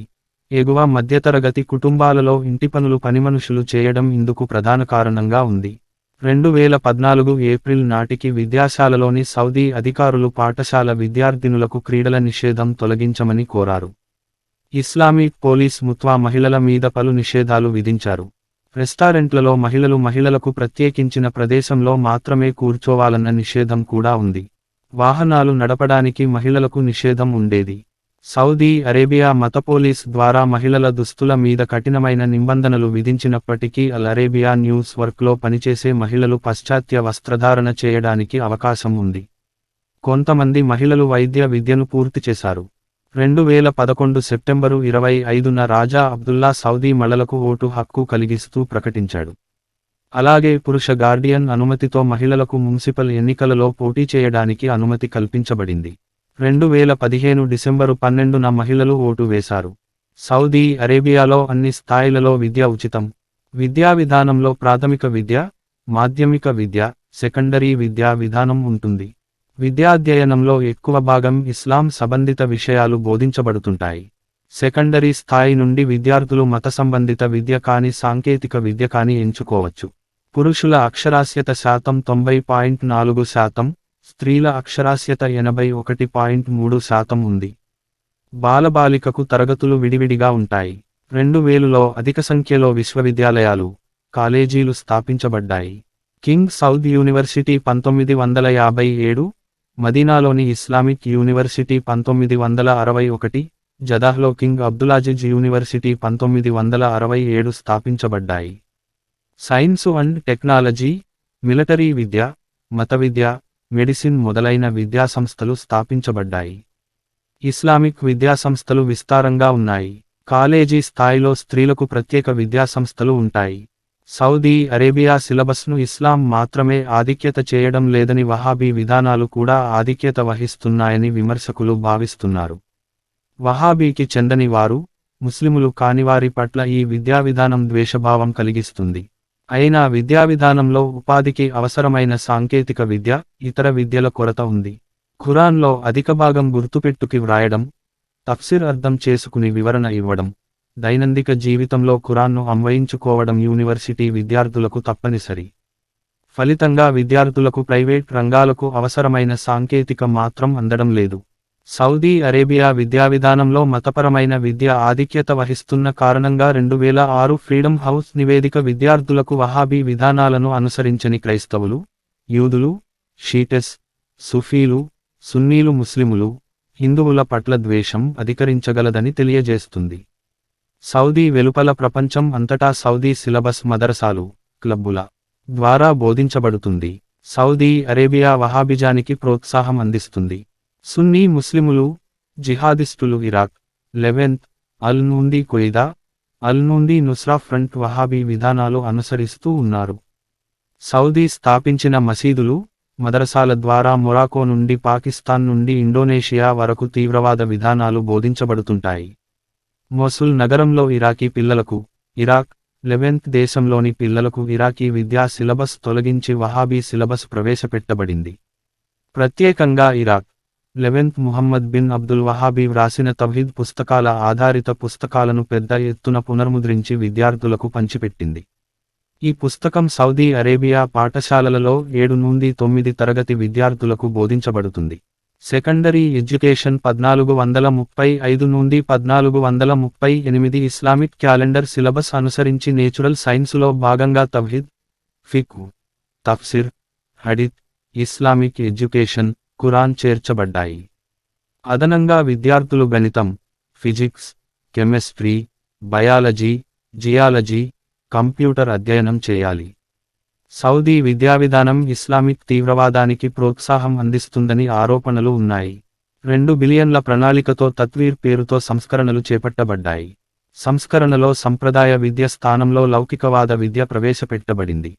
ఎగువ మధ్యతరగతి కుటుంబాలలో ఇంటి పనులు పనిమనుషులు చేయడం ఇందుకు ప్రధాన కారణంగా ఉంది. 2014 ఏప్రిల్ నాటికి విద్యాశాలలోని సౌదీ అధికారులు పాఠశాల విద్యార్థినులకు క్రీడల నిషేధం తొలగించమని కోరారు. ఇస్లామిక్ పోలీస్ ముత్వా మహిళల మీద పలు నిషేధాలు విధించారు. రెస్టారెంట్లలో మహిళలకు ప్రత్యేకించిన ప్రదేశంలో మాత్రమే కూర్చోవాలన్న నిషేధం కూడా ఉంది. వాహనాలు నడపడానికి మహిళలకు నిషేధం ఉండేది. సౌదీ అరేబియా మత పోలీస్ ద్వారా మహిళల దుస్తుల మీద కఠినమైన నిబంధనలు విధించినప్పటికీ అల్ అరేబియా న్యూస్ వర్క్లో పనిచేసే మహిళలు పాశ్చాత్య వస్త్రధారణ చేయడానికి అవకాశం ఉంది. కొంతమంది మహిళలు వైద్య విద్యను పూర్తి చేశారు. 2011 సెప్టెంబరు 25న రాజా అబ్దుల్లా సౌదీ మహిళలకు ఓటు హక్కు కలిగిస్తూ ప్రకటించాడు. అలాగే పురుష గార్డియన్ అనుమతితో మహిళలకు మున్సిపల్ ఎన్నికలలో పోటీ చేయడానికి అనుమతి కల్పించబడింది. 2015 డిసెంబరు 12న మహిళలు ఓటు వేశారు. సౌదీ అరేబియాలో అన్ని స్థాయిలలో విద్య ఉచితం. విద్యా విధానంలో ప్రాథమిక విద్య, మాధ్యమిక విద్య, సెకండరీ విద్యా విధానం ఉంటుంది. విద్యాధ్యయనంలో ఎక్కువ భాగం ఇస్లాం సంబంధిత విషయాలు బోధించబడుతుంటాయి. సెకండరీ స్థాయి నుండి విద్యార్థులు మత సంబంధిత విద్య కాని సాంకేతిక విద్య కాని ఎంచుకోవచ్చు. పురుషుల అక్షరాస్యత శాతం 90.4%, స్త్రీల అక్షరాస్యత 81.3% ఉంది. బాలబాలికకు తరగతులు విడివిడిగా ఉంటాయి. 2000లో అధిక సంఖ్యలో విశ్వవిద్యాలయాలు, కాలేజీలు స్థాపించబడ్డాయి. కింగ్ సౌద్ యూనివర్సిటీ 1957, మదీనాలోని ఇస్లామిక్ యూనివర్సిటీ 1961, జదాహ్లో కింగ్ అబ్దులాజిజ్ యూనివర్సిటీ 1967 స్థాపించబడ్డాయి. సైన్సు అండ్ టెక్నాలజీ, మిలిటరీ విద్య, మత విద్య, మెడిసిన్ మొదలైన విద్యాసంస్థలు స్థాపించబడ్డాయి. ఇస్లామిక్ విద్యాసంస్థలు విస్తారంగా ఉన్నాయి. కాలేజీ స్థాయిలో స్త్రీలకు ప్రత్యేక విద్యాసంస్థలు ఉంటాయి. సౌదీ అరేబియా సిలబస్ను ఇస్లాం మాత్రమే ఆధిక్యత చేయడం లేదని వహాబీ విధానాలు కూడా ఆధిక్యత వహిస్తున్నాయని విమర్శకులు భావిస్తున్నారు. వహాబీకి చెందని వారు, ముస్లిములు కానివారి పట్ల ఈ విద్యావిధానం ద్వేషభావం కలిగిస్తుంది. అయినా విద్యావిధానంలో ఉపాధికి అవసరమైన సాంకేతిక విద్య, ఇతర విద్యల కొరత ఉంది. ఖురాన్లో అధిక భాగం గుర్తుపెట్టుకి వ్రాయడం, తఫ్సిర్ అర్థం చేసుకుని వివరణ ఇవ్వడం, దైనందిక జీవితంలో ఖురాన్ను అన్వయించుకోవడం యూనివర్సిటీ విద్యార్థులకు తప్పనిసరి. ఫలితంగా విద్యార్థులకు ప్రైవేట్ రంగాలకు అవసరమైన సాంకేతిక మాత్రం అందడం లేదు. సౌదీ అరేబియా విద్యావిధానంలో మతపరమైన విద్య ఆధిక్యత వహిస్తున్న కారణంగా 2006 ఫ్రీడమ్ హౌస్ నివేదిక విద్యార్థులకు వహాబీ విధానాలను అనుసరించని క్రైస్తవులు, యూదులు, షీటెస్, సుఫీలు, సున్నీలు ముస్లిములు, హిందువుల పట్ల ద్వేషం అధికరించగలదని తెలియజేస్తుంది. సౌదీ వెలుపల ప్రపంచం అంతటా సౌదీ సిలబస్ మదరసాలు, క్లబ్బుల ద్వారా బోధించబడుతుంది. సౌదీ అరేబియా వహాబిజానికి ప్రోత్సాహం అందిస్తుంది. సున్నీ ముస్లిములు, జిహాదిస్టులు ఇరాక్, లెవెంత్, అల్ నూందీ ఖుయిదా, అల్ నూందీ నుస్రా ఫ్రంట్ వహాబీ విధానాలు అనుసరిస్తూ ఉన్నారు. సౌదీ స్థాపించిన మసీదులు, మదరసాల ద్వారా మొరాకో నుండి పాకిస్తాన్ నుండి ఇండోనేషియా వరకు తీవ్రవాద విధానాలు బోధించబడుతుంటాయి. మొసుల్ నగరంలో ఇరాకీ పిల్లలకు, ఇరాక్, లెవెంత్ దేశంలోని పిల్లలకు ఇరాకీ విద్యా సిలబస్ తొలగించి వహాబీ సిలబస్ ప్రవేశపెట్టబడింది. ప్రత్యేకంగా ఇరాక్, లెవెంత్ ముహమ్మద్ బిన్ అబ్దుల్ వహాబీ వ్రాసిన తవ్హీద్ పుస్తకాల ఆధారిత పుస్తకాలను పెద్ద ఎత్తున పునర్ముద్రించి విద్యార్థులకు పంచిపెట్టింది. ఈ పుస్తకం సౌదీ అరేబియా పాఠశాలలలో 7 నుండి 9 తరగతి విద్యార్థులకు బోధించబడుతుంది. సెకండరీ ఎడ్యుకేషన్ 1435 నుండి 1438 ఇస్లామిక్ క్యాలెండర్ సిలబస్ అనుసరించి నేచురల్ సైన్సులో భాగంగా తవ్హీద్, ఫిక్హ్, తఫ్సిర్, హదీత్, ఇస్లామిక్ ఎడ్యుకేషన్, ఖురాన్ చేర్చబడ్డాయి. అదనంగా విద్యార్థులు గణితం, physics, chemistry, biology, geology, computer అధ్యయనం చేయాలి. సౌదీ విద్యావిధానం ఇస్లామిక్ తీవ్రవాదానికి ప్రోత్సాహం అందిస్తుందని ఆరోపణలు ఉన్నాయి. 2 బిలియన్ల ప్రణాళికతో తత్వీర్ పేరుతో సంస్కరణలు చేపట్టబడ్డాయి. సంస్కరణలో సంప్రదాయ విద్య స్థానంలో లౌకికవాద విద్య ప్రవేశపెట్టబడింది.